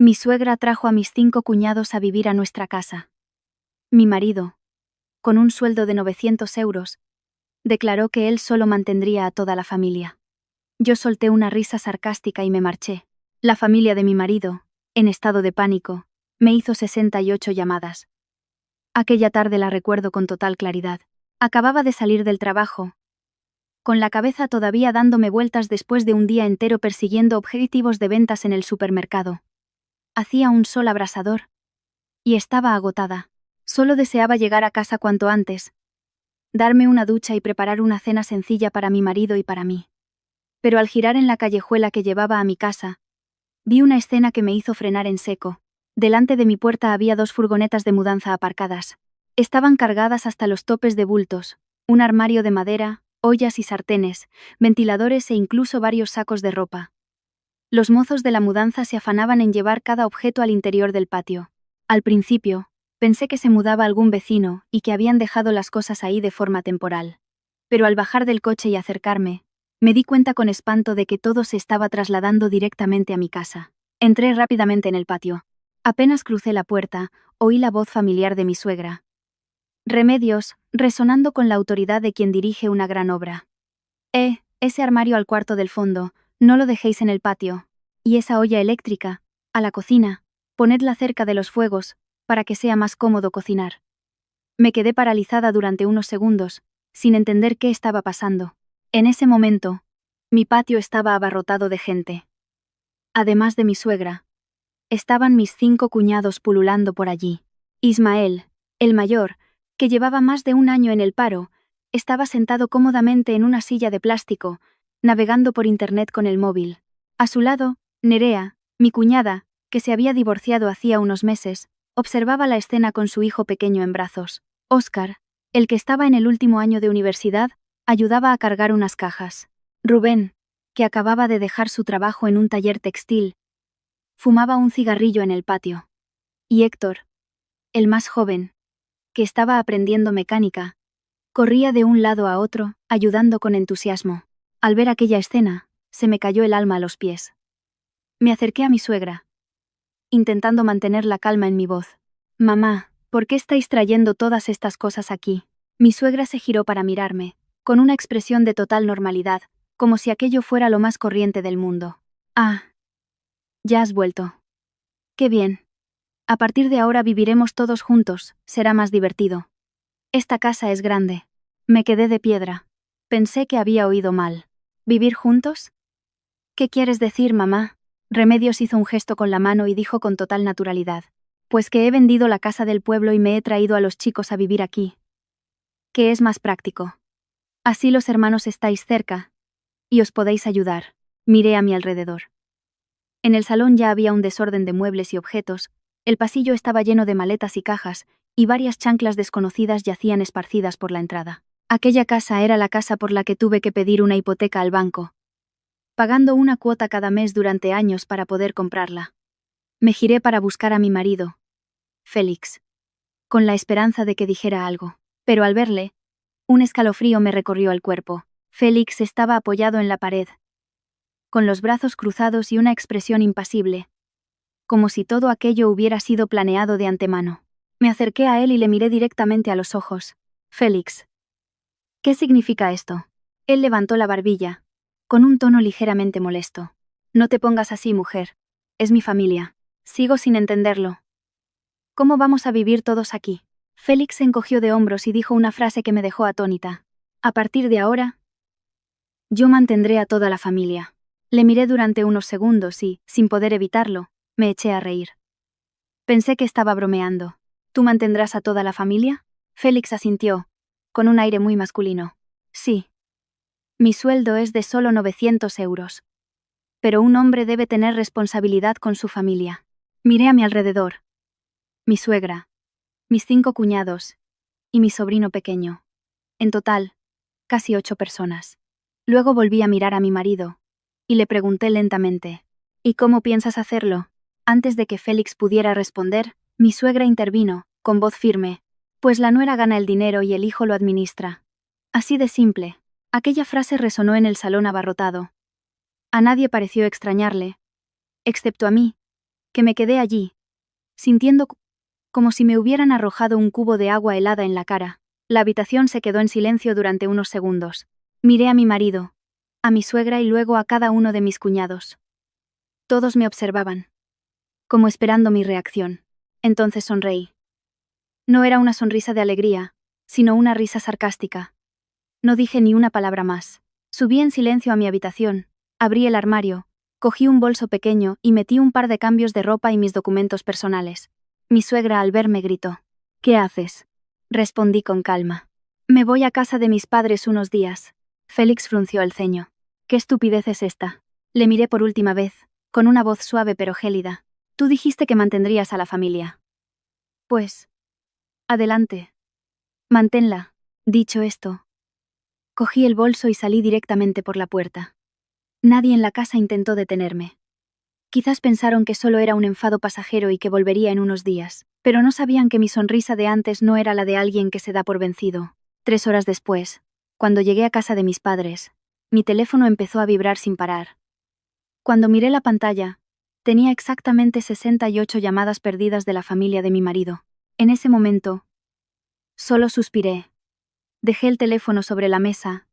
Mi suegra trajo a mis 5 cuñados a vivir a nuestra casa. Mi marido, con un sueldo de 900 euros, declaró que él solo mantendría a toda la familia. Yo solté una risa sarcástica y me marché. La familia de mi marido, en estado de pánico, me hizo 68 llamadas. Aquella tarde la recuerdo con total claridad. Acababa de salir del trabajo, con la cabeza todavía dándome vueltas después de un día entero persiguiendo objetivos de ventas en el supermercado. Hacía un sol abrasador, y estaba agotada. Solo deseaba llegar a casa cuanto antes, darme una ducha y preparar una cena sencilla para mi marido y para mí. Pero al girar en la callejuela que llevaba a mi casa, vi una escena que me hizo frenar en seco. Delante de mi puerta había 2 furgonetas de mudanza aparcadas. Estaban cargadas hasta los topes de bultos, un armario de madera, ollas y sartenes, ventiladores e incluso varios sacos de ropa. Los mozos de la mudanza se afanaban en llevar cada objeto al interior del patio. Al principio, pensé que se mudaba algún vecino y que habían dejado las cosas ahí de forma temporal. Pero al bajar del coche y acercarme, me di cuenta con espanto de que todo se estaba trasladando directamente a mi casa. Entré rápidamente en el patio. Apenas crucé la puerta, oí la voz familiar de mi suegra. Remedios, resonando con la autoridad de quien dirige una gran obra. Ese armario al cuarto del fondo, no lo dejéis en el patio. Y esa olla eléctrica, a la cocina, ponedla cerca de los fuegos, para que sea más cómodo cocinar. Me quedé paralizada durante unos segundos, sin entender qué estaba pasando. En ese momento, mi patio estaba abarrotado de gente. Además de mi suegra, estaban mis 5 cuñados pululando por allí. Ismael, el mayor, que llevaba más de un año en el paro, estaba sentado cómodamente en una silla de plástico, navegando por internet con el móvil. A su lado, Nerea, mi cuñada, que se había divorciado hacía unos meses, observaba la escena con su hijo pequeño en brazos. Óscar, el que estaba en el último año de universidad, ayudaba a cargar unas cajas. Rubén, que acababa de dejar su trabajo en un taller textil, fumaba un cigarrillo en el patio. Y Héctor, el más joven, que estaba aprendiendo mecánica, corría de un lado a otro, ayudando con entusiasmo. Al ver aquella escena, se me cayó el alma a los pies. Me acerqué a mi suegra, intentando mantener la calma en mi voz. «Mamá, ¿por qué estáis trayendo todas estas cosas aquí?» Mi suegra se giró para mirarme, con una expresión de total normalidad, como si aquello fuera lo más corriente del mundo. «Ah, ya has vuelto. Qué bien. A partir de ahora viviremos todos juntos, será más divertido. Esta casa es grande». Me quedé de piedra. Pensé que había oído mal. ¿Vivir juntos? ¿Qué quieres decir, mamá? Remedios hizo un gesto con la mano y dijo con total naturalidad. Pues que he vendido la casa del pueblo y me he traído a los chicos a vivir aquí. Que es más práctico. Así los hermanos estáis cerca, y os podéis ayudar. Miré a mi alrededor. En el salón ya había un desorden de muebles y objetos, el pasillo estaba lleno de maletas y cajas, y varias chanclas desconocidas yacían esparcidas por la entrada. Aquella casa era la casa por la que tuve que pedir una hipoteca al banco, pagando una cuota cada mes durante años para poder comprarla. Me giré para buscar a mi marido, Félix, con la esperanza de que dijera algo, pero al verle, un escalofrío me recorrió el cuerpo. Félix estaba apoyado en la pared, con los brazos cruzados y una expresión impasible, como si todo aquello hubiera sido planeado de antemano. Me acerqué a él y le miré directamente a los ojos. «Félix, ¿qué significa esto?» Él levantó la barbilla, con un tono ligeramente molesto. «No te pongas así, mujer. Es mi familia. Sigo sin entenderlo. ¿Cómo vamos a vivir todos aquí?» Félix se encogió de hombros y dijo una frase que me dejó atónita. «A partir de ahora, yo mantendré a toda la familia». Le miré durante unos segundos y, sin poder evitarlo, me eché a reír. Pensé que estaba bromeando. «¿Tú mantendrás a toda la familia?» Félix asintió, con un aire muy masculino. «Sí. Mi sueldo es de solo 900 euros. Pero un hombre debe tener responsabilidad con su familia». Miré a mi alrededor. Mi suegra, mis 5 cuñados, y mi sobrino pequeño. En total, casi 8 personas. Luego volví a mirar a mi marido, y le pregunté lentamente, «¿Y cómo piensas hacerlo?» Antes de que Félix pudiera responder, mi suegra intervino, con voz firme, «Pues la nuera gana el dinero y el hijo lo administra». Así de simple. Aquella frase resonó en el salón abarrotado. A nadie pareció extrañarle, excepto a mí, que me quedé allí, sintiendo como si me hubieran arrojado un cubo de agua helada en la cara. La habitación se quedó en silencio durante unos segundos. Miré a mi marido, a mi suegra y luego a cada uno de mis cuñados. Todos me observaban, como esperando mi reacción. Entonces sonreí. No era una sonrisa de alegría, sino una risa sarcástica. No dije ni una palabra más. Subí en silencio a mi habitación, abrí el armario, cogí un bolso pequeño y metí un par de cambios de ropa y mis documentos personales. Mi suegra al verme gritó. ¿Qué haces? Respondí con calma. Me voy a casa de mis padres unos días. Félix frunció el ceño. ¿Qué estupidez es esta? Le miré por última vez, con una voz suave pero gélida. Tú dijiste que mantendrías a la familia. Pues, adelante. Manténla. Dicho esto, cogí el bolso y salí directamente por la puerta. Nadie en la casa intentó detenerme. Quizás pensaron que solo era un enfado pasajero y que volvería en unos días, pero no sabían que mi sonrisa de antes no era la de alguien que se da por vencido. 3 horas después, cuando llegué a casa de mis padres, mi teléfono empezó a vibrar sin parar. Cuando miré la pantalla, tenía exactamente 68 llamadas perdidas de la familia de mi marido. En ese momento, solo suspiré. Dejé el teléfono sobre la mesa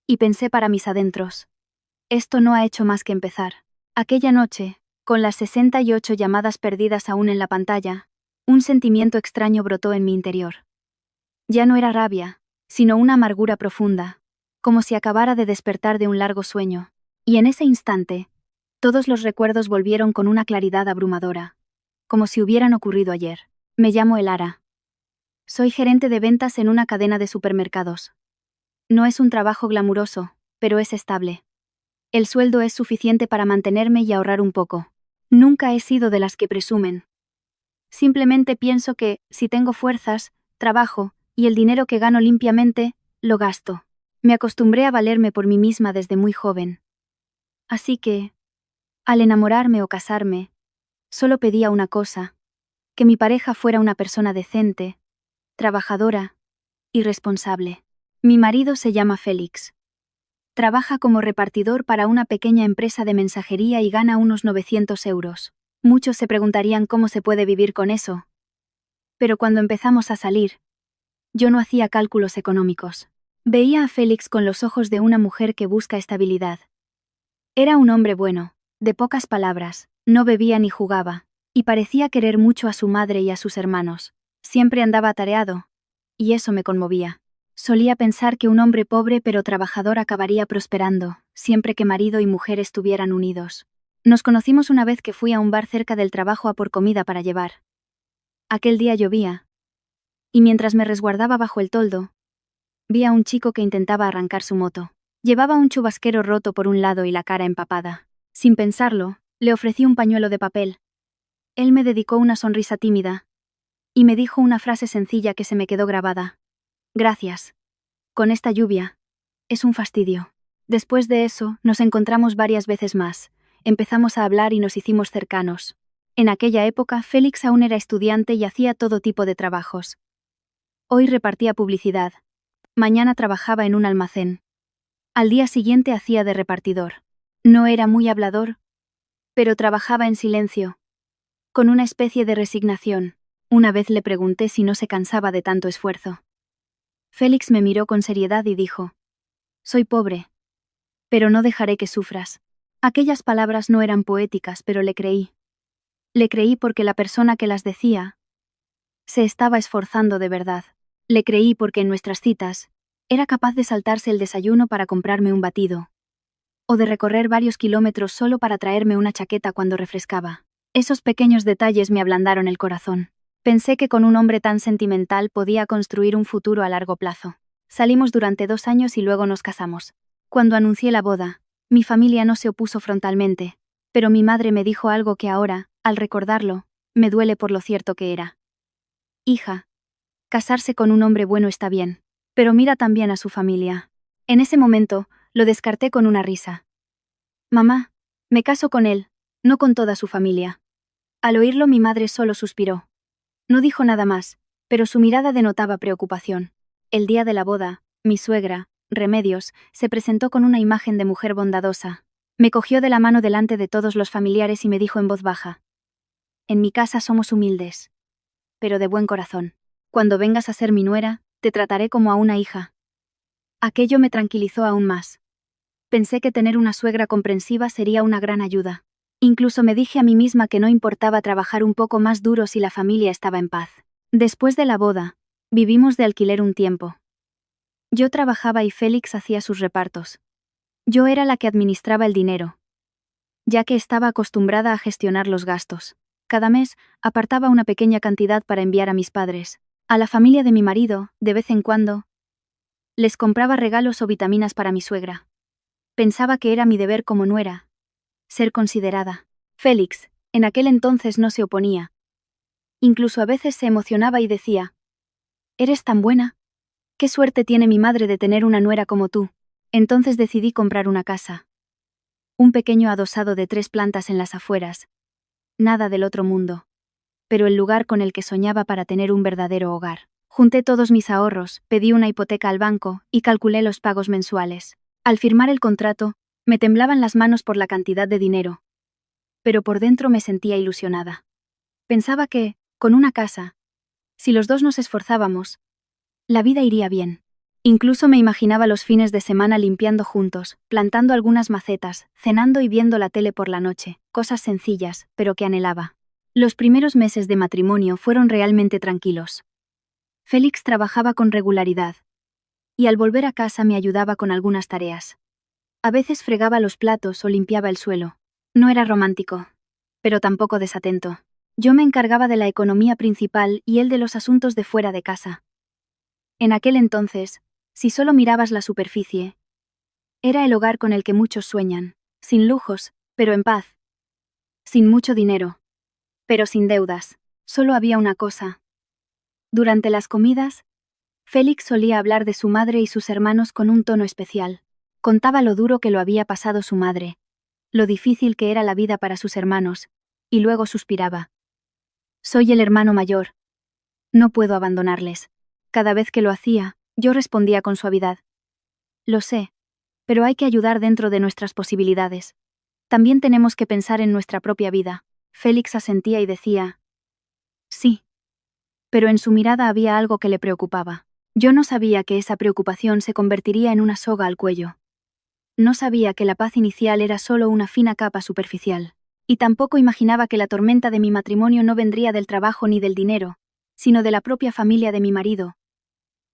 y pensé para mis adentros. Esto no ha hecho más que empezar. Aquella noche, con las 68 llamadas perdidas aún en la pantalla, un sentimiento extraño brotó en mi interior. Ya no era rabia, sino una amargura profunda, como si acabara de despertar de un largo sueño. Y en ese instante, todos los recuerdos volvieron con una claridad abrumadora, como si hubieran ocurrido ayer. Me llamo Elara. Soy gerente de ventas en una cadena de supermercados. No es un trabajo glamuroso, pero es estable. El sueldo es suficiente para mantenerme y ahorrar un poco. Nunca he sido de las que presumen. Simplemente pienso que, si tengo fuerzas, trabajo, y el dinero que gano limpiamente, lo gasto. Me acostumbré a valerme por mí misma desde muy joven. Así que, al enamorarme o casarme, solo pedía una cosa: que mi pareja fuera una persona decente, trabajadora y responsable. Mi marido se llama Félix. Trabaja como repartidor para una pequeña empresa de mensajería y gana unos 900 euros. Muchos se preguntarían cómo se puede vivir con eso. Pero cuando empezamos a salir, yo no hacía cálculos económicos. Veía a Félix con los ojos de una mujer que busca estabilidad. Era un hombre bueno, de pocas palabras, no bebía ni jugaba, y parecía querer mucho a su madre y a sus hermanos. Siempre andaba atareado, y eso me conmovía. Solía pensar que un hombre pobre pero trabajador acabaría prosperando, siempre que marido y mujer estuvieran unidos. Nos conocimos una vez que fui a un bar cerca del trabajo a por comida para llevar. Aquel día llovía, y mientras me resguardaba bajo el toldo, vi a un chico que intentaba arrancar su moto. Llevaba un chubasquero roto por un lado y la cara empapada. Sin pensarlo, le ofrecí un pañuelo de papel. Él me dedicó una sonrisa tímida, y me dijo una frase sencilla que se me quedó grabada. Gracias. Con esta lluvia. Es un fastidio. Después de eso, nos encontramos varias veces más. Empezamos a hablar y nos hicimos cercanos. En aquella época, Félix aún era estudiante y hacía todo tipo de trabajos. Hoy repartía publicidad. Mañana trabajaba en un almacén. Al día siguiente hacía de repartidor. No era muy hablador, pero trabajaba en silencio, con una especie de resignación. Una vez le pregunté si no se cansaba de tanto esfuerzo. Félix me miró con seriedad y dijo: soy pobre, pero no dejaré que sufras. Aquellas palabras no eran poéticas, pero le creí. Le creí porque la persona que las decía se estaba esforzando de verdad. Le creí porque en nuestras citas era capaz de saltarse el desayuno para comprarme un batido, o de recorrer varios kilómetros solo para traerme una chaqueta cuando refrescaba. Esos pequeños detalles me ablandaron el corazón. Pensé que con un hombre tan sentimental podía construir un futuro a largo plazo. Salimos durante 2 años y luego nos casamos. Cuando anuncié la boda, mi familia no se opuso frontalmente, pero mi madre me dijo algo que ahora, al recordarlo, me duele por lo cierto que era. Hija, casarse con un hombre bueno está bien, pero mira también a su familia. En ese momento, lo descarté con una risa. Mamá, me caso con él, no con toda su familia. Al oírlo mi madre solo suspiró. No dijo nada más, pero su mirada denotaba preocupación. El día de la boda, mi suegra, Remedios, se presentó con una imagen de mujer bondadosa. Me cogió de la mano delante de todos los familiares y me dijo en voz baja: En mi casa somos humildes, pero de buen corazón. Cuando vengas a ser mi nuera, te trataré como a una hija. Aquello me tranquilizó aún más. Pensé que tener una suegra comprensiva sería una gran ayuda. Incluso me dije a mí misma que no importaba trabajar un poco más duro si la familia estaba en paz. Después de la boda, vivimos de alquiler un tiempo. Yo trabajaba y Félix hacía sus repartos. Yo era la que administraba el dinero, ya que estaba acostumbrada a gestionar los gastos. Cada mes, apartaba una pequeña cantidad para enviar a mis padres. A la familia de mi marido, de vez en cuando, les compraba regalos o vitaminas para mi suegra. Pensaba que era mi deber como nuera ser considerada. Félix, en aquel entonces no se oponía. Incluso a veces se emocionaba y decía: «¿Eres tan buena? Qué suerte tiene mi madre de tener una nuera como tú». Entonces decidí comprar una casa. Un pequeño adosado de 3 plantas en las afueras. Nada del otro mundo. Pero el lugar con el que soñaba para tener un verdadero hogar. Junté todos mis ahorros, pedí una hipoteca al banco y calculé los pagos mensuales. Al firmar el contrato, me temblaban las manos por la cantidad de dinero. Pero por dentro me sentía ilusionada. Pensaba que, con una casa, si los dos nos esforzábamos, la vida iría bien. Incluso me imaginaba los fines de semana limpiando juntos, plantando algunas macetas, cenando y viendo la tele por la noche, cosas sencillas, pero que anhelaba. Los primeros meses de matrimonio fueron realmente tranquilos. Félix trabajaba con regularidad, y al volver a casa me ayudaba con algunas tareas. A veces fregaba los platos o limpiaba el suelo. No era romántico, pero tampoco desatento. Yo me encargaba de la economía principal y él de los asuntos de fuera de casa. En aquel entonces, si solo mirabas la superficie, era el hogar con el que muchos sueñan, sin lujos, pero en paz. Sin mucho dinero, pero sin deudas. Solo había una cosa. Durante las comidas, Félix solía hablar de su madre y sus hermanos con un tono especial. Contaba lo duro que lo había pasado su madre, lo difícil que era la vida para sus hermanos, y luego suspiraba. Soy el hermano mayor. No puedo abandonarles. Cada vez que lo hacía, yo respondía con suavidad. Lo sé, pero hay que ayudar dentro de nuestras posibilidades. También tenemos que pensar en nuestra propia vida. Félix asentía y decía: sí. Pero en su mirada había algo que le preocupaba. Yo no sabía que esa preocupación se convertiría en una soga al cuello. No sabía que la paz inicial era solo una fina capa superficial. Y tampoco imaginaba que la tormenta de mi matrimonio no vendría del trabajo ni del dinero, sino de la propia familia de mi marido.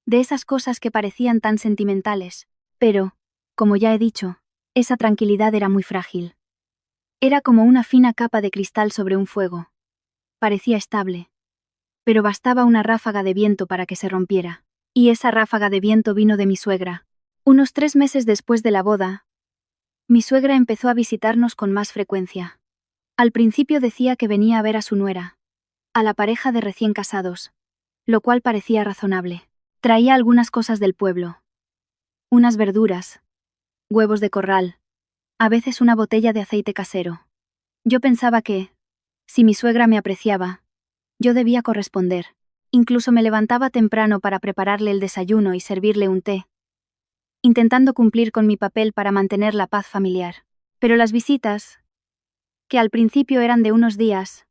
De esas cosas que parecían tan sentimentales. Pero, como ya he dicho, esa tranquilidad era muy frágil. Era como una fina capa de cristal sobre un fuego. Parecía estable. Pero bastaba una ráfaga de viento para que se rompiera. Y esa ráfaga de viento vino de mi suegra. Unos 3 meses después de la boda, mi suegra empezó a visitarnos con más frecuencia. Al principio decía que venía a ver a su nuera, a la pareja de recién casados, lo cual parecía razonable. Traía algunas cosas del pueblo. Unas verduras, huevos de corral, a veces una botella de aceite casero. Yo pensaba que, si mi suegra me apreciaba, yo debía corresponder. Incluso me levantaba temprano para prepararle el desayuno y servirle un té, intentando cumplir con mi papel para mantener la paz familiar. Pero las visitas, que al principio eran de unos días,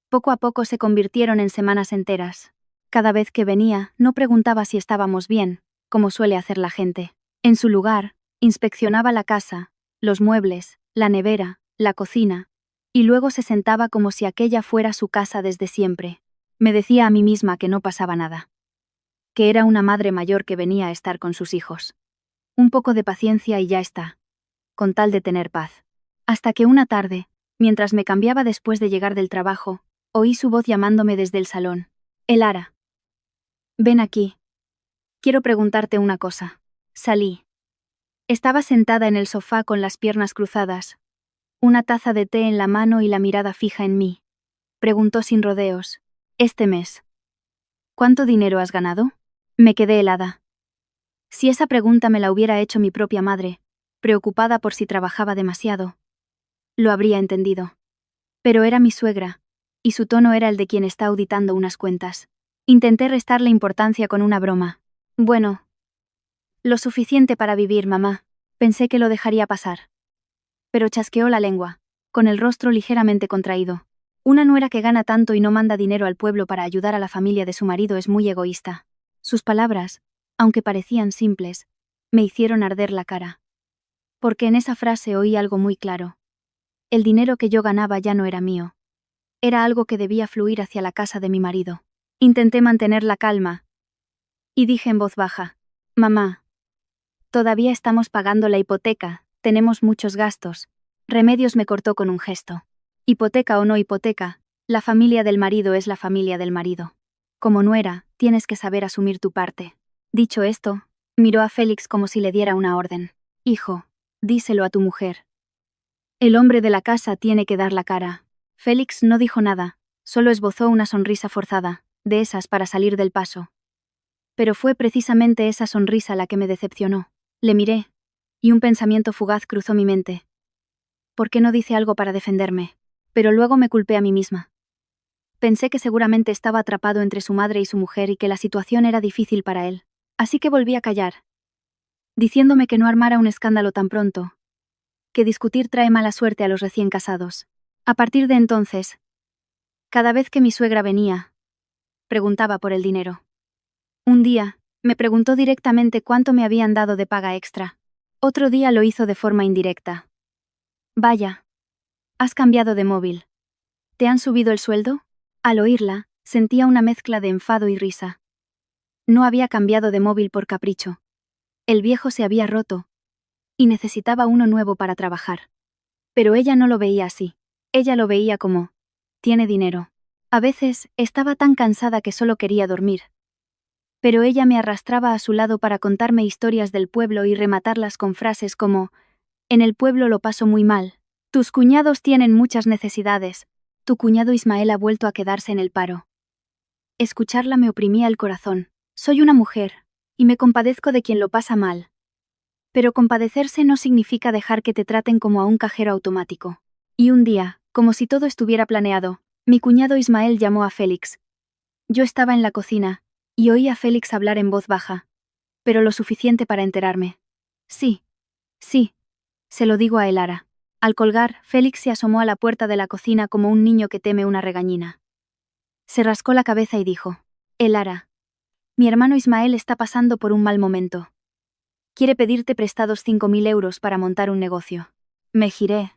poco a poco se convirtieron en semanas enteras. Cada vez que venía, no preguntaba si estábamos bien, como suele hacer la gente. En su lugar, inspeccionaba la casa, los muebles, la nevera, la cocina, y luego se sentaba como si aquella fuera su casa desde siempre. Me decía a mí misma que no pasaba nada. Que era una madre mayor que venía a estar con sus hijos. Un poco de paciencia y ya está. Con tal de tener paz. Hasta que una tarde, mientras me cambiaba después de llegar del trabajo, oí su voz llamándome desde el salón. Elara. Ven aquí. Quiero preguntarte una cosa. Salí. Estaba sentada en el sofá con las piernas cruzadas, una taza de té en la mano y la mirada fija en mí. Preguntó sin rodeos. Este mes. ¿Cuánto dinero has ganado? Me quedé helada. Si esa pregunta me la hubiera hecho mi propia madre, preocupada por si trabajaba demasiado, lo habría entendido. Pero era mi suegra, y su tono era el de quien está auditando unas cuentas. Intenté restarle importancia con una broma. Bueno, lo suficiente para vivir, mamá. Pensé que lo dejaría pasar. Pero chasqueó la lengua, con el rostro ligeramente contraído. Una nuera que gana tanto y no manda dinero al pueblo para ayudar a la familia de su marido es muy egoísta. Sus palabras, aunque parecían simples, me hicieron arder la cara. Porque en esa frase oí algo muy claro. El dinero que yo ganaba ya no era mío. Era algo que debía fluir hacia la casa de mi marido. Intenté mantener la calma. Y dije en voz baja: «Mamá, todavía estamos pagando la hipoteca, tenemos muchos gastos». Remedios me cortó con un gesto. Hipoteca o no hipoteca, la familia del marido es la familia del marido. Como nuera, tienes que saber asumir tu parte. Dicho esto, miró a Félix como si le diera una orden. «Hijo, díselo a tu mujer. El hombre de la casa tiene que dar la cara». Félix no dijo nada, solo esbozó una sonrisa forzada, de esas para salir del paso. Pero fue precisamente esa sonrisa la que me decepcionó. Le miré, y un pensamiento fugaz cruzó mi mente. ¿Por qué no dice algo para defenderme? Pero luego me culpé a mí misma. Pensé que seguramente estaba atrapado entre su madre y su mujer y que la situación era difícil para él. Así que volví a callar, diciéndome que no armara un escándalo tan pronto, que discutir trae mala suerte a los recién casados. A partir de entonces, cada vez que mi suegra venía, preguntaba por el dinero. Un día, me preguntó directamente cuánto me habían dado de paga extra. Otro día lo hizo de forma indirecta. «Vaya, has cambiado de móvil. ¿Te han subido el sueldo?». Al oírla, sentía una mezcla de enfado y risa. No había cambiado de móvil por capricho. El viejo se había roto, y necesitaba uno nuevo para trabajar. Pero ella no lo veía así. Ella lo veía como: «Tiene dinero». A veces, estaba tan cansada que solo quería dormir. Pero ella me arrastraba a su lado para contarme historias del pueblo y rematarlas con frases como: «En el pueblo lo paso muy mal. Tus cuñados tienen muchas necesidades. Tu cuñado Ismael ha vuelto a quedarse en el paro». Escucharla me oprimía el corazón. Soy una mujer, y me compadezco de quien lo pasa mal. Pero compadecerse no significa dejar que te traten como a un cajero automático. Y un día, como si todo estuviera planeado, mi cuñado Ismael llamó a Félix. Yo estaba en la cocina, y oí a Félix hablar en voz baja, pero lo suficiente para enterarme. «Sí, sí, se lo digo a Elara». Al colgar, Félix se asomó a la puerta de la cocina como un niño que teme una regañina. Se rascó la cabeza y dijo: «Elara, mi hermano Ismael está pasando por un mal momento. Quiere pedirte prestados 5.000 euros para montar un negocio». Me giré.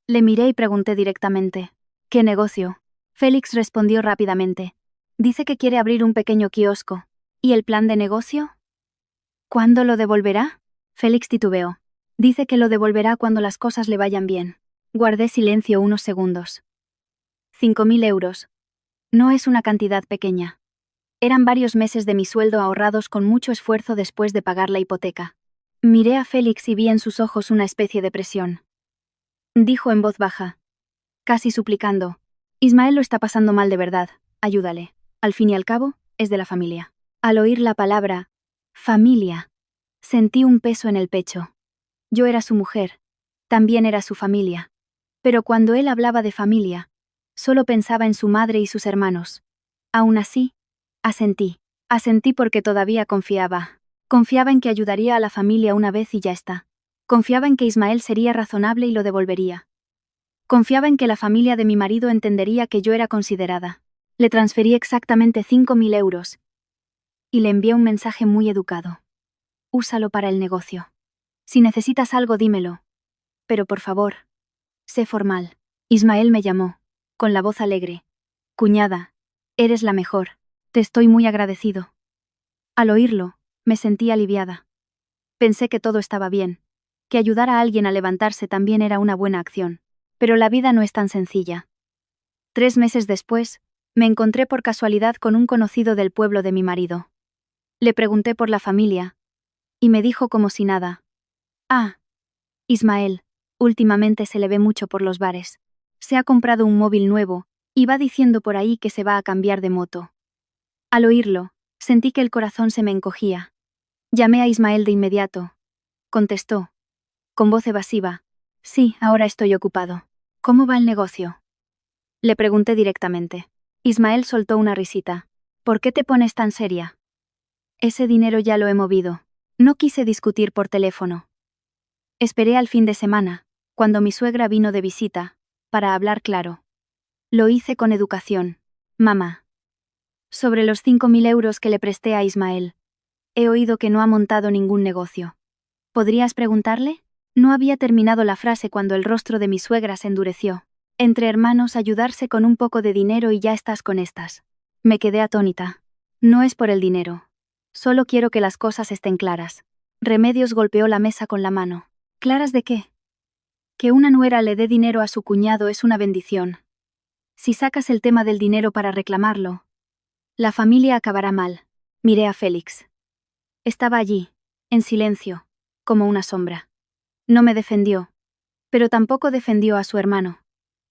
Le miré y pregunté directamente: «¿Qué negocio?». Félix respondió rápidamente: «Dice que quiere abrir un pequeño kiosco». «¿Y el plan de negocio? ¿Cuándo lo devolverá?». Félix titubeó. «Dice que lo devolverá cuando las cosas le vayan bien». Guardé silencio unos segundos. 5.000 euros. No es una cantidad pequeña. Eran varios meses de mi sueldo ahorrados con mucho esfuerzo después de pagar la hipoteca. Miré a Félix y vi en sus ojos una especie de presión. Dijo en voz baja, casi suplicando: «Ismael lo está pasando mal de verdad, ayúdale. Al fin y al cabo, es de la familia». Al oír la palabra familia, sentí un peso en el pecho. Yo era su mujer, también era su familia. Pero cuando él hablaba de familia, solo pensaba en su madre y sus hermanos. Aún así, asentí. Asentí porque todavía confiaba. Confiaba en que ayudaría a la familia una vez y ya está. Confiaba en que Ismael sería razonable y lo devolvería. Confiaba en que la familia de mi marido entendería que yo era considerada. Le transferí exactamente 5.000 euros. Y le envié un mensaje muy educado. «Úsalo para el negocio. Si necesitas algo, dímelo. Pero por favor, sé formal». Ismael me llamó, con la voz alegre: «Cuñada, eres la mejor. Te estoy muy agradecido». Al oírlo, me sentí aliviada. Pensé que todo estaba bien, que ayudar a alguien a levantarse también era una buena acción. Pero la vida no es tan sencilla. 3 meses después, me encontré por casualidad con un conocido del pueblo de mi marido. Le pregunté por la familia, y me dijo como si nada: «Ah, Ismael, últimamente se le ve mucho por los bares. Se ha comprado un móvil nuevo, y va diciendo por ahí que se va a cambiar de moto». Al oírlo, sentí que el corazón se me encogía. Llamé a Ismael de inmediato. Contestó, con voz evasiva: «Sí, ahora estoy ocupado». «¿Cómo va el negocio?». Le pregunté directamente. Ismael soltó una risita. «¿Por qué te pones tan seria?». «Ese dinero ya lo he movido». No quise discutir por teléfono. Esperé al fin de semana, cuando mi suegra vino de visita, para hablar claro. Lo hice con educación. Mamá. Sobre los 5.000 euros que le presté a Ismael. He oído que no ha montado ningún negocio. ¿Podrías preguntarle? No había terminado la frase cuando el rostro de mi suegra se endureció. Entre hermanos ayudarse con un poco de dinero y ya estás con estas. Me quedé atónita. No es por el dinero. Solo quiero que las cosas estén claras. Remedios golpeó la mesa con la mano. ¿Claras de qué? Que una nuera le dé dinero a su cuñado es una bendición. Si sacas el tema del dinero para reclamarlo, la familia acabará mal. Miré a Félix. Estaba allí, en silencio, como una sombra. No me defendió, pero tampoco defendió a su hermano.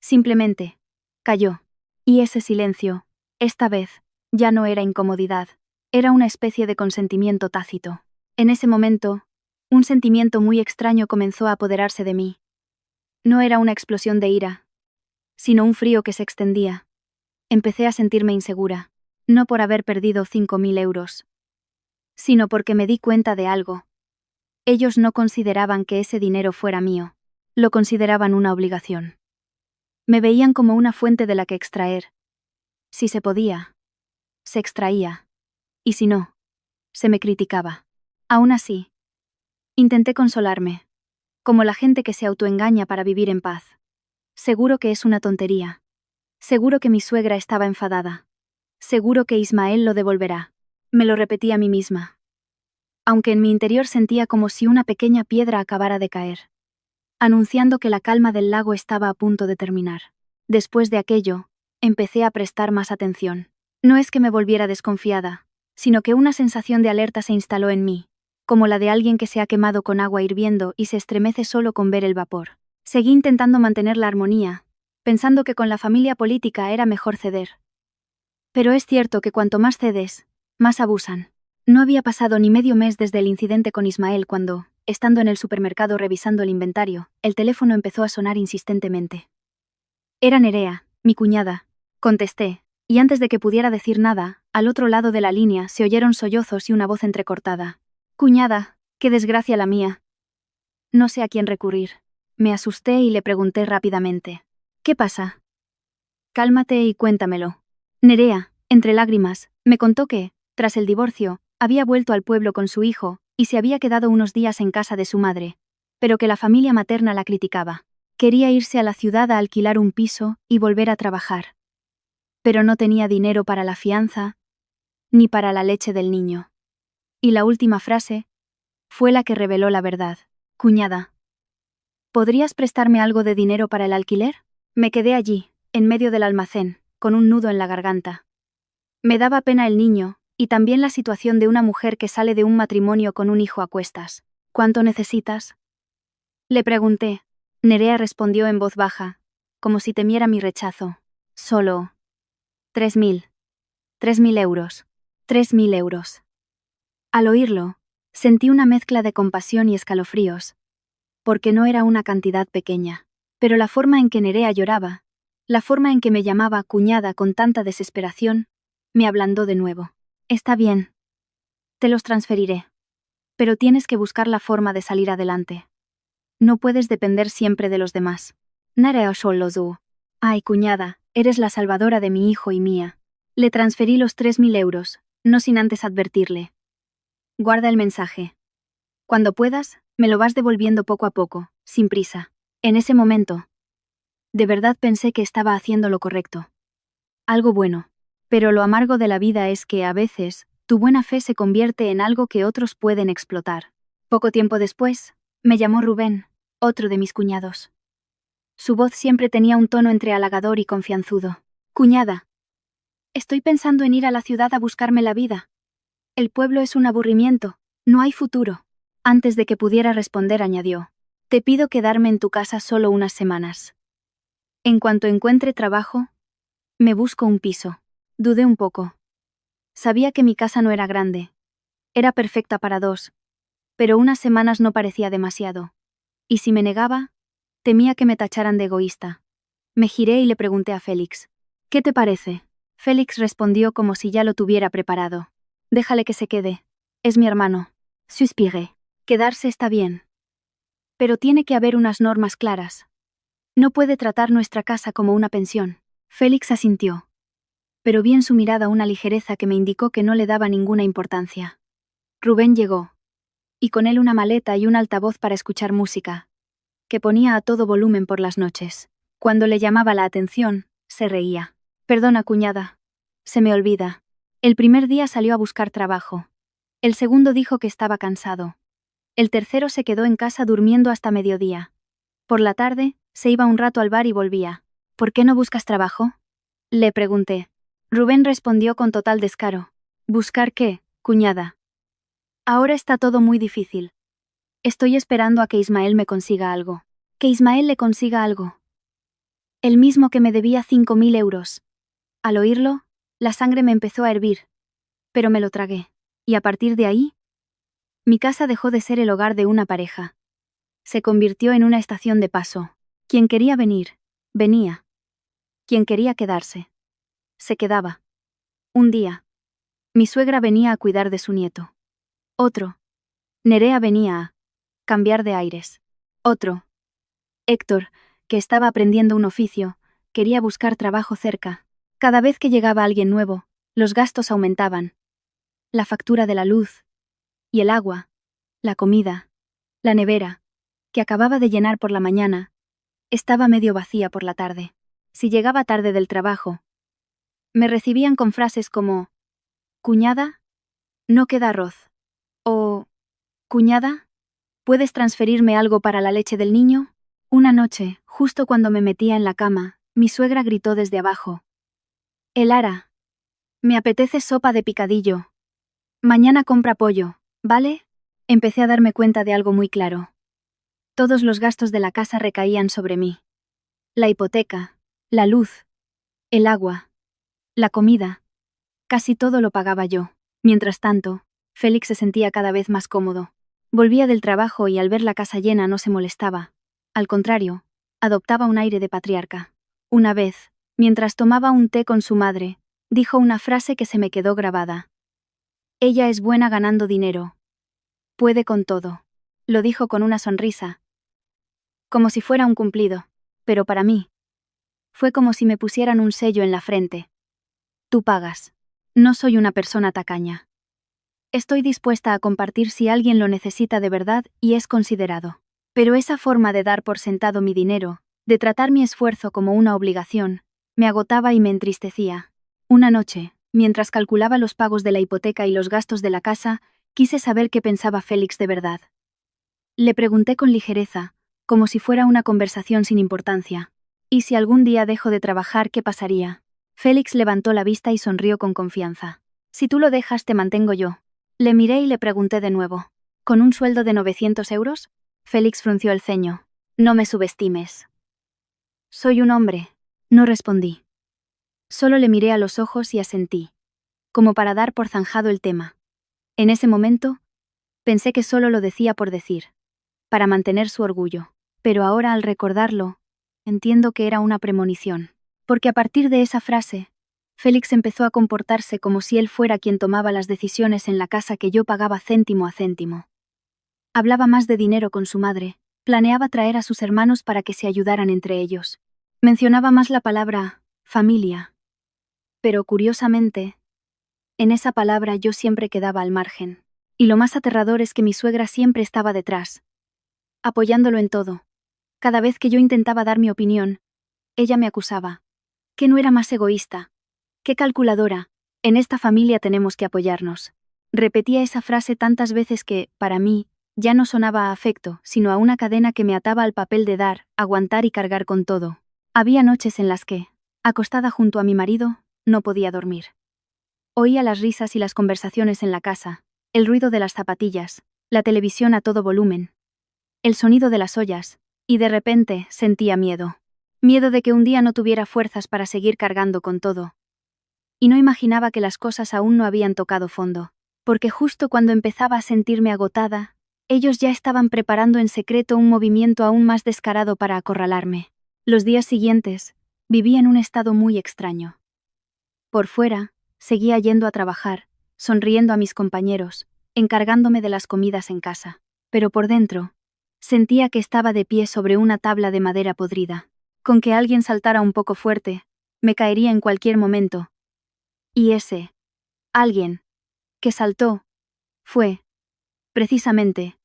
Simplemente, calló. Y ese silencio, esta vez, ya no era incomodidad, era una especie de consentimiento tácito. En ese momento, un sentimiento muy extraño comenzó a apoderarse de mí. No era una explosión de ira, sino un frío que se extendía. Empecé a sentirme insegura, no por haber perdido 5.000 euros, sino porque me di cuenta de algo. Ellos no consideraban que ese dinero fuera mío, lo consideraban una obligación. Me veían como una fuente de la que extraer. Si se podía, se extraía, y si no, se me criticaba. Aún así, intenté consolarme, como la gente que se autoengaña para vivir en paz. Seguro que es una tontería. Seguro que mi suegra estaba enfadada. Seguro que Ismael lo devolverá. Me lo repetí a mí misma. Aunque en mi interior sentía como si una pequeña piedra acabara de caer, anunciando que la calma del lago estaba a punto de terminar. Después de aquello, empecé a prestar más atención. No es que me volviera desconfiada, sino que una sensación de alerta se instaló en mí, como la de alguien que se ha quemado con agua hirviendo y se estremece solo con ver el vapor. Seguí intentando mantener la armonía, pensando que con la familia política era mejor ceder. Pero es cierto que cuanto más cedes, más abusan. No había pasado ni medio mes desde el incidente con Ismael cuando, estando en el supermercado revisando el inventario, el teléfono empezó a sonar insistentemente. Era Nerea, mi cuñada. Contesté, y antes de que pudiera decir nada, al otro lado de la línea se oyeron sollozos y una voz entrecortada. Cuñada, qué desgracia la mía. No sé a quién recurrir. Me asusté y le pregunté rápidamente. ¿Qué pasa? Cálmate y cuéntamelo. Nerea, entre lágrimas, me contó que, tras el divorcio, había vuelto al pueblo con su hijo, y se había quedado unos días en casa de su madre, pero que la familia materna la criticaba. Quería irse a la ciudad a alquilar un piso y volver a trabajar. Pero no tenía dinero para la fianza, ni para la leche del niño. Y la última frase fue la que reveló la verdad. Cuñada, ¿podrías prestarme algo de dinero para el alquiler? Me quedé allí, en medio del almacén, con un nudo en la garganta. Me daba pena el niño, y también la situación de una mujer que sale de un matrimonio con un hijo a cuestas. ¿Cuánto necesitas? Le pregunté. Nerea respondió en voz baja, como si temiera mi rechazo. Solo 3.000. 3.000 euros. 3.000 euros. Al oírlo, sentí una mezcla de compasión y escalofríos, porque no era una cantidad pequeña. Pero la forma en que Nerea lloraba, la forma en que me llamaba cuñada con tanta desesperación, me ablandó de nuevo. Está bien. Te los transferiré. Pero tienes que buscar la forma de salir adelante. No puedes depender siempre de los demás. Nerea solo tú. Ay, cuñada, eres la salvadora de mi hijo y mía. Le transferí los 3.000 euros, no sin antes advertirle. Guarda el mensaje. Cuando puedas, me lo vas devolviendo poco a poco, sin prisa. En ese momento, de verdad pensé que estaba haciendo lo correcto. Algo bueno. Pero lo amargo de la vida es que, a veces, tu buena fe se convierte en algo que otros pueden explotar. Poco tiempo después, me llamó Rubén, otro de mis cuñados. Su voz siempre tenía un tono entre halagador y confianzudo. Cuñada, estoy pensando en ir a la ciudad a buscarme la vida. El pueblo es un aburrimiento, no hay futuro. Antes de que pudiera responder añadió, te pido quedarme en tu casa solo unas semanas. En cuanto encuentre trabajo, me busco un piso. Dudé un poco. Sabía que mi casa no era grande. Era perfecta para dos. Pero unas semanas no parecía demasiado. Y si me negaba, temía que me tacharan de egoísta. Me giré y le pregunté a Félix. ¿Qué te parece? Félix respondió como si ya lo tuviera preparado. Déjale que se quede. Es mi hermano. Suspiré. Quedarse está bien. Pero tiene que haber unas normas claras. No puede tratar nuestra casa como una pensión. Félix asintió, pero vi en su mirada una ligereza que me indicó que no le daba ninguna importancia. Rubén llegó, y con él una maleta y un altavoz para escuchar música, que ponía a todo volumen por las noches. Cuando le llamaba la atención, se reía. Perdona, cuñada. Se me olvida. El primer día salió a buscar trabajo. El segundo dijo que estaba cansado. El tercero se quedó en casa durmiendo hasta mediodía. Por la tarde, se iba un rato al bar y volvía. ¿Por qué no buscas trabajo? Le pregunté. Rubén respondió con total descaro. ¿Buscar qué, cuñada? Ahora está todo muy difícil. Estoy esperando a que Ismael me consiga algo. Que Ismael le consiga algo. El mismo que me debía 5.000 euros. Al oírlo, la sangre me empezó a hervir. Pero me lo tragué. Y a partir de ahí, mi casa dejó de ser el hogar de una pareja. Se convirtió en una estación de paso. Quien quería venir, venía. Quien quería quedarse, se quedaba. Un día, mi suegra venía a cuidar de su nieto. Otro, Nerea venía a cambiar de aires. Otro, Héctor, que estaba aprendiendo un oficio, quería buscar trabajo cerca. Cada vez que llegaba alguien nuevo, los gastos aumentaban. La factura de la luz, y el agua, la comida, la nevera, que acababa de llenar por la mañana, estaba medio vacía por la tarde. Si llegaba tarde del trabajo, me recibían con frases como: «Cuñada, no queda arroz». O: «Cuñada, ¿puedes transferirme algo para la leche del niño?». Una noche, justo cuando me metía en la cama, mi suegra gritó desde abajo: «Elara, me apetece sopa de picadillo. Mañana compra pollo, ¿vale?». Empecé a darme cuenta de algo muy claro. Todos los gastos de la casa recaían sobre mí. La hipoteca, la luz, el agua, la comida. Casi todo lo pagaba yo. Mientras tanto, Félix se sentía cada vez más cómodo. Volvía del trabajo y al ver la casa llena no se molestaba. Al contrario, adoptaba un aire de patriarca. Una vez, mientras tomaba un té con su madre, dijo una frase que se me quedó grabada. «Ella es buena ganando dinero. Puede con todo». Lo dijo con una sonrisa, como si fuera un cumplido, pero para mí, fue como si me pusieran un sello en la frente. Tú pagas. No soy una persona tacaña. Estoy dispuesta a compartir si alguien lo necesita de verdad y es considerado. Pero esa forma de dar por sentado mi dinero, de tratar mi esfuerzo como una obligación, me agotaba y me entristecía. Una noche, mientras calculaba los pagos de la hipoteca y los gastos de la casa, quise saber qué pensaba Félix de verdad. Le pregunté con ligereza, como si fuera una conversación sin importancia. ¿Y si algún día dejo de trabajar, qué pasaría? Félix levantó la vista y sonrió con confianza. Si tú lo dejas, te mantengo yo. Le miré y le pregunté de nuevo. ¿Con un sueldo de 900 euros? Félix frunció el ceño. No me subestimes. Soy un hombre. No respondí. Solo le miré a los ojos y asentí, como para dar por zanjado el tema. En ese momento, pensé que solo lo decía por decir, para mantener su orgullo. Pero ahora, al recordarlo, entiendo que era una premonición. Porque a partir de esa frase, Félix empezó a comportarse como si él fuera quien tomaba las decisiones en la casa que yo pagaba céntimo a céntimo. Hablaba más de dinero con su madre, planeaba traer a sus hermanos para que se ayudaran entre ellos. Mencionaba más la palabra familia. Pero curiosamente, en esa palabra yo siempre quedaba al margen. Y lo más aterrador es que mi suegra siempre estaba detrás, apoyándolo en todo. Cada vez que yo intentaba dar mi opinión, ella me acusaba. Que no era más egoísta. Qué calculadora. En esta familia tenemos que apoyarnos. Repetía esa frase tantas veces que, para mí, ya no sonaba a afecto, sino a una cadena que me ataba al papel de dar, aguantar y cargar con todo. Había noches en las que, acostada junto a mi marido, no podía dormir. Oía las risas y las conversaciones en la casa, el ruido de las zapatillas, la televisión a todo volumen, el sonido de las ollas, y de repente sentía miedo. Miedo de que un día no tuviera fuerzas para seguir cargando con todo. Y no imaginaba que las cosas aún no habían tocado fondo, porque justo cuando empezaba a sentirme agotada, ellos ya estaban preparando en secreto un movimiento aún más descarado para acorralarme. Los días siguientes, vivía en un estado muy extraño. Por fuera, seguía yendo a trabajar, sonriendo a mis compañeros, encargándome de las comidas en casa. Pero por dentro, sentía que estaba de pie sobre una tabla de madera podrida. Con que alguien saltara un poco fuerte, me caería en cualquier momento. Y ese alguien que saltó fue, precisamente,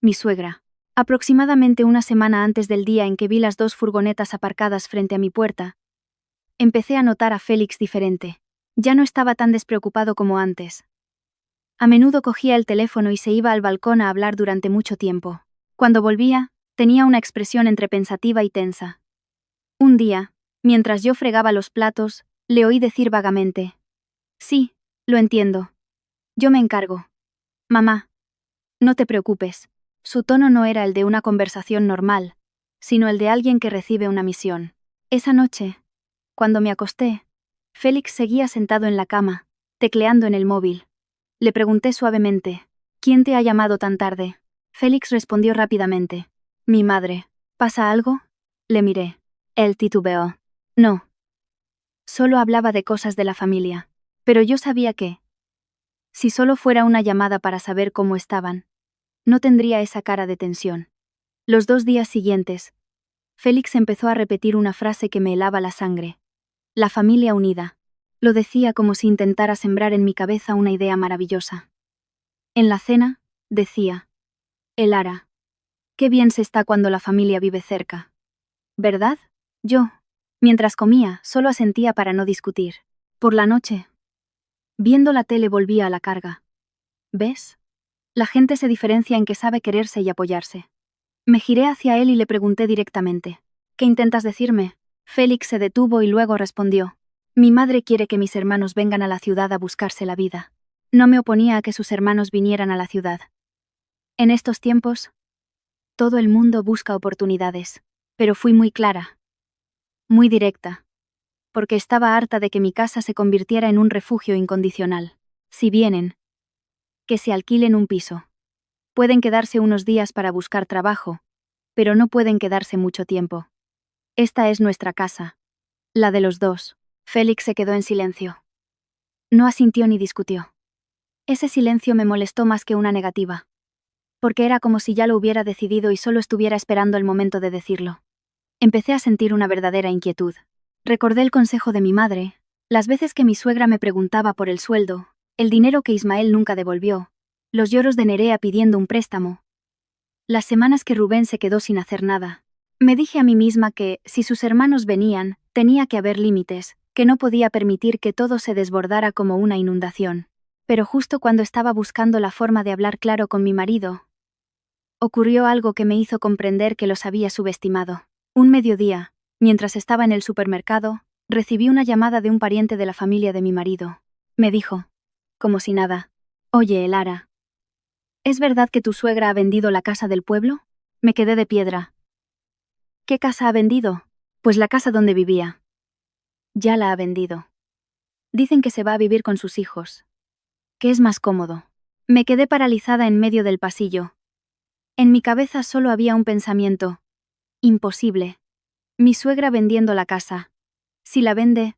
mi suegra. Aproximadamente una semana antes del día en que vi las dos furgonetas aparcadas frente a mi puerta, empecé a notar a Félix diferente. Ya no estaba tan despreocupado como antes. A menudo cogía el teléfono y se iba al balcón a hablar durante mucho tiempo. Cuando volvía, tenía una expresión entre pensativa y tensa. Un día, mientras yo fregaba los platos, le oí decir vagamente: «Sí, lo entiendo. Yo me encargo. Mamá, no te preocupes». Su tono no era el de una conversación normal, sino el de alguien que recibe una misión. Esa noche, cuando me acosté, Félix seguía sentado en la cama, tecleando en el móvil. Le pregunté suavemente: «¿Quién te ha llamado tan tarde?». Félix respondió rápidamente: «Mi madre». «¿Pasa algo?». Le miré. Él titubeó. «No». Solo hablaba de cosas de la familia. Pero yo sabía que, si solo fuera una llamada para saber cómo estaban, no tendría esa cara de tensión. Los 2 días siguientes, Félix empezó a repetir una frase que me helaba la sangre. La familia unida. Lo decía como si intentara sembrar en mi cabeza una idea maravillosa. En la cena, decía: «Elara, qué bien se está cuando la familia vive cerca. ¿Verdad?». Yo, mientras comía, solo asentía para no discutir. Por la noche, viendo la tele, volvía a la carga. «¿Ves? La gente se diferencia en que sabe quererse y apoyarse». Me giré hacia él y le pregunté directamente: «¿Qué intentas decirme?». Félix se detuvo y luego respondió: «Mi madre quiere que mis hermanos vengan a la ciudad a buscarse la vida». No me oponía a que sus hermanos vinieran a la ciudad. En estos tiempos, todo el mundo busca oportunidades, pero fui muy clara, muy directa, porque estaba harta de que mi casa se convirtiera en un refugio incondicional. Si vienen, que se alquilen un piso. Pueden quedarse unos días para buscar trabajo, pero no pueden quedarse mucho tiempo. Esta es nuestra casa, la de los dos». Félix se quedó en silencio. No asintió ni discutió. Ese silencio me molestó más que una negativa, porque era como si ya lo hubiera decidido y solo estuviera esperando el momento de decirlo. Empecé a sentir una verdadera inquietud. Recordé el consejo de mi madre, las veces que mi suegra me preguntaba por el sueldo, el dinero que Ismael nunca devolvió, los lloros de Nerea pidiendo un préstamo, las semanas que Rubén se quedó sin hacer nada. Me dije a mí misma que, si sus hermanos venían, tenía que haber límites, que no podía permitir que todo se desbordara como una inundación. Pero justo cuando estaba buscando la forma de hablar claro con mi marido, ocurrió algo que me hizo comprender que los había subestimado. Un mediodía, mientras estaba en el supermercado, recibí una llamada de un pariente de la familia de mi marido. Me dijo, como si nada: «Oye, Elara, ¿es verdad que tu suegra ha vendido la casa del pueblo?». Me quedé de piedra. «¿Qué casa ha vendido?». «Pues la casa donde vivía». «Ya la ha vendido. Dicen que se va a vivir con sus hijos, que es más cómodo». Me quedé paralizada en medio del pasillo. En mi cabeza solo había un pensamiento: imposible. Mi suegra vendiendo la casa. Si la vende,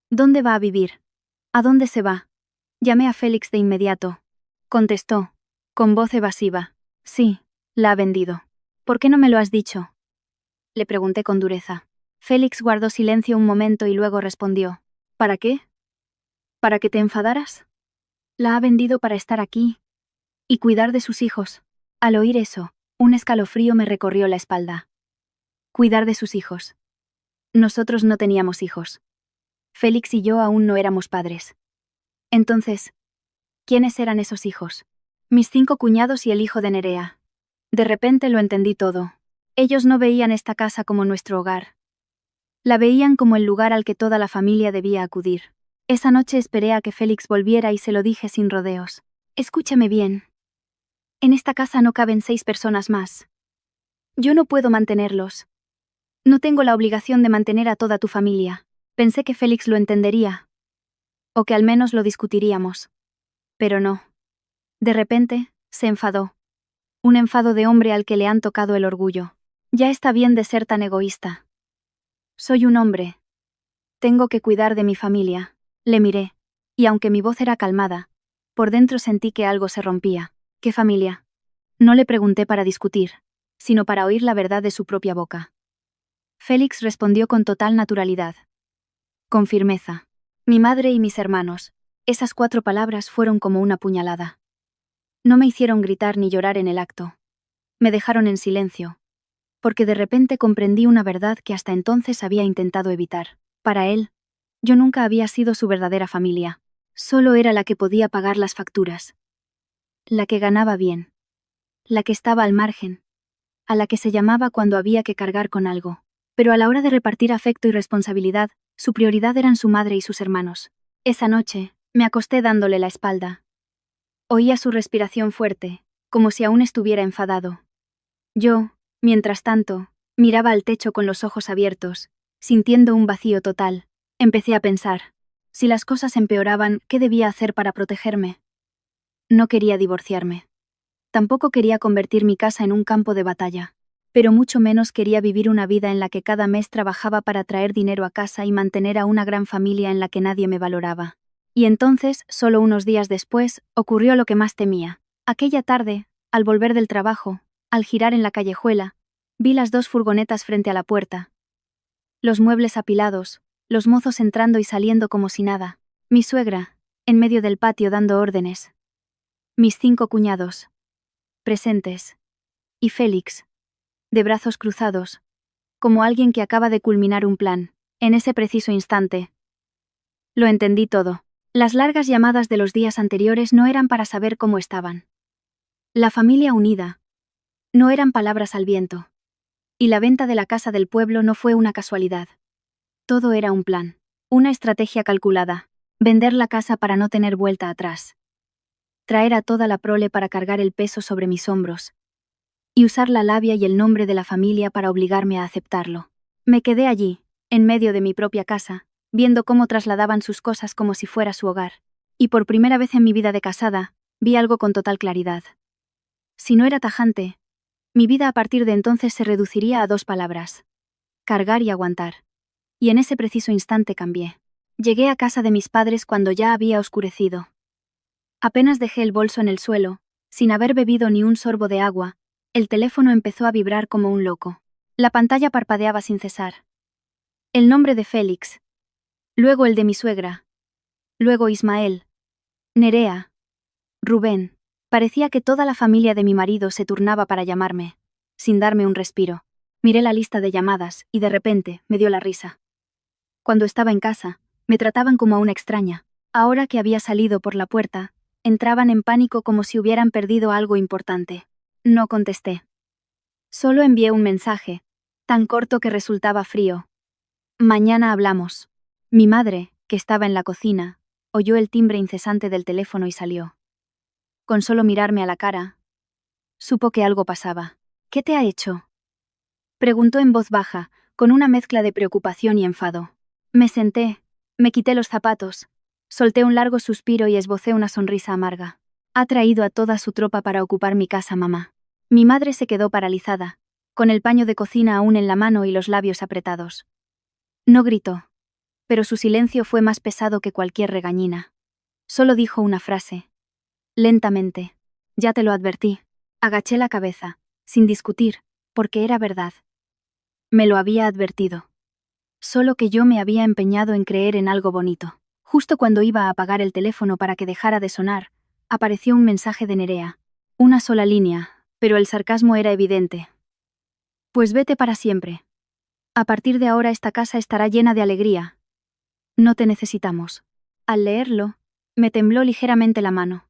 ¿dónde va a vivir? ¿A dónde se va? Llamé a Félix de inmediato. Contestó, con voz evasiva: «Sí, la ha vendido». «¿Por qué no me lo has dicho?», le pregunté con dureza. Félix guardó silencio un momento y luego respondió: «¿Para qué? ¿Para que te enfadaras? La ha vendido para estar aquí y cuidar de sus hijos». Al oír eso, un escalofrío me recorrió la espalda. Cuidar de sus hijos. Nosotros no teníamos hijos. Félix y yo aún no éramos padres. Entonces, ¿quiénes eran esos hijos? Mis 5 cuñados y el hijo de Nerea. De repente lo entendí todo. Ellos no veían esta casa como nuestro hogar. La veían como el lugar al que toda la familia debía acudir. Esa noche esperé a que Félix volviera y se lo dije sin rodeos. «Escúchame bien. En esta casa no caben 6 personas más. Yo no puedo mantenerlos. No tengo la obligación de mantener a toda tu familia». Pensé que Félix lo entendería, o que al menos lo discutiríamos. Pero no. De repente, se enfadó. Un enfado de hombre al que le han tocado el orgullo. «Ya está bien de ser tan egoísta. Soy un hombre. Tengo que cuidar de mi familia». Le miré, y aunque mi voz era calmada, por dentro sentí que algo se rompía. «¿Qué familia?». No le pregunté para discutir, sino para oír la verdad de su propia boca. Félix respondió con total naturalidad: Con firmeza. Mi madre y mis hermanos. Esas 4 palabras fueron como una puñalada. No me hicieron gritar ni llorar en el acto. Me dejaron en silencio. Porque de repente comprendí una verdad que hasta entonces había intentado evitar. Para él, yo nunca había sido su verdadera familia. Solo era la que podía pagar las facturas. La que ganaba bien. La que estaba al margen. A la que se llamaba cuando había que cargar con algo. Pero a la hora de repartir afecto y responsabilidad, su prioridad eran su madre y sus hermanos. Esa noche, me acosté dándole la espalda. Oía su respiración fuerte, como si aún estuviera enfadado. Yo, mientras tanto, miraba al techo con los ojos abiertos, sintiendo un vacío total. Empecé a pensar, si las cosas empeoraban, ¿qué debía hacer para protegerme? No quería divorciarme. Tampoco quería convertir mi casa en un campo de batalla. Pero mucho menos quería vivir una vida en la que cada mes trabajaba para traer dinero a casa y mantener a una gran familia en la que nadie me valoraba. Y entonces, solo unos días después, ocurrió lo que más temía. Aquella tarde, al volver del trabajo, al girar en la callejuela, vi las 2 furgonetas frente a la puerta. Los muebles apilados, los mozos entrando y saliendo como si nada. Mi suegra, en medio del patio dando órdenes. Mis 5 cuñados, presentes. Y Félix, de brazos cruzados, como alguien que acaba de culminar un plan. En ese preciso instante, lo entendí todo. Las largas llamadas de los días anteriores no eran para saber cómo estaban. La familia unida. No eran palabras al viento. Y la venta de la casa del pueblo no fue una casualidad. Todo era un plan. Una estrategia calculada. Vender la casa para no tener vuelta atrás. Traer a toda la prole para cargar el peso sobre mis hombros. Y usar la labia y el nombre de la familia para obligarme a aceptarlo. Me quedé allí, en medio de mi propia casa, viendo cómo trasladaban sus cosas como si fuera su hogar. Y por primera vez en mi vida de casada, vi algo con total claridad. Si no era tajante, mi vida a partir de entonces se reduciría a 2 palabras. Cargar y aguantar. Y en ese preciso instante cambié. Llegué a casa de mis padres cuando ya había oscurecido. Apenas dejé el bolso en el suelo, sin haber bebido ni un sorbo de agua, el teléfono empezó a vibrar como un loco. La pantalla parpadeaba sin cesar. El nombre de Félix. Luego el de mi suegra. Luego Ismael. Nerea. Rubén. Parecía que toda la familia de mi marido se turnaba para llamarme, sin darme un respiro. Miré la lista de llamadas y de repente me dio la risa. Cuando estaba en casa, me trataban como a una extraña. Ahora que había salido por la puerta, entraban en pánico como si hubieran perdido algo importante. No contesté. Solo envié un mensaje, tan corto que resultaba frío. Mañana hablamos. Mi madre, que estaba en la cocina, oyó el timbre incesante del teléfono y salió. Con solo mirarme a la cara, supo que algo pasaba. ¿Qué te ha hecho?, preguntó en voz baja, con una mezcla de preocupación y enfado. Me senté, me quité los zapatos, solté un largo suspiro y esbocé una sonrisa amarga. Ha traído a toda su tropa para ocupar mi casa, mamá. Mi madre se quedó paralizada, con el paño de cocina aún en la mano y los labios apretados. No gritó, pero su silencio fue más pesado que cualquier regañina. Solo dijo una frase. Lentamente. Ya te lo advertí. Agaché la cabeza, sin discutir, porque era verdad. Me lo había advertido. Solo que yo me había empeñado en creer en algo bonito. Justo cuando iba a apagar el teléfono para que dejara de sonar, apareció un mensaje de Nerea. Una sola línea, pero el sarcasmo era evidente. Pues vete para siempre. A partir de ahora esta casa estará llena de alegría. No te necesitamos. Al leerlo, me tembló ligeramente la mano.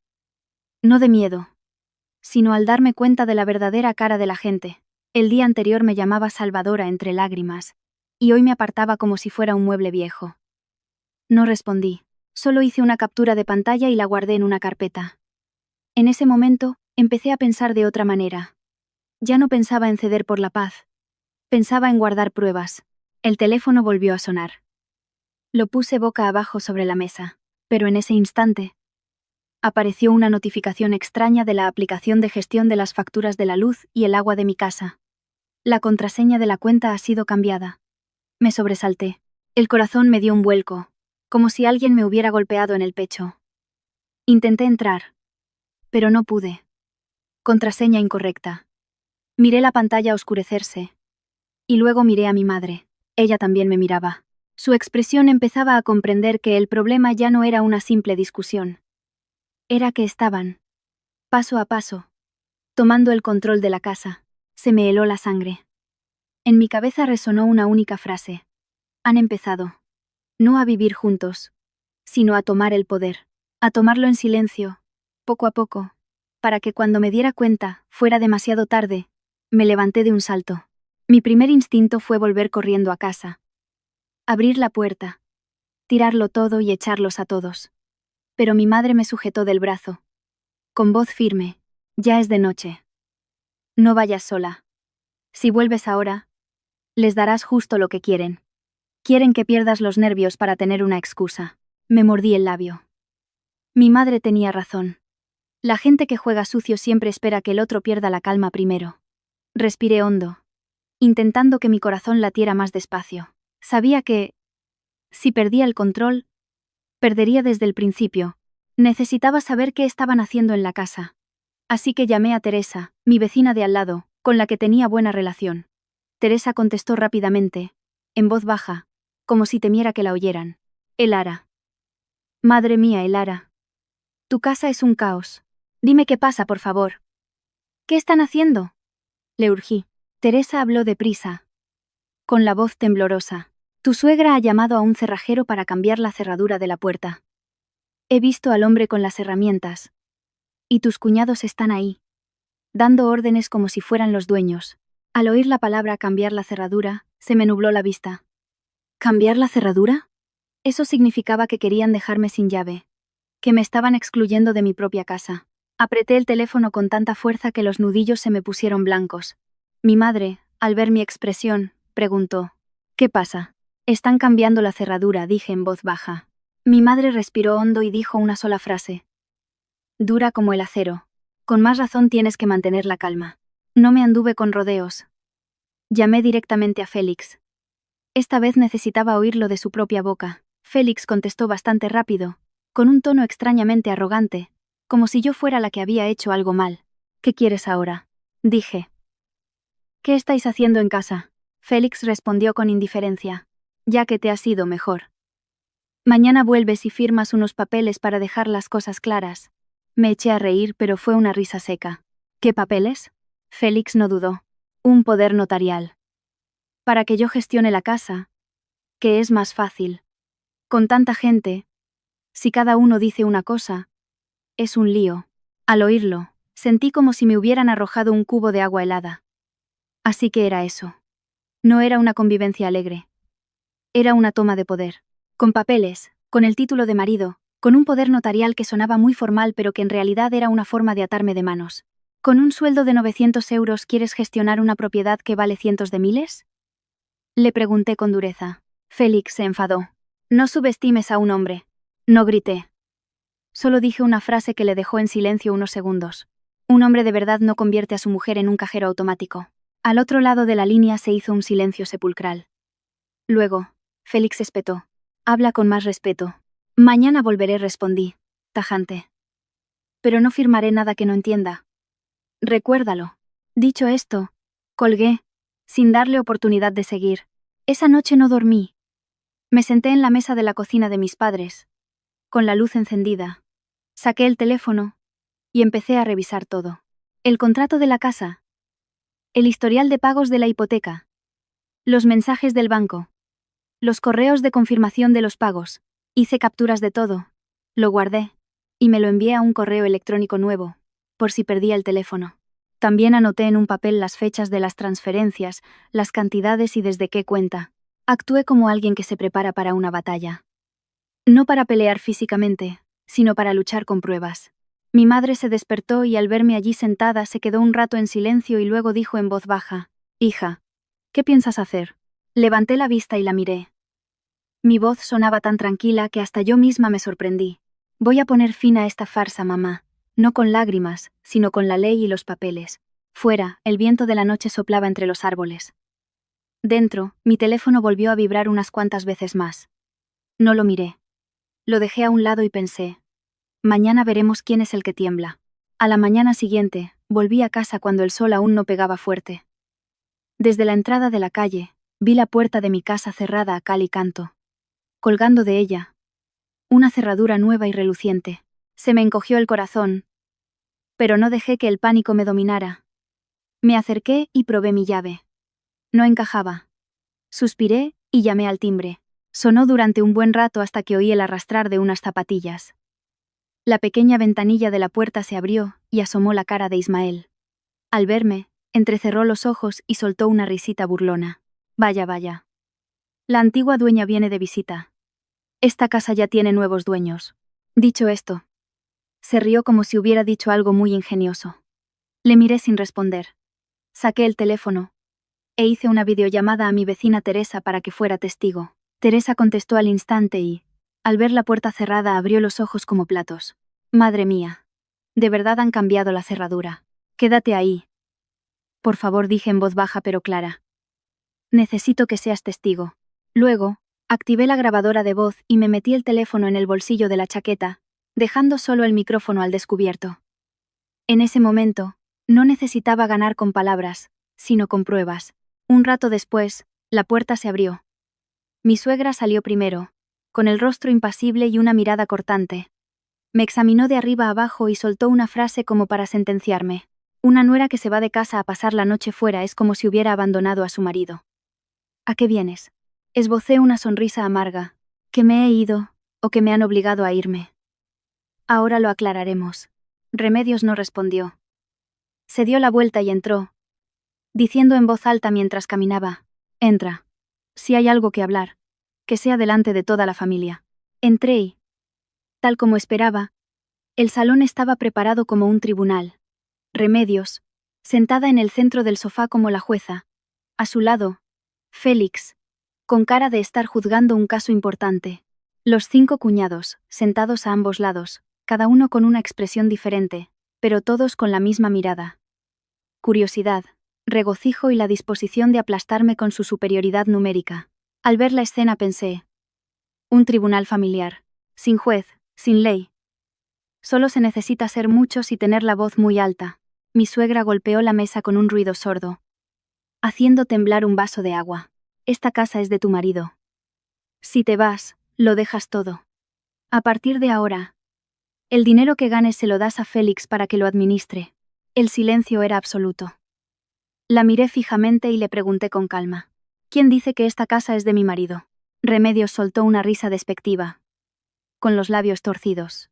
No de miedo, sino al darme cuenta de la verdadera cara de la gente. El día anterior me llamaba Salvadora entre lágrimas, y hoy me apartaba como si fuera un mueble viejo. No respondí, solo hice una captura de pantalla y la guardé en una carpeta. En ese momento, empecé a pensar de otra manera. Ya no pensaba en ceder por la paz. Pensaba en guardar pruebas. El teléfono volvió a sonar. Lo puse boca abajo sobre la mesa, pero en ese instante apareció una notificación extraña de la aplicación de gestión de las facturas de la luz y el agua de mi casa. La contraseña de la cuenta ha sido cambiada. Me sobresalté. El corazón me dio un vuelco, como si alguien me hubiera golpeado en el pecho. Intenté entrar, pero no pude. Contraseña incorrecta. Miré la pantalla oscurecerse. Y luego miré a mi madre. Ella también me miraba. Su expresión empezaba a comprender que el problema ya no era una simple discusión. Era que estaban, paso a paso, tomando el control de la casa. Se me heló la sangre. En mi cabeza resonó una única frase. Han empezado. No a vivir juntos, sino a tomar el poder. A tomarlo en silencio, poco a poco, para que cuando me diera cuenta, fuera demasiado tarde. Me levanté de un salto. Mi primer instinto fue volver corriendo a casa. Abrir la puerta, tirarlo todo y echarlos a todos. Pero mi madre me sujetó del brazo. Con voz firme, ya es de noche. No vayas sola. Si vuelves ahora, les darás justo lo que quieren. Quieren que pierdas los nervios para tener una excusa. Me mordí el labio. Mi madre tenía razón. La gente que juega sucio siempre espera que el otro pierda la calma primero. Respiré hondo, intentando que mi corazón latiera más despacio. Sabía que, si perdía el control, perdería desde el principio. Necesitaba saber qué estaban haciendo en la casa. Así que llamé a Teresa, mi vecina de al lado, con la que tenía buena relación. Teresa contestó rápidamente, en voz baja, como si temiera que la oyeran. Elara. Madre mía, Elara. Tu casa es un caos. Dime qué pasa, por favor. ¿Qué están haciendo? Le urgí. Teresa habló deprisa, con la voz temblorosa. Tu suegra ha llamado a un cerrajero para cambiar la cerradura de la puerta. He visto al hombre con las herramientas. Y tus cuñados están ahí, dando órdenes como si fueran los dueños. Al oír la palabra cambiar la cerradura, se me nubló la vista. ¿Cambiar la cerradura? Eso significaba que querían dejarme sin llave, que me estaban excluyendo de mi propia casa. Apreté el teléfono con tanta fuerza que los nudillos se me pusieron blancos. Mi madre, al ver mi expresión, preguntó, ¿qué pasa? Están cambiando la cerradura, dije en voz baja. Mi madre respiró hondo y dijo una sola frase. Dura como el acero. Con más razón tienes que mantener la calma. No me anduve con rodeos. Llamé directamente a Félix. Esta vez necesitaba oírlo de su propia boca. Félix contestó bastante rápido, con un tono extrañamente arrogante, como si yo fuera la que había hecho algo mal. ¿Qué quieres ahora? Dije. ¿Qué estáis haciendo en casa? Félix respondió con indiferencia. Ya que te has ido mejor. Mañana vuelves y firmas unos papeles para dejar las cosas claras. Me eché a reír, pero fue una risa seca. ¿Qué papeles? Félix no dudó. Un poder notarial. Para que yo gestione la casa. Que es más fácil. Con tanta gente, si cada uno dice una cosa, es un lío. Al oírlo, sentí como si me hubieran arrojado un cubo de agua helada. Así que era eso. No era una convivencia alegre. Era una toma de poder. Con papeles, con el título de marido, con un poder notarial que sonaba muy formal pero que en realidad era una forma de atarme de manos. ¿Con un sueldo de 900 euros quieres gestionar una propiedad que vale cientos de miles? Le pregunté con dureza. Félix se enfadó. No subestimes a un hombre. No grité. Solo dije una frase que le dejó en silencio unos segundos. Un hombre de verdad no convierte a su mujer en un cajero automático. Al otro lado de la línea se hizo un silencio sepulcral. Luego, Félix espetó. Habla con más respeto. Mañana volveré, respondí, tajante. Pero no firmaré nada que no entienda. Recuérdalo. Dicho esto, colgué, sin darle oportunidad de seguir. Esa noche no dormí. Me senté en la mesa de la cocina de mis padres, con la luz encendida. Saqué el teléfono y empecé a revisar todo. El contrato de la casa, el historial de pagos de la hipoteca, los mensajes del banco, los correos de confirmación de los pagos. Hice capturas de todo, lo guardé, y me lo envié a un correo electrónico nuevo, por si perdía el teléfono. También anoté en un papel las fechas de las transferencias, las cantidades y desde qué cuenta. Actué como alguien que se prepara para una batalla. No para pelear físicamente, sino para luchar con pruebas. Mi madre se despertó y al verme allí sentada se quedó un rato en silencio y luego dijo en voz baja, «Hija, ¿qué piensas hacer?» Levanté la vista y la miré. Mi voz sonaba tan tranquila que hasta yo misma me sorprendí. Voy a poner fin a esta farsa, mamá. No con lágrimas, sino con la ley y los papeles. Fuera, el viento de la noche soplaba entre los árboles. Dentro, mi teléfono volvió a vibrar unas cuantas veces más. No lo miré. Lo dejé a un lado y pensé. Mañana veremos quién es el que tiembla. A la mañana siguiente, volví a casa cuando el sol aún no pegaba fuerte. Desde la entrada de la calle, vi la puerta de mi casa cerrada a cal y canto. colgando de ella. Una cerradura nueva y reluciente. Se me encogió el corazón. Pero no dejé que el pánico me dominara. Me acerqué y probé mi llave. No encajaba. Suspiré y llamé al timbre. Sonó durante un buen rato hasta que oí el arrastrar de unas zapatillas. La pequeña ventanilla de la puerta se abrió y asomó la cara de Ismael. Al verme, entrecerró los ojos y soltó una risita burlona. Vaya, vaya. La antigua dueña viene de visita. Esta casa ya tiene nuevos dueños. Dicho esto, se rió como si hubiera dicho algo muy ingenioso. Le miré sin responder. Saqué el teléfono e hice una videollamada a mi vecina Teresa para que fuera testigo. Teresa contestó al instante y, al ver la puerta cerrada, abrió los ojos como platos. Madre mía. De verdad han cambiado la cerradura. Quédate ahí. Por favor, dije en voz baja pero clara. Necesito que seas testigo. Luego, activé la grabadora de voz y me metí el teléfono en el bolsillo de la chaqueta, dejando solo el micrófono al descubierto. En ese momento, no necesitaba ganar con palabras, sino con pruebas. Un rato después, la puerta se abrió. Mi suegra salió primero, con el rostro impasible y una mirada cortante. Me examinó de arriba a abajo y soltó una frase como para sentenciarme. Una nuera que se va de casa a pasar la noche fuera es como si hubiera abandonado a su marido. ¿A qué vienes? Esbocé una sonrisa amarga. ¿Que me he ido, o que me han obligado a irme? Ahora lo aclararemos. Remedios no respondió. Se dio la vuelta y entró, diciendo en voz alta mientras caminaba: entra. Si hay algo que hablar, que sea delante de toda la familia. Entré y, tal como esperaba, el salón estaba preparado como un tribunal. Remedios, sentada en el centro del sofá como la jueza. A su lado, Félix, con cara de estar juzgando un caso importante. Los 5 cuñados, sentados a ambos lados, cada uno con una expresión diferente, pero todos con la misma mirada. Curiosidad, regocijo y la disposición de aplastarme con su superioridad numérica. Al ver la escena pensé: un tribunal familiar, sin juez, sin ley. Solo se necesita ser muchos y tener la voz muy alta. Mi suegra golpeó la mesa con un ruido sordo, haciendo temblar un vaso de agua. Esta casa es de tu marido. Si te vas, lo dejas todo. A partir de ahora, el dinero que ganes se lo das a Félix para que lo administre. El silencio era absoluto. La miré fijamente y le pregunté con calma: ¿quién dice que esta casa es de mi marido? Remedios soltó una risa despectiva, con los labios torcidos.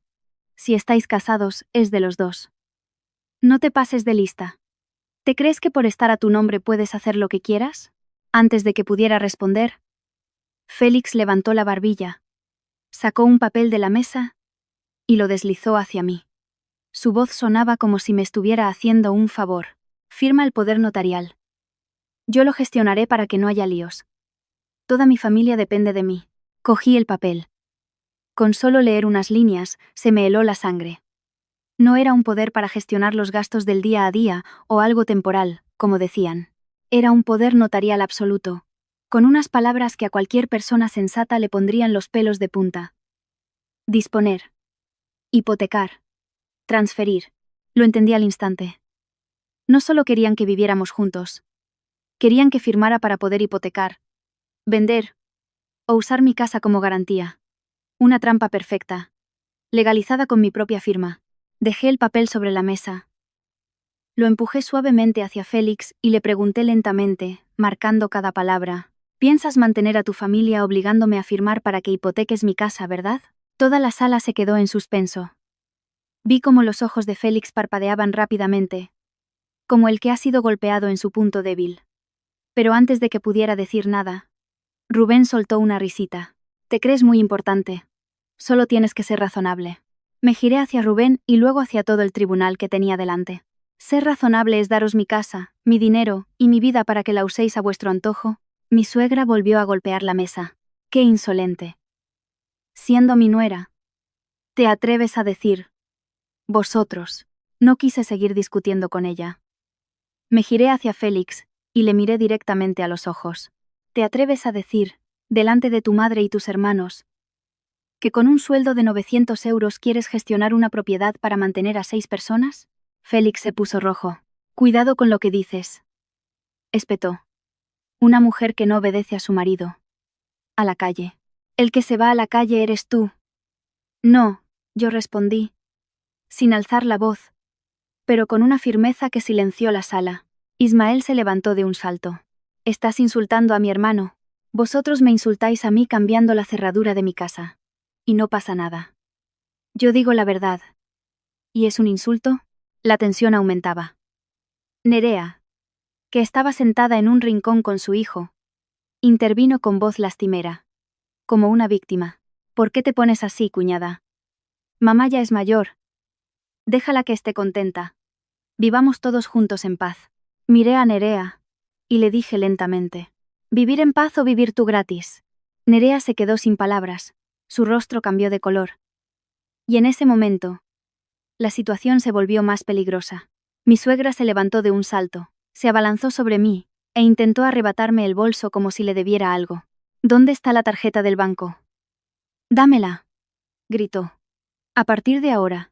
Si estáis casados, es de los dos. No te pases de lista. ¿Te crees que por estar a tu nombre puedes hacer lo que quieras? Antes de que pudiera responder, Félix levantó la barbilla, sacó un papel de la mesa y lo deslizó hacia mí. Su voz sonaba como si me estuviera haciendo un favor. Firma el poder notarial. Yo lo gestionaré para que no haya líos. Toda mi familia depende de mí. Cogí el papel. Con solo leer unas líneas, se me heló la sangre. No era un poder para gestionar los gastos del día a día o algo temporal, como decían. Era un poder notarial absoluto, con unas palabras que a cualquier persona sensata le pondrían los pelos de punta. Disponer. Hipotecar. Transferir. Lo entendí al instante. No solo querían que viviéramos juntos. Querían que firmara para poder hipotecar, vender o usar mi casa como garantía. Una trampa perfecta, legalizada con mi propia firma. Dejé el papel sobre la mesa. Lo empujé suavemente hacia Félix y le pregunté lentamente, marcando cada palabra: ¿piensas mantener a tu familia obligándome a firmar para que hipoteques mi casa, verdad? Toda la sala se quedó en suspenso. Vi cómo los ojos de Félix parpadeaban rápidamente, como el que ha sido golpeado en su punto débil. Pero antes de que pudiera decir nada, Rubén soltó una risita. Te crees muy importante. Solo tienes que ser razonable. Me giré hacia Rubén y luego hacia todo el tribunal que tenía delante. Ser razonable es daros mi casa, mi dinero y mi vida para que la uséis a vuestro antojo. Mi suegra volvió a golpear la mesa. ¡Qué insolente! Siendo mi nuera, ¿te atreves a decir vosotros? No quise seguir discutiendo con ella. Me giré hacia Félix y le miré directamente a los ojos. ¿Te atreves a decir, delante de tu madre y tus hermanos, que con un sueldo de 900 euros quieres gestionar una propiedad para mantener a 6 personas? Félix se puso rojo. Cuidado con lo que dices, espetó. Una mujer que no obedece a su marido. A la calle. El que se va a la calle eres tú. No, yo respondí, sin alzar la voz, pero con una firmeza que silenció la sala. Ismael se levantó de un salto. Estás insultando a mi hermano. Vosotros me insultáis a mí cambiando la cerradura de mi casa. Y no pasa nada. Yo digo la verdad. ¿Y es un insulto? La tensión aumentaba. Nerea, que estaba sentada en un rincón con su hijo, intervino con voz lastimera. Como una víctima. ¿Por qué te pones así, cuñada? Mamá ya es mayor. Déjala que esté contenta. Vivamos todos juntos en paz. Miré a Nerea, y le dije lentamente. ¿Vivir en paz o vivir tú gratis? Nerea se quedó sin palabras. Su rostro cambió de color. Y en ese momento, la situación se volvió más peligrosa. Mi suegra se levantó de un salto, se abalanzó sobre mí, e intentó arrebatarme el bolso como si le debiera algo. ¿Dónde está la tarjeta del banco? Dámela, gritó. A partir de ahora,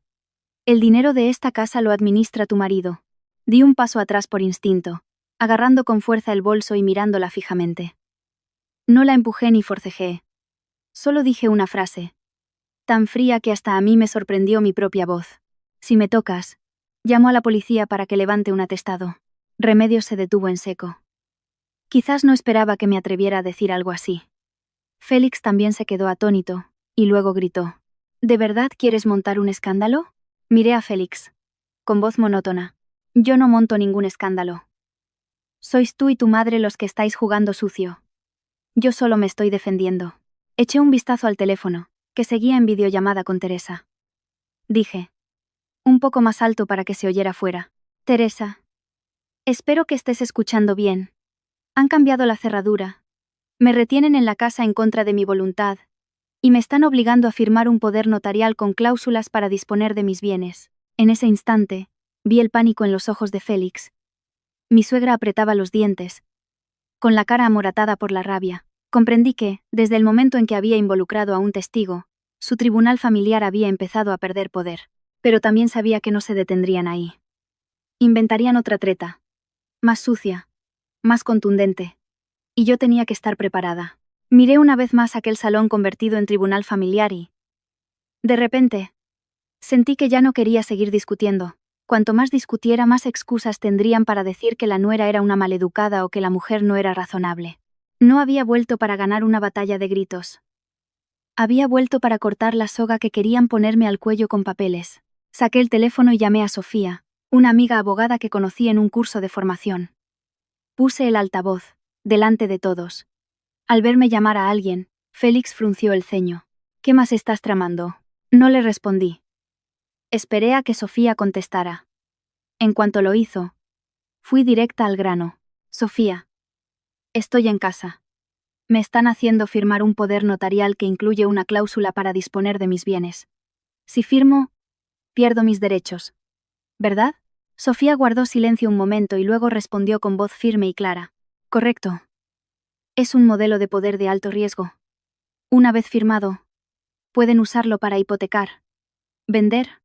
el dinero de esta casa lo administra tu marido. Di un paso atrás por instinto, agarrando con fuerza el bolso y mirándola fijamente. No la empujé ni forcejeé. Solo dije una frase, tan fría que hasta a mí me sorprendió mi propia voz. Si me tocas, llamo a la policía para que levante un atestado. Remedios se detuvo en seco. Quizás no esperaba que me atreviera a decir algo así. Félix también se quedó atónito, y luego gritó. ¿De verdad quieres montar un escándalo? Miré a Félix, con voz monótona. Yo no monto ningún escándalo. Sois tú y tu madre los que estáis jugando sucio. Yo solo me estoy defendiendo. Eché un vistazo al teléfono, que seguía en videollamada con Teresa. Dije, un poco más alto para que se oyera fuera. Teresa. Espero que estés escuchando bien. Han cambiado la cerradura. Me retienen en la casa en contra de mi voluntad, y me están obligando a firmar un poder notarial con cláusulas para disponer de mis bienes. En ese instante, vi el pánico en los ojos de Félix. Mi suegra apretaba los dientes, con la cara amoratada por la rabia. Comprendí que, desde el momento en que había involucrado a un testigo, su tribunal familiar había empezado a perder poder. Pero también sabía que no se detendrían ahí. Inventarían otra treta. Más sucia. Más contundente. Y yo tenía que estar preparada. Miré una vez más aquel salón convertido en tribunal familiar y, de repente, sentí que ya no quería seguir discutiendo. Cuanto más discutiera, más excusas tendrían para decir que la nuera era una maleducada o que la mujer no era razonable. No había vuelto para ganar una batalla de gritos. Había vuelto para cortar la soga que querían ponerme al cuello con papeles. Saqué el teléfono y llamé a Sofía, una amiga abogada que conocí en un curso de formación. Puse el altavoz, delante de todos. Al verme llamar a alguien, Félix frunció el ceño. ¿Qué más estás tramando? No le respondí. Esperé a que Sofía contestara. En cuanto lo hizo, fui directa al grano. Sofía. Estoy en casa. Me están haciendo firmar un poder notarial que incluye una cláusula para disponer de mis bienes. Si firmo, pierdo mis derechos. ¿Verdad? Sofía guardó silencio un momento y luego respondió con voz firme y clara. Correcto. Es un modelo de poder de alto riesgo. Una vez firmado, pueden usarlo para hipotecar, vender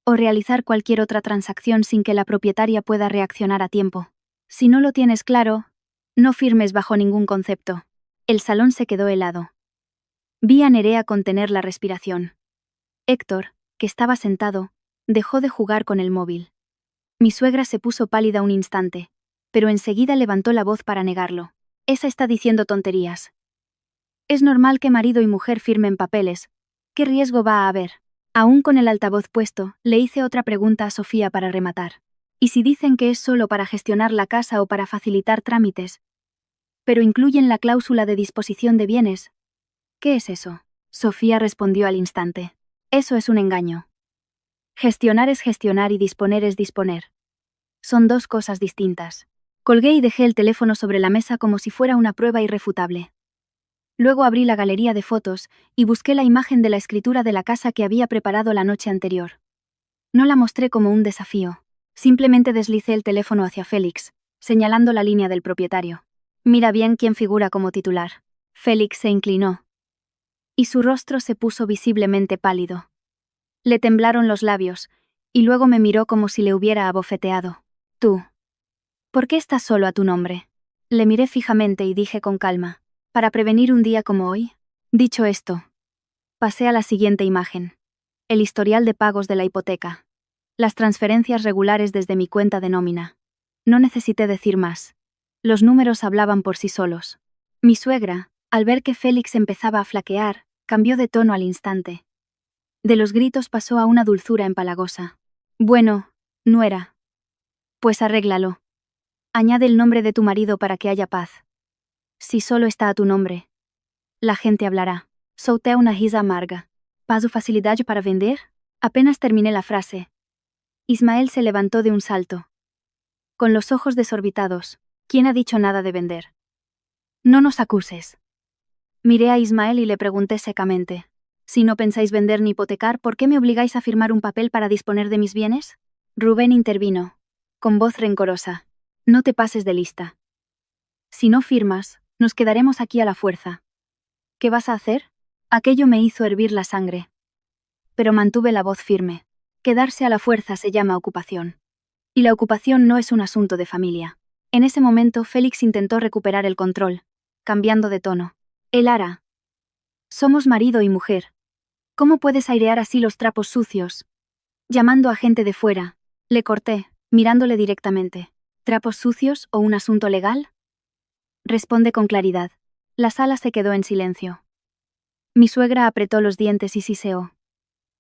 o realizar cualquier otra transacción sin que la propietaria pueda reaccionar a tiempo. Si no lo tienes claro, no firmes bajo ningún concepto. El salón se quedó helado. Vi a Nerea contener la respiración. Héctor, que estaba sentado, dejó de jugar con el móvil. Mi suegra se puso pálida un instante, pero enseguida levantó la voz para negarlo. Esa está diciendo tonterías. Es normal que marido y mujer firmen papeles. ¿Qué riesgo va a haber? Aún con el altavoz puesto, le hice otra pregunta a Sofía para rematar. ¿Y si dicen que es solo para gestionar la casa o para facilitar trámites? Pero incluyen la cláusula de disposición de bienes. ¿Qué es eso? Sofía respondió al instante. Eso es un engaño. Gestionar es gestionar y disponer es disponer. Son dos cosas distintas. Colgué y dejé el teléfono sobre la mesa como si fuera una prueba irrefutable. Luego abrí la galería de fotos y busqué la imagen de la escritura de la casa que había preparado la noche anterior. No la mostré como un desafío. Simplemente deslicé el teléfono hacia Félix, señalando la línea del propietario. Mira bien quién figura como titular. Félix se inclinó. Y su rostro se puso visiblemente pálido. Le temblaron los labios, y luego me miró como si le hubiera abofeteado. Tú. ¿Por qué estás solo a tu nombre? Le miré fijamente y dije con calma. Para prevenir un día como hoy, Dicho esto, pasé a la siguiente imagen. El historial de pagos de la hipoteca. Las transferencias regulares desde mi cuenta de nómina. No necesité decir más. Los números hablaban por sí solos. Mi suegra, al ver que Félix empezaba a flaquear, cambió de tono al instante. De los gritos pasó a una dulzura empalagosa. Bueno, nuera. Pues arréglalo. Añade el nombre de tu marido para que haya paz. Si solo está a tu nombre, la gente hablará. Solté una risa amarga. ¿Paso facilidad para vender? Apenas terminé la frase. Ismael se levantó de un salto. Con los ojos desorbitados. ¿Quién ha dicho nada de vender? No nos acuses. Miré a Ismael y le pregunté secamente. Si no pensáis vender ni hipotecar, ¿por qué me obligáis a firmar un papel para disponer de mis bienes? Rubén intervino, con voz rencorosa. No te pases de lista. Si no firmas, nos quedaremos aquí a la fuerza. ¿Qué vas a hacer? Aquello me hizo hervir la sangre. Pero mantuve la voz firme. Quedarse a la fuerza se llama ocupación. Y la ocupación no es un asunto de familia. En ese momento Félix intentó recuperar el control, cambiando de tono. Elara. Somos marido y mujer. ¿Cómo puedes airear así los trapos sucios? Llamando a gente de fuera, le corté, mirándole directamente. ¿Trapos sucios o un asunto legal? Responde con claridad. La sala se quedó en silencio. Mi suegra apretó los dientes y siseó.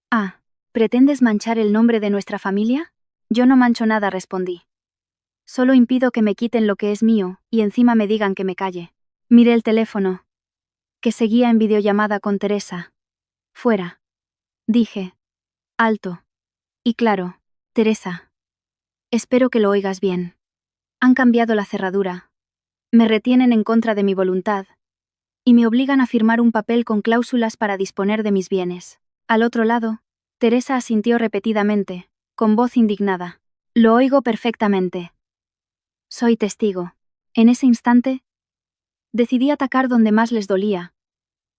Ah, ¿pretendes manchar el nombre de nuestra familia? Yo no mancho nada, respondí. Solo impido que me quiten lo que es mío, y encima me digan que me calle. Miré el teléfono, que seguía en videollamada con Teresa. Fuera. Dije. Alto. Y claro, Teresa. Espero que lo oigas bien. Han cambiado la cerradura. Me retienen en contra de mi voluntad. Y me obligan a firmar un papel con cláusulas para disponer de mis bienes. Al otro lado, Teresa asintió repetidamente, con voz indignada. Lo oigo perfectamente. Soy testigo. En ese instante, decidí atacar donde más les dolía.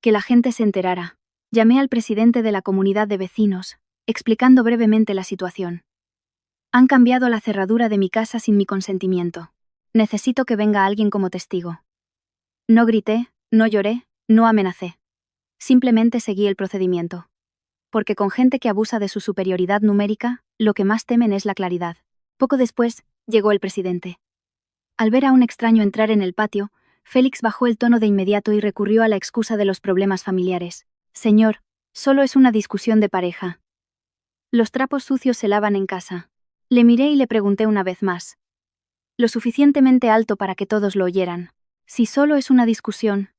Que la gente se enterara. Llamé al presidente de la comunidad de vecinos, explicando brevemente la situación. Han cambiado la cerradura de mi casa sin mi consentimiento. Necesito que venga alguien como testigo. No grité, no lloré, no amenacé. Simplemente seguí el procedimiento. Porque con gente que abusa de su superioridad numérica, lo que más temen es la claridad. Poco después, llegó el presidente. Al ver a un extraño entrar en el patio, Félix bajó el tono de inmediato y recurrió a la excusa de los problemas familiares. Señor, solo es una discusión de pareja. Los trapos sucios se lavan en casa. Le miré y le pregunté una vez más. Lo suficientemente alto para que todos lo oyeran. Si solo es una discusión,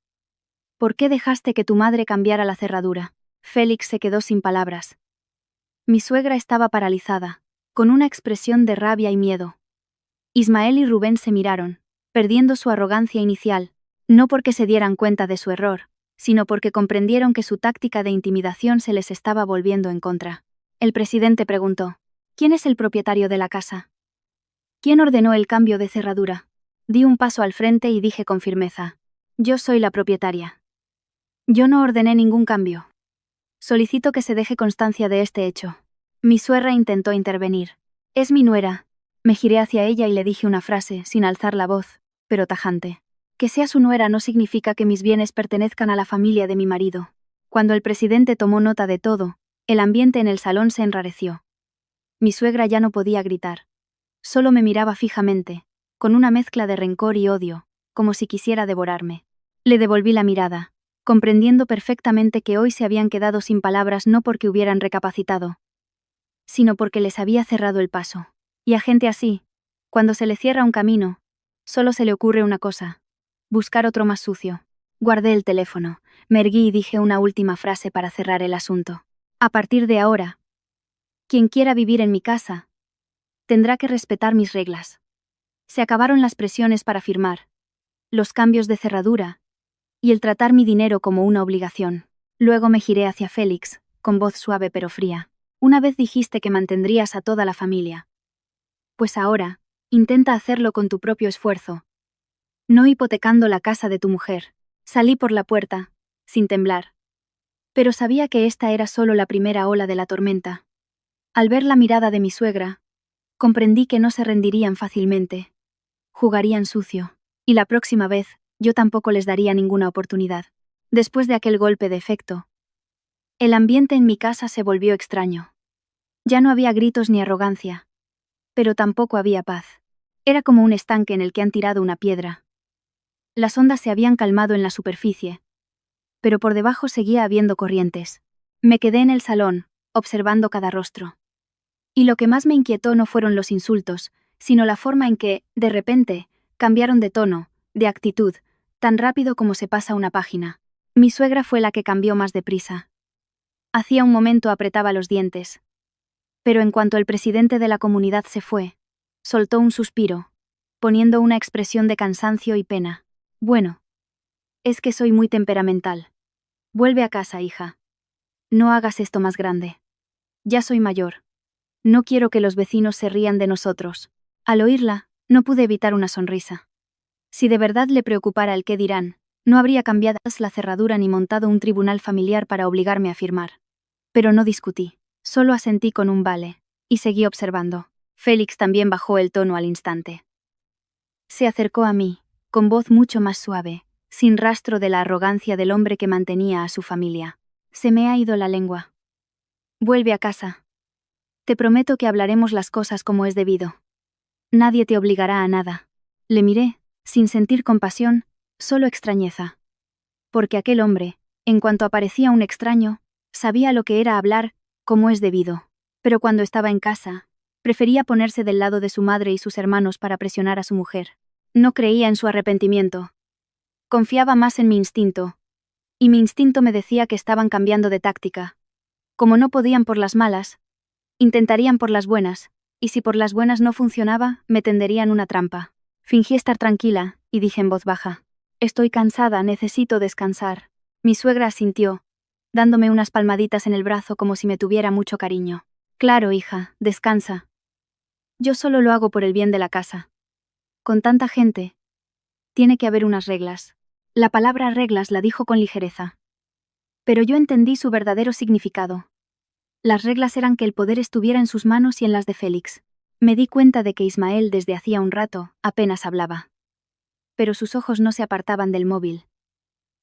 ¿por qué dejaste que tu madre cambiara la cerradura? Félix se quedó sin palabras. Mi suegra estaba paralizada, con una expresión de rabia y miedo. Ismael y Rubén se miraron, perdiendo su arrogancia inicial, no porque se dieran cuenta de su error, sino porque comprendieron que su táctica de intimidación se les estaba volviendo en contra. El presidente preguntó, ¿quién es el propietario de la casa? ¿Quién ordenó el cambio de cerradura? Di un paso al frente y dije con firmeza, yo soy la propietaria. Yo no ordené ningún cambio. Solicito que se deje constancia de este hecho. Mi suegra intentó intervenir. Es mi nuera. Me giré hacia ella y le dije una frase, sin alzar la voz, pero tajante. Que sea su nuera no significa que mis bienes pertenezcan a la familia de mi marido. Cuando el presidente tomó nota de todo, el ambiente en el salón se enrareció. Mi suegra ya no podía gritar. Solo me miraba fijamente, con una mezcla de rencor y odio, como si quisiera devorarme. Le devolví la mirada, comprendiendo perfectamente que hoy se habían quedado sin palabras no porque hubieran recapacitado, sino porque les había cerrado el paso. Y a gente así, cuando se le cierra un camino, solo se le ocurre una cosa: buscar otro más sucio. Guardé el teléfono, me erguí y dije una última frase para cerrar el asunto. A partir de ahora, quien quiera vivir en mi casa, tendrá que respetar mis reglas. Se acabaron las presiones para firmar, los cambios de cerradura, y el tratar mi dinero como una obligación. Luego me giré hacia Félix, con voz suave pero fría. Una vez dijiste que mantendrías a toda la familia. Pues ahora, intenta hacerlo con tu propio esfuerzo. No hipotecando la casa de tu mujer. Salí por la puerta, sin temblar. Pero sabía que esta era solo la primera ola de la tormenta. Al ver la mirada de mi suegra, comprendí que no se rendirían fácilmente. Jugarían sucio. Y la próxima vez, yo tampoco les daría ninguna oportunidad. Después de aquel golpe de efecto, el ambiente en mi casa se volvió extraño. Ya no había gritos ni arrogancia, pero tampoco había paz. Era como un estanque en el que han tirado una piedra. Las ondas se habían calmado en la superficie, pero por debajo seguía habiendo corrientes. Me quedé en el salón, observando cada rostro. Y lo que más me inquietó no fueron los insultos, sino la forma en que, de repente, cambiaron de tono, de actitud, tan rápido como se pasa una página. Mi suegra fue la que cambió más deprisa. Hacía un momento apretaba los dientes. Pero en cuanto el presidente de la comunidad se fue, soltó un suspiro, poniendo una expresión de cansancio y pena. Bueno, es que soy muy temperamental. Vuelve a casa, hija. No hagas esto más grande. Ya soy mayor. No quiero que los vecinos se rían de nosotros. Al oírla, no pude evitar una sonrisa. Si de verdad le preocupara el qué dirán, no habría cambiado la cerradura ni montado un tribunal familiar para obligarme a firmar. Pero no discutí, solo asentí con un vale, y seguí observando. Félix también bajó el tono al instante. Se acercó a mí, con voz mucho más suave, sin rastro de la arrogancia del hombre que mantenía a su familia. Se me ha ido la lengua. Vuelve a casa. Te prometo que hablaremos las cosas como es debido. Nadie te obligará a nada. Le miré, sin sentir compasión, solo extrañeza. Porque aquel hombre, en cuanto aparecía un extraño, sabía lo que era hablar, como es debido. Pero cuando estaba en casa, prefería ponerse del lado de su madre y sus hermanos para presionar a su mujer. No creía en su arrepentimiento. Confiaba más en mi instinto. Y mi instinto me decía que estaban cambiando de táctica. Como no podían por las malas, intentarían por las buenas, y si por las buenas no funcionaba, me tenderían una trampa. Fingí estar tranquila, y dije en voz baja: estoy cansada, necesito descansar. Mi suegra asintió, dándome unas palmaditas en el brazo como si me tuviera mucho cariño. Claro, hija, descansa. Yo solo lo hago por el bien de la casa. Con tanta gente, tiene que haber unas reglas. La palabra reglas la dijo con ligereza. Pero yo entendí su verdadero significado. Las reglas eran que el poder estuviera en sus manos y en las de Félix. Me di cuenta de que Ismael desde hacía un rato apenas hablaba. Pero sus ojos no se apartaban del móvil.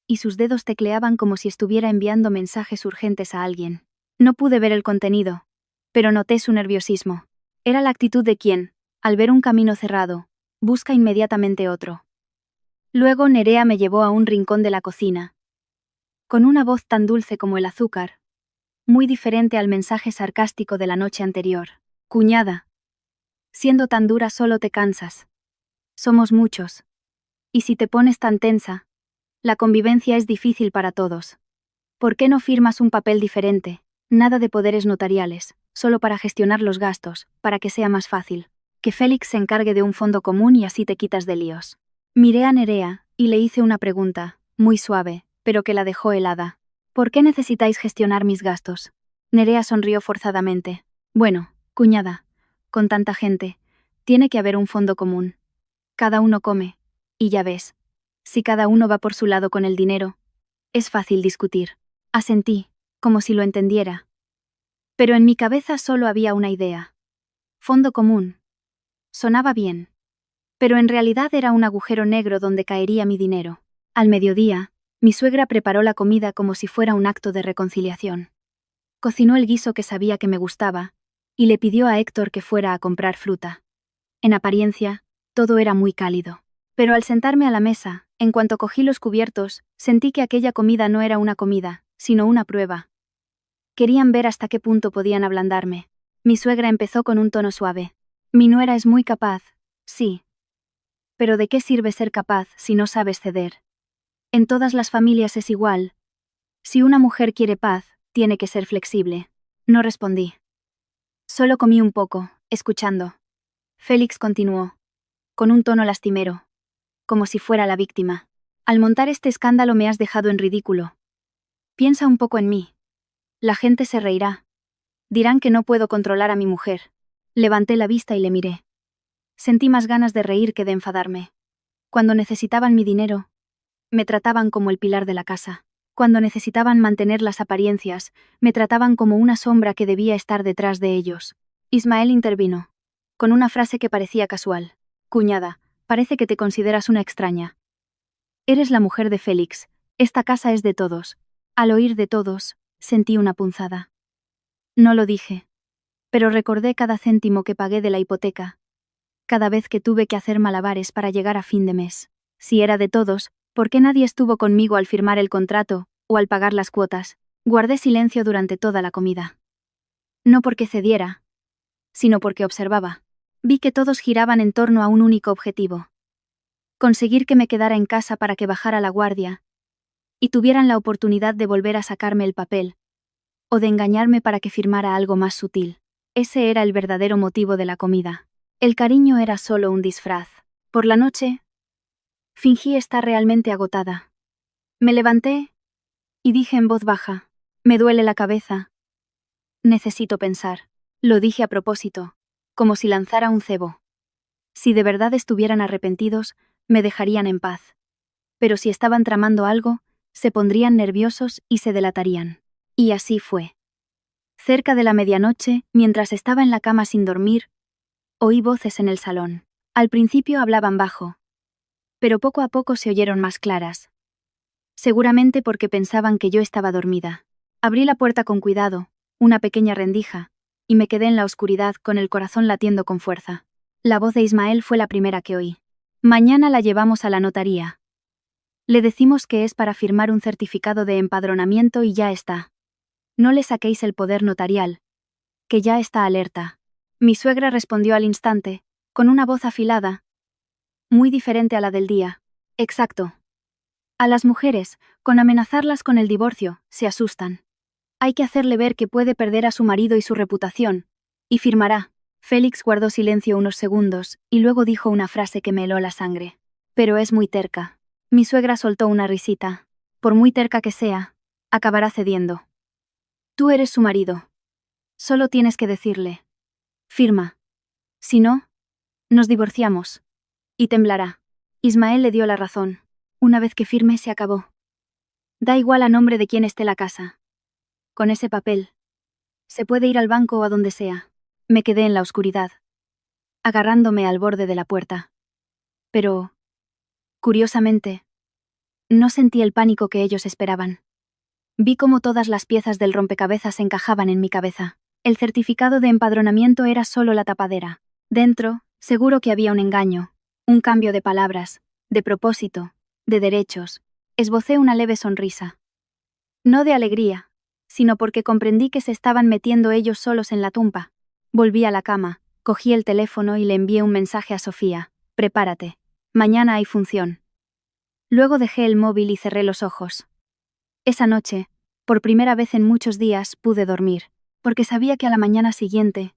Y sus dedos tecleaban como si estuviera enviando mensajes urgentes a alguien. No pude ver el contenido, pero noté su nerviosismo. Era la actitud de quien, al ver un camino cerrado, busca inmediatamente otro. Luego Nerea me llevó a un rincón de la cocina. Con una voz tan dulce como el azúcar, muy diferente al mensaje sarcástico de la noche anterior. Cuñada, siendo tan dura solo te cansas. Somos muchos. Y si te pones tan tensa, la convivencia es difícil para todos. ¿Por qué no firmas un papel diferente? Nada de poderes notariales, solo para gestionar los gastos, para que sea más fácil. Que Félix se encargue de un fondo común y así te quitas de líos. Miré a Nerea, y le hice una pregunta, muy suave, pero que la dejó helada. ¿Por qué necesitáis gestionar mis gastos? Nerea sonrió forzadamente. Bueno, cuñada, con tanta gente, tiene que haber un fondo común. Cada uno come, y ya ves, si cada uno va por su lado con el dinero, es fácil discutir. Asentí, como si lo entendiera. Pero en mi cabeza solo había una idea. Fondo común. Sonaba bien. Pero en realidad era un agujero negro donde caería mi dinero. Al mediodía, mi suegra preparó la comida como si fuera un acto de reconciliación. Cocinó el guiso que sabía que me gustaba, y le pidió a Héctor que fuera a comprar fruta. En apariencia, todo era muy cálido. Pero al sentarme a la mesa, en cuanto cogí los cubiertos, sentí que aquella comida no era una comida, sino una prueba. Querían ver hasta qué punto podían ablandarme. Mi suegra empezó con un tono suave. Mi nuera es muy capaz, sí. Pero ¿de qué sirve ser capaz si no sabes ceder? En todas las familias es igual. Si una mujer quiere paz, tiene que ser flexible. No respondí. Solo comí un poco, escuchando. Félix continuó, con un tono lastimero, como si fuera la víctima. Al montar este escándalo me has dejado en ridículo. Piensa un poco en mí. La gente se reirá. Dirán que no puedo controlar a mi mujer. Levanté la vista y le miré. Sentí más ganas de reír que de enfadarme. Cuando necesitaban mi dinero, me trataban como el pilar de la casa. Cuando necesitaban mantener las apariencias, me trataban como una sombra que debía estar detrás de ellos. Ismael intervino, con una frase que parecía casual. Cuñada, parece que te consideras una extraña. Eres la mujer de Félix, Esta casa es de todos. Al oír de todos, sentí una punzada. No lo dije. Pero recordé cada céntimo que pagué de la hipoteca. Cada vez que tuve que hacer malabares para llegar a fin de mes. Si era de todos, ¿por qué nadie estuvo conmigo al firmar el contrato, o al pagar las cuotas? Guardé silencio durante toda la comida. No porque cediera, sino porque observaba. Vi que todos giraban en torno a un único objetivo. Conseguir que me quedara en casa para que bajara la guardia, y tuvieran la oportunidad de volver a sacarme el papel, o de engañarme para que firmara algo más sutil. Ese era el verdadero motivo de la comida. El cariño era solo un disfraz. Por la noche, fingí estar realmente agotada. Me levanté y dije en voz baja, me duele la cabeza. Necesito pensar. Lo dije a propósito, como si lanzara un cebo. Si de verdad estuvieran arrepentidos, me dejarían en paz. Pero si estaban tramando algo, se pondrían nerviosos y se delatarían. Y así fue. Cerca de la medianoche, mientras estaba en la cama sin dormir, oí voces en el salón. Al principio hablaban bajo, pero poco a poco se oyeron más claras. Seguramente porque pensaban que yo estaba dormida. Abrí la puerta con cuidado, una pequeña rendija, y me quedé en la oscuridad con el corazón latiendo con fuerza. La voz de Ismael fue la primera que oí. Mañana la llevamos a la notaría. Le decimos que es para firmar un certificado de empadronamiento y ya está. No le saquéis el poder notarial, que ya está alerta. Mi suegra respondió al instante, con una voz afilada, muy diferente a la del día. Exacto. A las mujeres, con amenazarlas con el divorcio, se asustan. Hay que hacerle ver que puede perder a su marido y su reputación, y firmará. Félix guardó silencio unos segundos, y luego dijo una frase que me heló la sangre. Pero es muy terca. Mi suegra soltó una risita. Por muy terca que sea, acabará cediendo. Tú eres su marido. Solo tienes que decirle. Firma. Si no, nos divorciamos. Y temblará. Ismael le dio la razón. Una vez que firme se acabó. Da igual a nombre de quién esté la casa. Con ese papel, se puede ir al banco o a donde sea. Me quedé en la oscuridad, agarrándome al borde de la puerta. Pero, curiosamente, no sentí el pánico que ellos esperaban. Vi cómo todas las piezas del rompecabezas encajaban en mi cabeza. El certificado de empadronamiento era solo la tapadera. Dentro, seguro que había un engaño, un cambio de palabras, de propósito, de derechos. Esbocé una leve sonrisa. No de alegría, sino porque comprendí que se estaban metiendo ellos solos en la tumba. Volví a la cama, cogí el teléfono y le envié un mensaje a Sofía. Prepárate. Mañana hay función. Luego dejé el móvil y cerré los ojos. Esa noche, por primera vez en muchos días, pude dormir, porque sabía que a la mañana siguiente,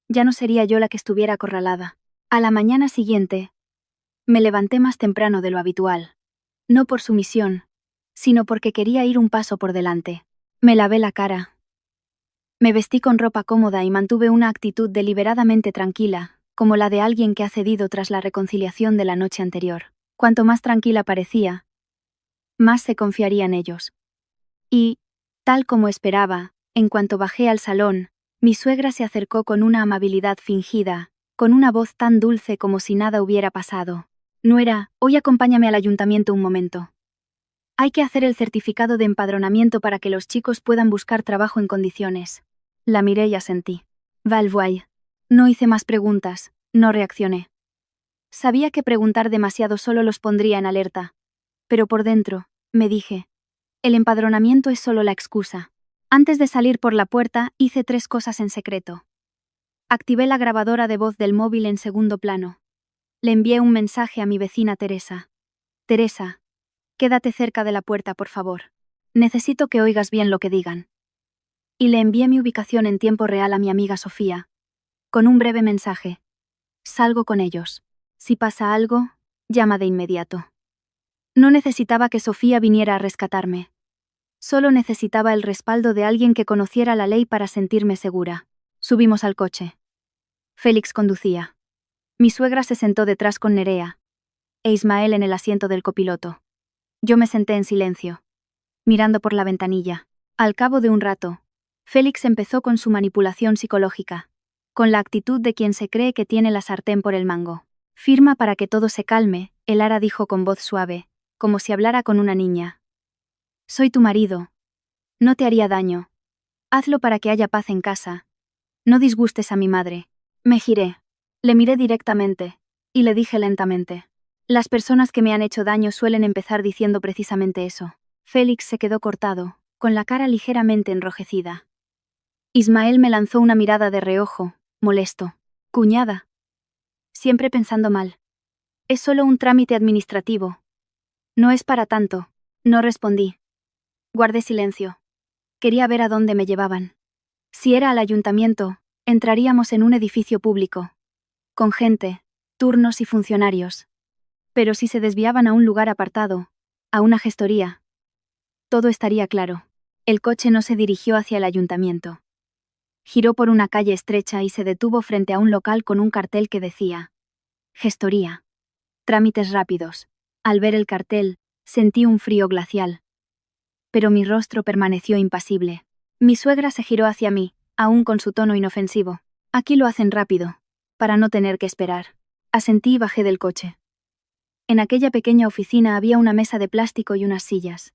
ya no sería yo la que estuviera acorralada. A la mañana siguiente, me levanté más temprano de lo habitual. No por sumisión, sino porque quería ir un paso por delante. Me lavé la cara. Me vestí con ropa cómoda y mantuve una actitud deliberadamente tranquila, como la de alguien que ha cedido tras la reconciliación de la noche anterior. Cuanto más tranquila parecía, más se confiarían ellos. Y, tal como esperaba, en cuanto bajé al salón, mi suegra se acercó con una amabilidad fingida, con una voz tan dulce como si nada hubiera pasado. Nuera, hoy acompáñame al ayuntamiento un momento. Hay que hacer el certificado de empadronamiento para que los chicos puedan buscar trabajo en condiciones. La miré y asentí. Valvoy. No hice más preguntas, no reaccioné. Sabía que preguntar demasiado solo los pondría en alerta. Pero por dentro, me dije, el empadronamiento es solo la excusa. Antes de salir por la puerta, hice 3 cosas en secreto. Activé la grabadora de voz del móvil en segundo plano. Le envié un mensaje a mi vecina Teresa. Teresa, quédate cerca de la puerta, por favor. Necesito que oigas bien lo que digan. Y le envié mi ubicación en tiempo real a mi amiga Sofía, con un breve mensaje. Salgo con ellos. Si pasa algo, llama de inmediato. No necesitaba que Sofía viniera a rescatarme. Solo necesitaba el respaldo de alguien que conociera la ley para sentirme segura. Subimos al coche. Félix conducía. Mi suegra se sentó detrás con Nerea, e Ismael en el asiento del copiloto. Yo me senté en silencio, mirando por la ventanilla. Al cabo de un rato, Félix empezó con su manipulación psicológica, con la actitud de quien se cree que tiene la sartén por el mango. Firma para que todo se calme, el Ara dijo con voz suave, como si hablara con una niña. Soy tu marido. No te haría daño. Hazlo para que haya paz en casa. No disgustes a mi madre. Me giré. Le miré directamente. Y le dije lentamente. Las personas que me han hecho daño suelen empezar diciendo precisamente eso. Félix se quedó cortado, con la cara ligeramente enrojecida. Ismael me lanzó una mirada de reojo, molesto. Cuñada. Siempre pensando mal. Es solo un trámite administrativo. No es para tanto. No respondí. Guardé silencio. Quería ver a dónde me llevaban. Si era al ayuntamiento, entraríamos en un edificio público. Con gente, turnos y funcionarios. Pero si se desviaban a un lugar apartado, a una gestoría, todo estaría claro. El coche no se dirigió hacia el ayuntamiento. Giró por una calle estrecha y se detuvo frente a un local con un cartel que decía: Gestoría. Trámites rápidos. Al ver el cartel, sentí un frío glacial. Pero mi rostro permaneció impasible. Mi suegra se giró hacia mí, aún con su tono inofensivo. Aquí lo hacen rápido, para no tener que esperar. Asentí y bajé del coche. En aquella pequeña oficina había una mesa de plástico y unas sillas.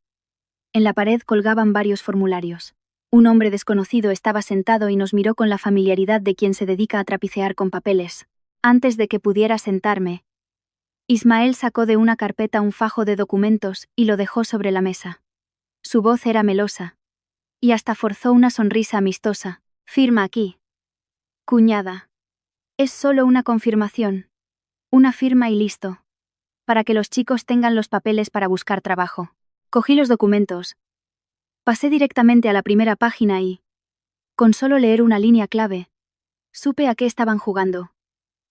En la pared colgaban varios formularios. Un hombre desconocido estaba sentado y nos miró con la familiaridad de quien se dedica a trapicear con papeles. Antes de que pudiera sentarme, Ismael sacó de una carpeta un fajo de documentos y lo dejó sobre la mesa. Su voz era melosa. Y hasta forzó una sonrisa amistosa. Firma aquí. Cuñada. Es solo una confirmación. Una firma y listo. Para que los chicos tengan los papeles para buscar trabajo. Cogí los documentos. Pasé directamente a la primera página y, con solo leer una línea clave, supe a qué estaban jugando.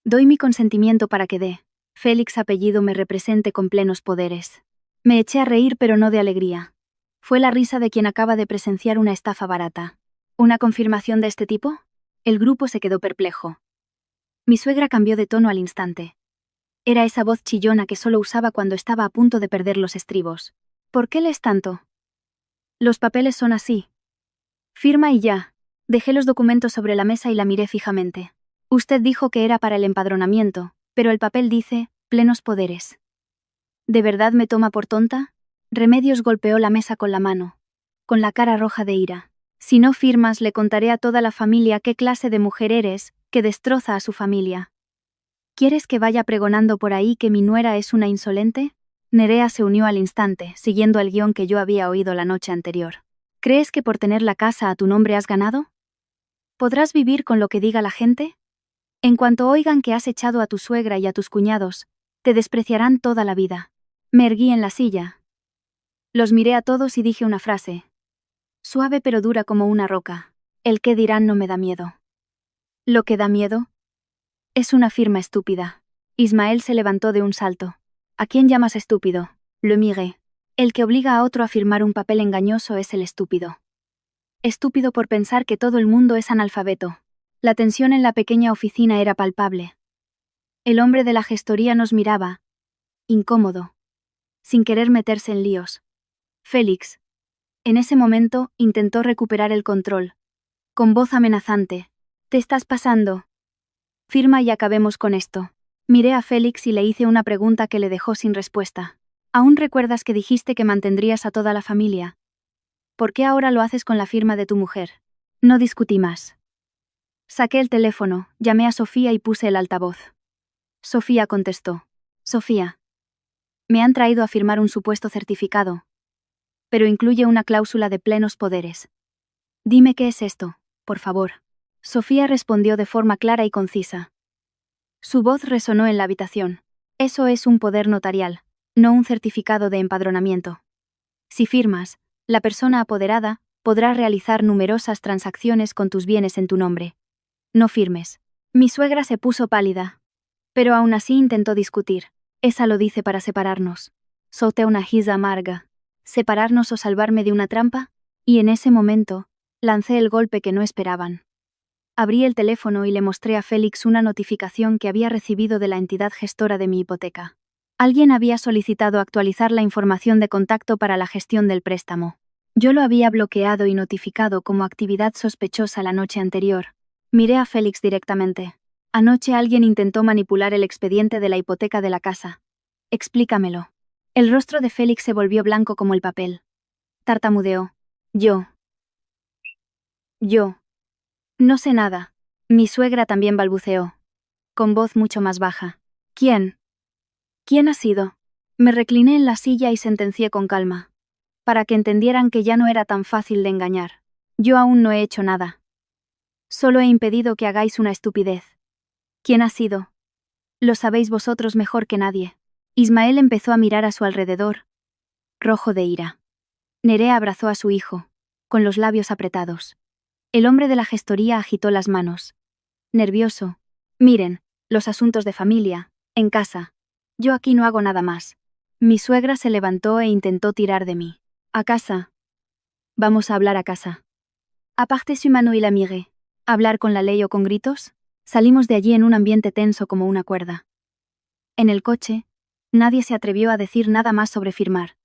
Doy mi consentimiento para que Félix apellido me represente con plenos poderes. Me eché a reír, pero no de alegría. Fue la risa de quien acaba de presenciar una estafa barata. ¿Una confirmación de este tipo? El grupo se quedó perplejo. Mi suegra cambió de tono al instante. Era esa voz chillona que solo usaba cuando estaba a punto de perder los estribos. ¿Por qué lees tanto? Los papeles son así. Firma y ya. Dejé los documentos sobre la mesa y la miré fijamente. Usted dijo que era para el empadronamiento, pero el papel dice, plenos poderes. ¿De verdad me toma por tonta? Remedios golpeó la mesa con la mano, con la cara roja de ira. Si no firmas, le contaré a toda la familia qué clase de mujer eres, que destroza a su familia. ¿Quieres que vaya pregonando por ahí que mi nuera es una insolente? Nerea se unió al instante, siguiendo el guión que yo había oído la noche anterior. ¿Crees que por tener la casa a tu nombre has ganado? ¿Podrás vivir con lo que diga la gente? En cuanto oigan que has echado a tu suegra y a tus cuñados, te despreciarán toda la vida. Me erguí en la silla. Los miré a todos y dije una frase. Suave pero dura como una roca. El qué dirán no me da miedo. ¿Lo que da miedo? Es una firma estúpida. Ismael se levantó de un salto. ¿A quién llamas estúpido? Le miré. El que obliga a otro a firmar un papel engañoso es el estúpido. Estúpido por pensar que todo el mundo es analfabeto. La tensión en la pequeña oficina era palpable. El hombre de la gestoría nos miraba, incómodo, sin querer meterse en líos. Félix, en ese momento, intentó recuperar el control. Con voz amenazante. ¿Te estás pasando? Firma y acabemos con esto. Miré a Félix y le hice una pregunta que le dejó sin respuesta. ¿Aún recuerdas que dijiste que mantendrías a toda la familia? ¿Por qué ahora lo haces con la firma de tu mujer? No discutí más. Saqué el teléfono, llamé a Sofía y puse el altavoz. Sofía contestó. Sofía. Me han traído a firmar un supuesto certificado. Pero incluye una cláusula de plenos poderes. Dime qué es esto, por favor. Sofía respondió de forma clara y concisa. Su voz resonó en la habitación. Eso es un poder notarial, no un certificado de empadronamiento. Si firmas, la persona apoderada podrá realizar numerosas transacciones con tus bienes en tu nombre. No firmes. Mi suegra se puso pálida. Pero aún así intentó discutir. Esa lo dice para separarnos. Solté una risa amarga. ¿Separarnos o salvarme de una trampa? Y en ese momento, lancé el golpe que no esperaban. Abrí el teléfono y le mostré a Félix una notificación que había recibido de la entidad gestora de mi hipoteca. Alguien había solicitado actualizar la información de contacto para la gestión del préstamo. Yo lo había bloqueado y notificado como actividad sospechosa la noche anterior. Miré a Félix directamente. Anoche alguien intentó manipular el expediente de la hipoteca de la casa. Explícamelo. El rostro de Félix se volvió blanco como el papel. tartamudeó. Yo. No sé nada. Mi suegra también balbuceó, con voz mucho más baja. ¿Quién? ¿Quién ha sido? Me recliné en la silla y sentencié con calma, para que entendieran que ya no era tan fácil de engañar. Yo aún no he hecho nada. Solo he impedido que hagáis una estupidez. ¿Quién ha sido? Lo sabéis vosotros mejor que nadie. Ismael empezó a mirar a su alrededor, rojo de ira. Nerea abrazó a su hijo, con los labios apretados. El hombre de la gestoría agitó las manos. Nervioso. Miren, los asuntos de familia, en casa. Yo aquí no hago nada más. Mi suegra se levantó e intentó tirar de mí. A casa. Vamos a hablar a casa. Aparte su mano y la miré. ¿Hablar con la ley o con gritos? Salimos de allí en un ambiente tenso como una cuerda. En el coche, nadie se atrevió a decir nada más sobre firmar.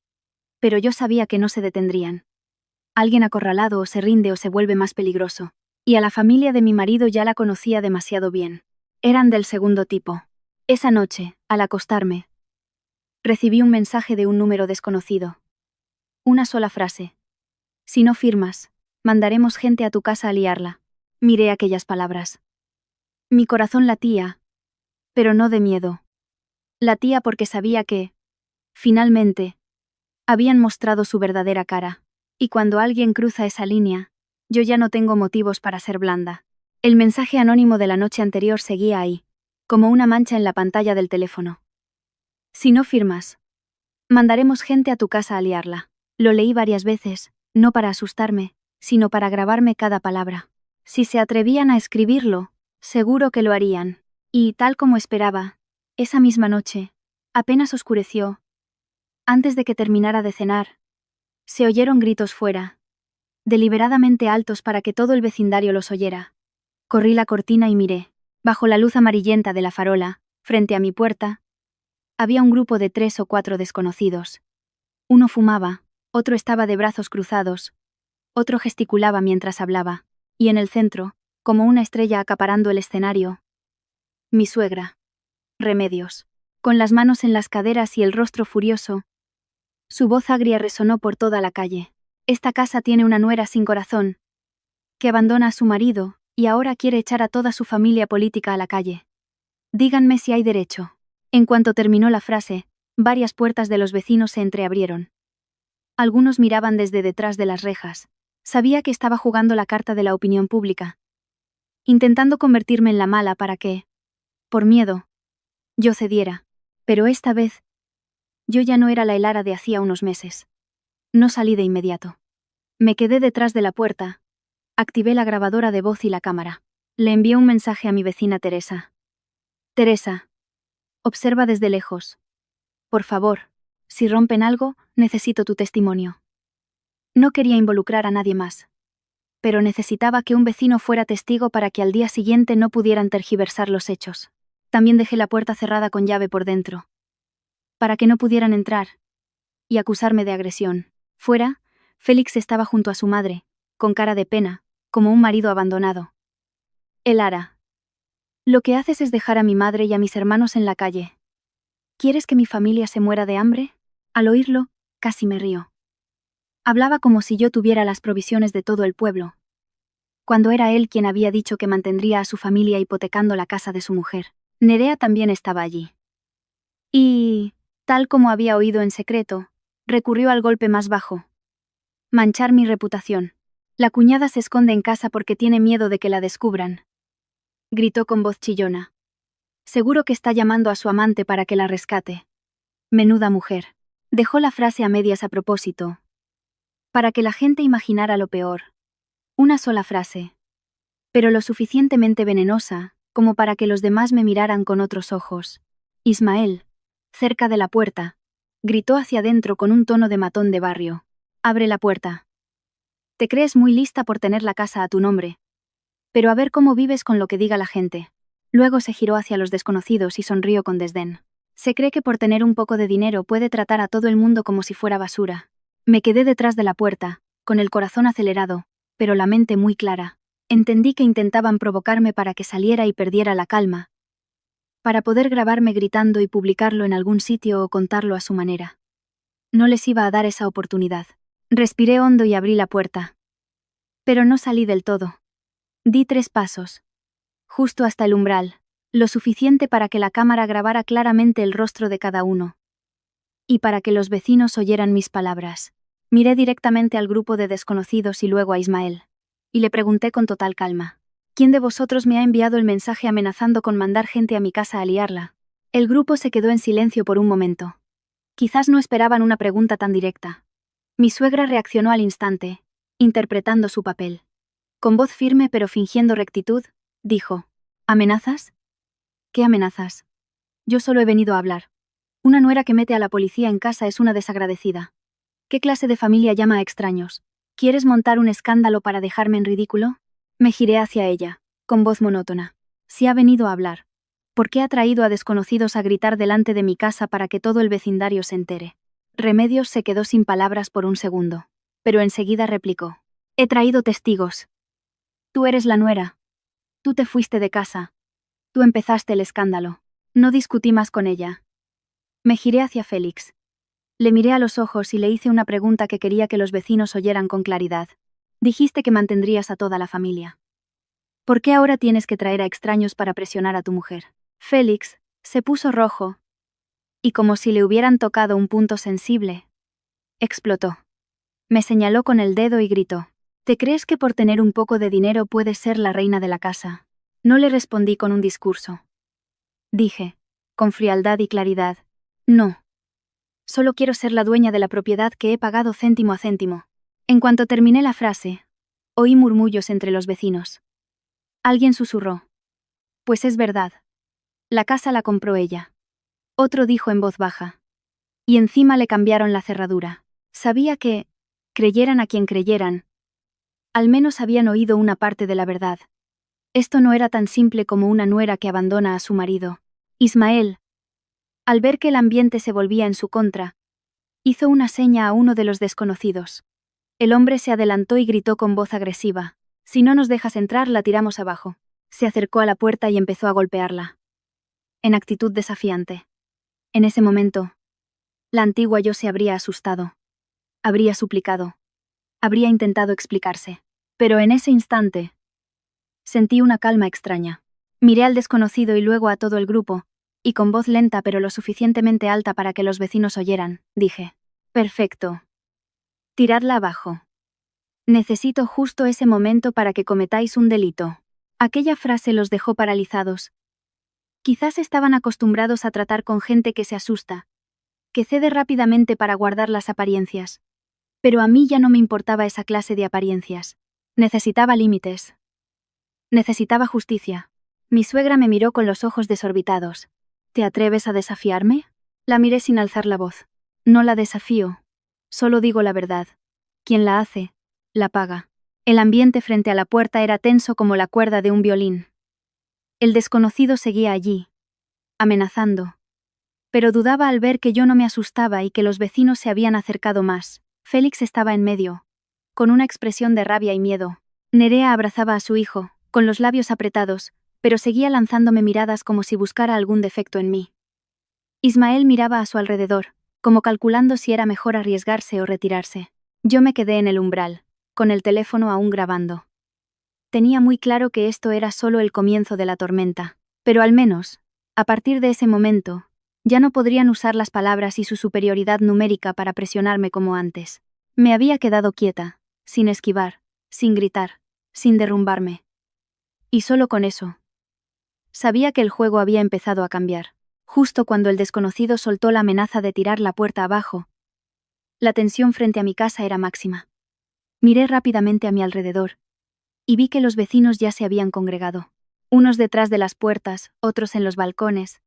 Pero yo sabía que no se detendrían. Alguien acorralado o se rinde o se vuelve más peligroso. Y a la familia de mi marido ya la conocía demasiado bien. Eran del segundo tipo. Esa noche, al acostarme, recibí un mensaje de un número desconocido. Una sola frase. Si no firmas, mandaremos gente a tu casa a liarla. Miré aquellas palabras. Mi corazón latía, pero no de miedo. Latía porque sabía que, finalmente, habían mostrado su verdadera cara. Y cuando alguien cruza esa línea, yo ya no tengo motivos para ser blanda. El mensaje anónimo de la noche anterior seguía ahí, como una mancha en la pantalla del teléfono. Si no firmas, mandaremos gente a tu casa a liarla. Lo leí varias veces, no para asustarme, sino para grabarme cada palabra. Si se atrevían a escribirlo, seguro que lo harían. Y, tal como esperaba, esa misma noche, apenas oscureció, antes de que terminara de cenar, se oyeron gritos fuera, deliberadamente altos para que todo el vecindario los oyera. Corrí la cortina y miré. Bajo la luz amarillenta de la farola, frente a mi puerta, había un grupo de 3 o 4 desconocidos. Uno fumaba, otro estaba de brazos cruzados, otro gesticulaba mientras hablaba, y en el centro, como una estrella acaparando el escenario, mi suegra. Remedios. Con las manos en las caderas y el rostro furioso, su voz agria resonó por toda la calle. Esta casa tiene una nuera sin corazón, que abandona a su marido, y ahora quiere echar a toda su familia política a la calle. Díganme si hay derecho. En cuanto terminó la frase, varias puertas de los vecinos se entreabrieron. Algunos miraban desde detrás de las rejas. Sabía que estaba jugando la carta de la opinión pública, intentando convertirme en la mala para que, por miedo, yo cediera. Pero esta vez, yo ya no era la Elara de hacía unos meses. No salí de inmediato. Me quedé detrás de la puerta. Activé la grabadora de voz y la cámara. Le envié un mensaje a mi vecina Teresa. Teresa, observa desde lejos. Por favor, si rompen algo, necesito tu testimonio. No quería involucrar a nadie más. Pero necesitaba que un vecino fuera testigo para que al día siguiente no pudieran tergiversar los hechos. También dejé la puerta cerrada con llave por dentro, para que no pudieran entrar y acusarme de agresión. Fuera, Félix estaba junto a su madre, con cara de pena, como un marido abandonado. Elara, lo que haces es dejar a mi madre y a mis hermanos en la calle. ¿Quieres que mi familia se muera de hambre? Al oírlo, casi me río. Hablaba como si yo tuviera las provisiones de todo el pueblo, cuando era él quien había dicho que mantendría a su familia hipotecando la casa de su mujer. Nerea también estaba allí. Y, tal como había oído en secreto, recurrió al golpe más bajo. Manchar mi reputación. La cuñada se esconde en casa porque tiene miedo de que la descubran. Gritó con voz chillona. Seguro que está llamando a su amante para que la rescate. Menuda mujer. Dejó la frase a medias a propósito, para que la gente imaginara lo peor. Una sola frase, pero lo suficientemente venenosa como para que los demás me miraran con otros ojos. Ismael, cerca de la puerta, gritó hacia adentro con un tono de matón de barrio. Abre la puerta. Te crees muy lista por tener la casa a tu nombre. Pero a ver cómo vives con lo que diga la gente. Luego se giró hacia los desconocidos y sonrió con desdén. Se cree que por tener un poco de dinero puede tratar a todo el mundo como si fuera basura. Me quedé detrás de la puerta, con el corazón acelerado, pero la mente muy clara. Entendí que intentaban provocarme para que saliera y perdiera la calma, para poder grabarme gritando y publicarlo en algún sitio o contarlo a su manera. No les iba a dar esa oportunidad. Respiré hondo y abrí la puerta. Pero no salí del todo. Di 3 pasos. Justo hasta el umbral, lo suficiente para que la cámara grabara claramente el rostro de cada uno. Y para que los vecinos oyeran mis palabras. Miré directamente al grupo de desconocidos y luego a Ismael. Y le pregunté con total calma: ¿quién de vosotros me ha enviado el mensaje amenazando con mandar gente a mi casa a liarla? El grupo se quedó en silencio por un momento. Quizás no esperaban una pregunta tan directa. Mi suegra reaccionó al instante, interpretando su papel. Con voz firme pero fingiendo rectitud, dijo: ¿amenazas? ¿Qué amenazas? Yo solo he venido a hablar. Una nuera que mete a la policía en casa es una desagradecida. ¿Qué clase de familia llama a extraños? ¿Quieres montar un escándalo para dejarme en ridículo? Me giré hacia ella, con voz monótona. Si ha venido a hablar, ¿por qué ha traído a desconocidos a gritar delante de mi casa para que todo el vecindario se entere? Remedios se quedó sin palabras por un segundo, pero enseguida replicó: he traído testigos. Tú eres la nuera. Tú te fuiste de casa. Tú empezaste el escándalo. No discutí más con ella. Me giré hacia Félix. Le miré a los ojos y le hice una pregunta que quería que los vecinos oyeran con claridad. Dijiste que mantendrías a toda la familia. ¿Por qué ahora tienes que traer a extraños para presionar a tu mujer? Félix se puso rojo. Y como si le hubieran tocado un punto sensible, explotó. Me señaló con el dedo y gritó: ¿te crees que por tener un poco de dinero puedes ser la reina de la casa? No le respondí con un discurso. Dije, con frialdad y claridad: no. Solo quiero ser la dueña de la propiedad que he pagado céntimo a céntimo. En cuanto terminé la frase, oí murmullos entre los vecinos. Alguien susurró: pues es verdad. La casa la compró ella. Otro dijo en voz baja. Y encima le cambiaron la cerradura. Sabía que, creyeran a quien creyeran, al menos habían oído una parte de la verdad. Esto no era tan simple como una nuera que abandona a su marido. Ismael, al ver que el ambiente se volvía en su contra, hizo una seña a uno de los desconocidos. El hombre se adelantó y gritó con voz agresiva: si no nos dejas entrar, la tiramos abajo. Se acercó a la puerta y empezó a golpearla, en actitud desafiante. En ese momento, la antigua yo se habría asustado. Habría suplicado. Habría intentado explicarse. Pero en ese instante, sentí una calma extraña. Miré al desconocido y luego a todo el grupo, y con voz lenta pero lo suficientemente alta para que los vecinos oyeran, dije: perfecto. Tiradla abajo. Necesito justo ese momento para que cometáis un delito. Aquella frase los dejó paralizados. Quizás estaban acostumbrados a tratar con gente que se asusta, que cede rápidamente para guardar las apariencias. Pero a mí ya no me importaba esa clase de apariencias. Necesitaba límites. Necesitaba justicia. Mi suegra me miró con los ojos desorbitados. ¿Te atreves a desafiarme? La miré sin alzar la voz. No la desafío. Solo digo la verdad. Quien la hace, la paga. El ambiente frente a la puerta era tenso como la cuerda de un violín. El desconocido seguía allí, amenazando. Pero dudaba al ver que yo no me asustaba y que los vecinos se habían acercado más. Félix estaba en medio, con una expresión de rabia y miedo. Nerea abrazaba a su hijo, con los labios apretados, pero seguía lanzándome miradas como si buscara algún defecto en mí. Ismael miraba a su alrededor, como calculando si era mejor arriesgarse o retirarse. Yo me quedé en el umbral, con el teléfono aún grabando. Tenía muy claro que esto era solo el comienzo de la tormenta, pero al menos, a partir de ese momento, ya no podrían usar las palabras y su superioridad numérica para presionarme como antes. Me había quedado quieta, sin esquivar, sin gritar, sin derrumbarme. Y solo con eso. Sabía que el juego había empezado a cambiar. Justo cuando el desconocido soltó la amenaza de tirar la puerta abajo, la tensión frente a mi casa era máxima. Miré rápidamente a mi alrededor, y vi que los vecinos ya se habían congregado. Unos detrás de las puertas, otros en los balcones.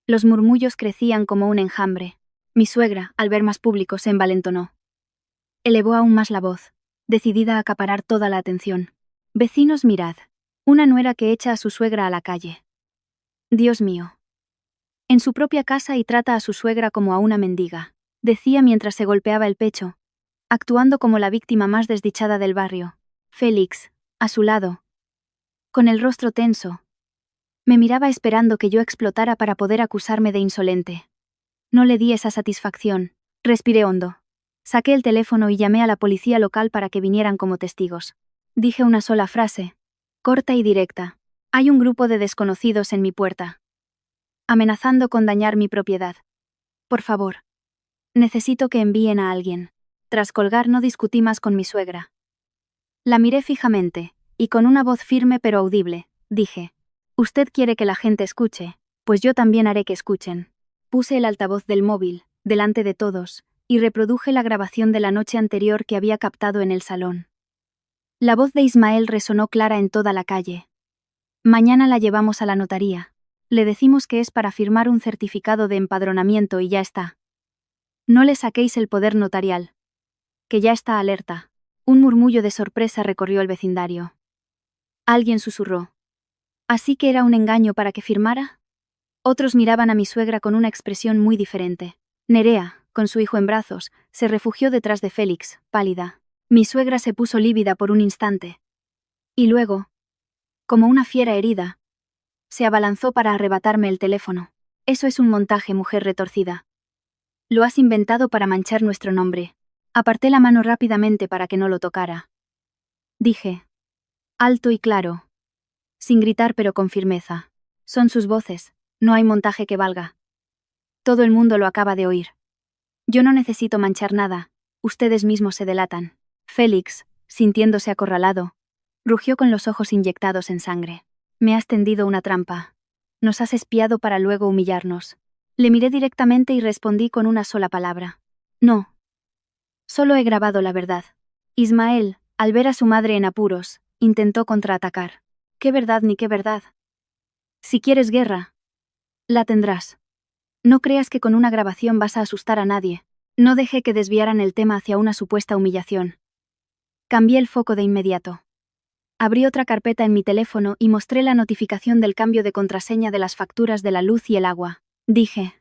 Los murmullos crecían como un enjambre. Mi suegra, al ver más público, se envalentonó. Elevó aún más la voz, decidida a acaparar toda la atención. Vecinos, mirad. Una nuera que echa a su suegra a la calle. Dios mío. En su propia casa y trata a su suegra como a una mendiga, decía mientras se golpeaba el pecho, actuando como la víctima más desdichada del barrio. Félix, a su lado, con el rostro tenso, me miraba esperando que yo explotara para poder acusarme de insolente. No le di esa satisfacción. Respiré hondo. Saqué el teléfono y llamé a la policía local para que vinieran como testigos. Dije una sola frase, corta y directa. Hay un grupo de desconocidos en mi puerta, amenazando con dañar mi propiedad. Por favor. Necesito que envíen a alguien. Tras colgar no discutí más con mi suegra. La miré fijamente, y con una voz firme pero audible, dije: «Usted quiere que la gente escuche, pues yo también haré que escuchen». Puse el altavoz del móvil, delante de todos, y reproduje la grabación de la noche anterior que había captado en el salón. La voz de Ismael resonó clara en toda la calle. «Mañana la llevamos a la notaría. Le decimos que es para firmar un certificado de empadronamiento y ya está. No le saquéis el poder notarial. Que ya está alerta». Un murmullo de sorpresa recorrió el vecindario. Alguien susurró: ¿así que era un engaño para que firmara? Otros miraban a mi suegra con una expresión muy diferente. Nerea, con su hijo en brazos, se refugió detrás de Félix, pálida. Mi suegra se puso lívida por un instante. Y luego, como una fiera herida, se abalanzó para arrebatarme el teléfono. Eso es un montaje, mujer retorcida. Lo has inventado para manchar nuestro nombre. Aparté la mano rápidamente para que no lo tocara. Dije, alto y claro, sin gritar pero con firmeza: son sus voces, no hay montaje que valga. Todo el mundo lo acaba de oír. Yo no necesito manchar nada, ustedes mismos se delatan. Félix, sintiéndose acorralado, rugió con los ojos inyectados en sangre. Me has tendido una trampa. Nos has espiado para luego humillarnos. Le miré directamente y respondí con una sola palabra: no. Solo he grabado la verdad. Ismael, al ver a su madre en apuros, intentó contraatacar. ¿Qué verdad ni qué verdad? Si quieres guerra, la tendrás. No creas que con una grabación vas a asustar a nadie. No dejé que desviaran el tema hacia una supuesta humillación. Cambié el foco de inmediato. Abrí otra carpeta en mi teléfono y mostré la notificación del cambio de contraseña de las facturas de la luz y el agua. Dije,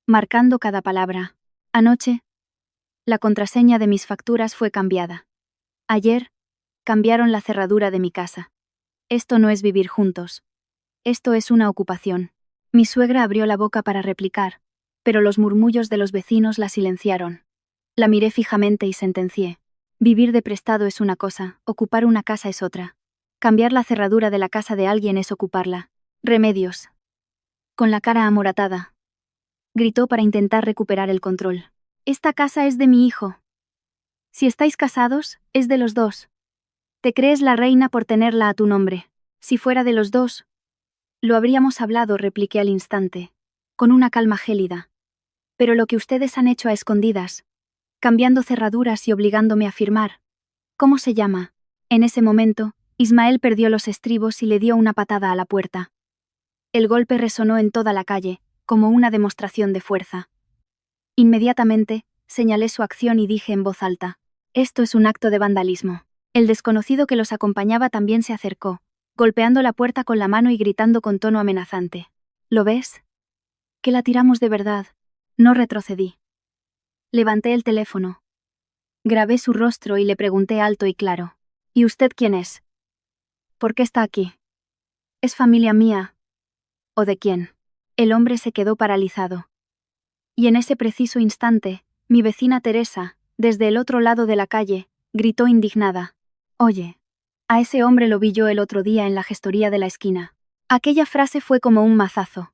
marcando cada palabra: anoche, la contraseña de mis facturas fue cambiada. Ayer, cambiaron la cerradura de mi casa. Esto no es vivir juntos. Esto es una ocupación. Mi suegra abrió la boca para replicar, pero los murmullos de los vecinos la silenciaron. La miré fijamente y sentencié: vivir de prestado es una cosa, ocupar una casa es otra. Cambiar la cerradura de la casa de alguien es ocuparla. Remedios. Con la cara amoratada, gritó para intentar recuperar el control: esta casa es de mi hijo. Si estáis casados, es de los dos. Te crees la reina por tenerla a tu nombre. Si fuera de los dos, lo habríamos hablado, repliqué al instante, con una calma gélida. Pero lo que ustedes han hecho a escondidas, cambiando cerraduras y obligándome a firmar. ¿Cómo se llama? En ese momento, Ismael perdió los estribos y le dio una patada a la puerta. El golpe resonó en toda la calle, como una demostración de fuerza. Inmediatamente, señalé su acción y dije en voz alta: esto es un acto de vandalismo. El desconocido que los acompañaba también se acercó, golpeando la puerta con la mano y gritando con tono amenazante: ¿lo ves? Que la tiramos de verdad. No retrocedí. Levanté el teléfono. Grabé su rostro y le pregunté alto y claro: ¿y usted quién es? ¿Por qué está aquí? ¿Es familia mía? ¿O de quién? El hombre se quedó paralizado. Y en ese preciso instante, mi vecina Teresa, desde el otro lado de la calle, gritó indignada: oye, a ese hombre lo vi yo el otro día en la gestoría de la esquina. Aquella frase fue como un mazazo.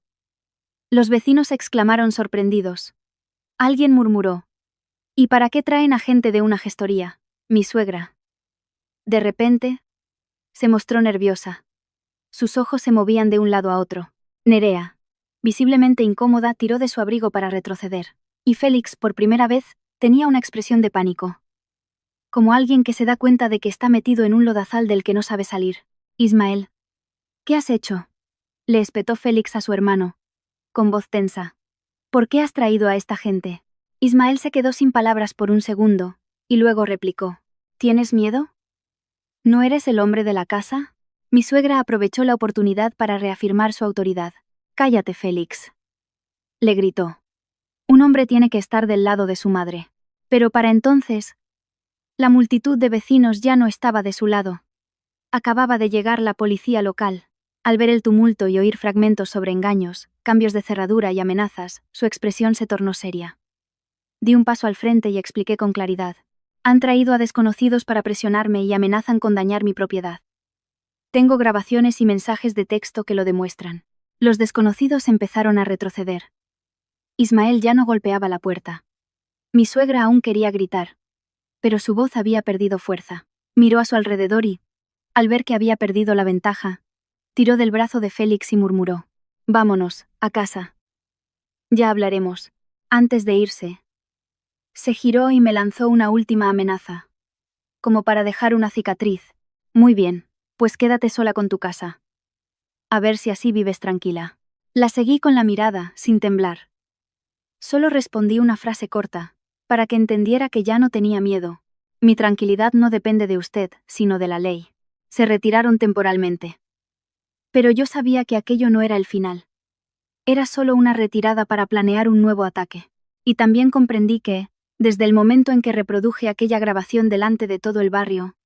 Los vecinos exclamaron sorprendidos. Alguien murmuró: ¿y para qué traen a gente de una gestoría? Mi suegra. De repente, se mostró nerviosa. Sus ojos se movían de un lado a otro. Nerea, visiblemente incómoda, tiró de su abrigo para retroceder. Y Félix, por primera vez, tenía una expresión de pánico. Como alguien que se da cuenta de que está metido en un lodazal del que no sabe salir. Ismael, ¿qué has hecho?, le espetó Félix a su hermano, con voz tensa. ¿Por qué has traído a esta gente? Ismael se quedó sin palabras por un segundo, y luego replicó: ¿tienes miedo? ¿No eres el hombre de la casa? Mi suegra aprovechó la oportunidad para reafirmar su autoridad. Cállate, Félix, le gritó. Un hombre tiene que estar del lado de su madre. Pero para entonces, la multitud de vecinos ya no estaba de su lado. Acababa de llegar la policía local. Al ver el tumulto y oír fragmentos sobre engaños, cambios de cerradura y amenazas, su expresión se tornó seria. Di un paso al frente y expliqué con claridad. Han traído a desconocidos para presionarme y amenazan con dañar mi propiedad. Tengo grabaciones y mensajes de texto que lo demuestran. Los desconocidos empezaron a retroceder. Ismael ya no golpeaba la puerta. Mi suegra aún quería gritar, pero su voz había perdido fuerza. Miró a su alrededor y, al ver que había perdido la ventaja, tiró del brazo de Félix y murmuró: «Vámonos, a casa. Ya hablaremos». Antes de irse, se giró y me lanzó una última amenaza, como para dejar una cicatriz. «Muy bien, pues quédate sola con tu casa. A ver si así vives tranquila». La seguí con la mirada, sin temblar. Solo respondí una frase corta, para que entendiera que ya no tenía miedo. «Mi tranquilidad no depende de usted, sino de la ley». Se retiraron temporalmente. Pero yo sabía que aquello no era el final. Era solo una retirada para planear un nuevo ataque. Y también comprendí que, desde el momento en que reproduje aquella grabación delante de todo el barrio,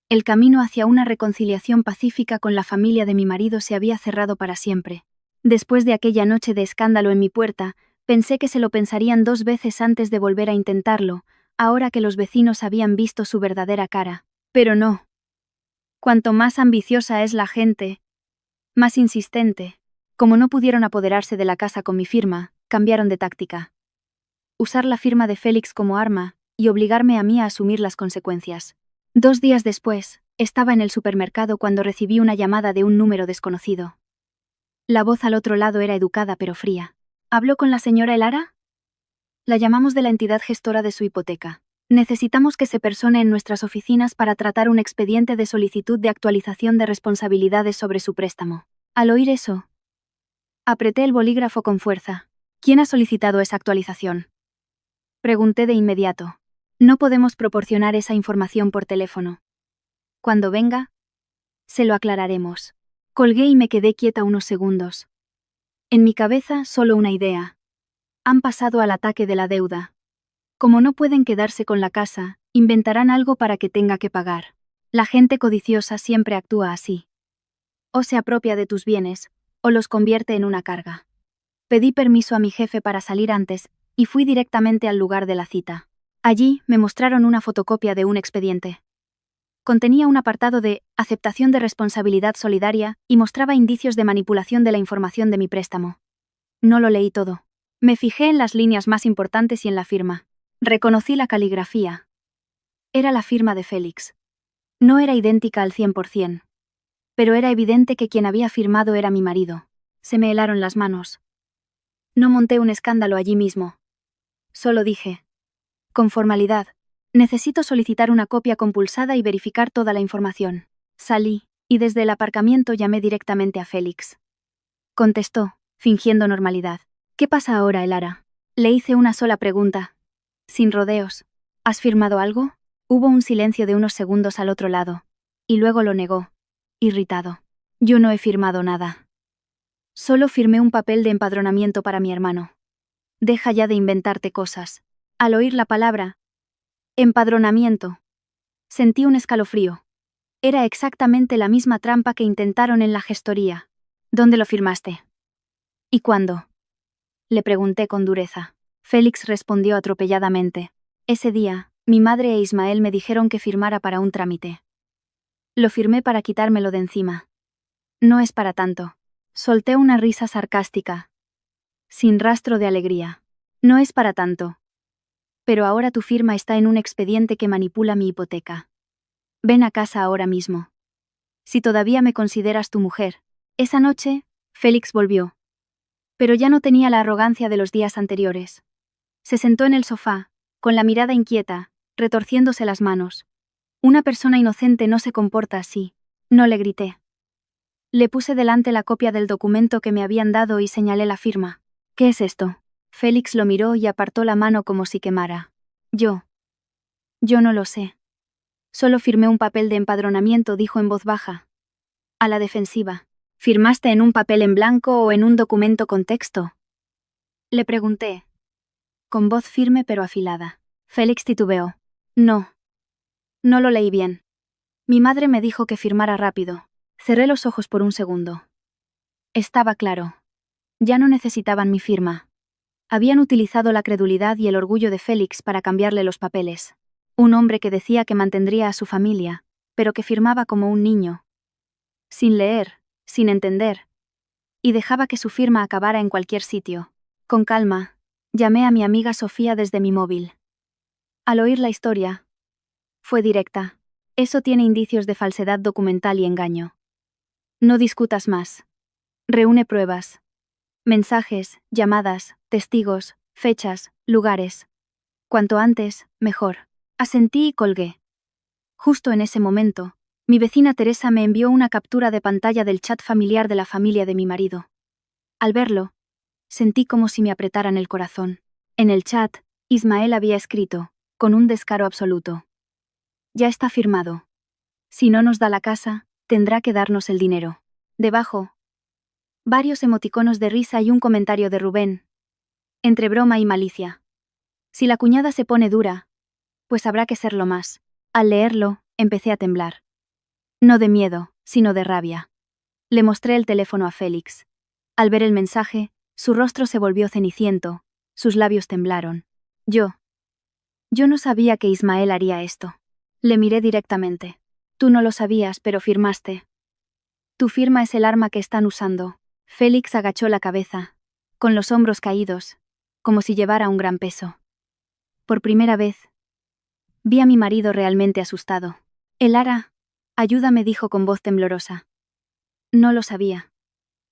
el camino hacia una reconciliación pacífica con la familia de mi marido se había cerrado para siempre. Después de aquella noche de escándalo en mi puerta, pensé que se lo pensarían 2 veces antes de volver a intentarlo, ahora que los vecinos habían visto su verdadera cara. Pero no. Cuanto más ambiciosa es la gente, más insistente. Como no pudieron apoderarse de la casa con mi firma, cambiaron de táctica. Usar la firma de Félix como arma y obligarme a mí a asumir las consecuencias. 2 días después, estaba en el supermercado cuando recibí una llamada de un número desconocido. La voz al otro lado era educada pero fría. ¿Habló con la señora Elara? La llamamos de la entidad gestora de su hipoteca. Necesitamos que se persone en nuestras oficinas para tratar un expediente de solicitud de actualización de responsabilidades sobre su préstamo. Al oír eso, apreté el bolígrafo con fuerza. ¿Quién ha solicitado esa actualización?, pregunté de inmediato. No podemos proporcionar esa información por teléfono. Cuando venga, se lo aclararemos. Colgué y me quedé quieta unos segundos. En mi cabeza, solo una idea. Han pasado al ataque de la deuda. Como no pueden quedarse con la casa, inventarán algo para que tenga que pagar. La gente codiciosa siempre actúa así. O se apropia de tus bienes, o los convierte en una carga. Pedí permiso a mi jefe para salir antes, y fui directamente al lugar de la cita. Allí, me mostraron una fotocopia de un expediente. Contenía un apartado de aceptación de responsabilidad solidaria y mostraba indicios de manipulación de la información de mi préstamo. No lo leí todo. Me fijé en las líneas más importantes y en la firma. Reconocí la caligrafía. Era la firma de Félix. No era idéntica al 100%. Pero era evidente que quien había firmado era mi marido. Se me helaron las manos. No monté un escándalo allí mismo. Solo dije: con formalidad, necesito solicitar una copia compulsada y verificar toda la información. Salí, y desde el aparcamiento llamé directamente a Félix. Contestó, fingiendo normalidad. ¿Qué pasa ahora, Elara? Le hice una sola pregunta. Sin rodeos. ¿Has firmado algo? Hubo un silencio de unos segundos al otro lado. Y luego lo negó, irritado. Yo no he firmado nada. Solo firmé un papel de empadronamiento para mi hermano. Deja ya de inventarte cosas. Al oír la palabra empadronamiento, sentí un escalofrío. Era exactamente la misma trampa que intentaron en la gestoría. ¿Dónde lo firmaste? ¿Y cuándo?, le pregunté con dureza. Félix respondió atropelladamente. Ese día, mi madre e Ismael me dijeron que firmara para un trámite. Lo firmé para quitármelo de encima. No es para tanto. Solté una risa sarcástica, sin rastro de alegría. No es para tanto. Pero ahora tu firma está en un expediente que manipula mi hipoteca. Ven a casa ahora mismo. Si todavía me consideras tu mujer. Esa noche, Félix volvió. Pero ya no tenía la arrogancia de los días anteriores. Se sentó en el sofá, con la mirada inquieta, retorciéndose las manos. Una persona inocente no se comporta así. No le grité. Le puse delante la copia del documento que me habían dado y señalé la firma. ¿Qué es esto? Félix lo miró y apartó la mano como si quemara. Yo no lo sé. Solo firmé un papel de empadronamiento, dijo en voz baja. A la defensiva. ¿Firmaste en un papel en blanco o en un documento con texto?, le pregunté, con voz firme pero afilada. Félix titubeó. No lo leí bien. Mi madre me dijo que firmara rápido. Cerré los ojos por un segundo. Estaba claro. Ya no necesitaban mi firma. Habían utilizado la credulidad y el orgullo de Félix para cambiarle los papeles. Un hombre que decía que mantendría a su familia, pero que firmaba como un niño. Sin leer, sin entender. Y dejaba que su firma acabara en cualquier sitio. Con calma, llamé a mi amiga Sofía desde mi móvil. Al oír la historia, fue directa. Eso tiene indicios de falsedad documental y engaño. No discutas más. Reúne pruebas. Mensajes, llamadas, testigos, fechas, lugares. Cuanto antes, mejor. Asentí y colgué. Justo en ese momento, mi vecina Teresa me envió una captura de pantalla del chat familiar de la familia de mi marido. Al verlo, sentí como si me apretaran el corazón. En el chat, Ismael había escrito, con un descaro absoluto: ya está firmado. Si no nos da la casa, tendrá que darnos el dinero. Debajo, varios emoticonos de risa y un comentario de Rubén, entre broma y malicia. Si la cuñada se pone dura, pues habrá que serlo más. Al leerlo, empecé a temblar. No de miedo, sino de rabia. Le mostré el teléfono a Félix. Al ver el mensaje, su rostro se volvió ceniciento, sus labios temblaron. Yo no sabía que Ismael haría esto. Le miré directamente. Tú no lo sabías, pero firmaste. Tu firma es el arma que están usando. Félix agachó la cabeza, con los hombros caídos, como si llevara un gran peso. Por primera vez, vi a mi marido realmente asustado. Elara, ayúdame, dijo con voz temblorosa. No lo sabía.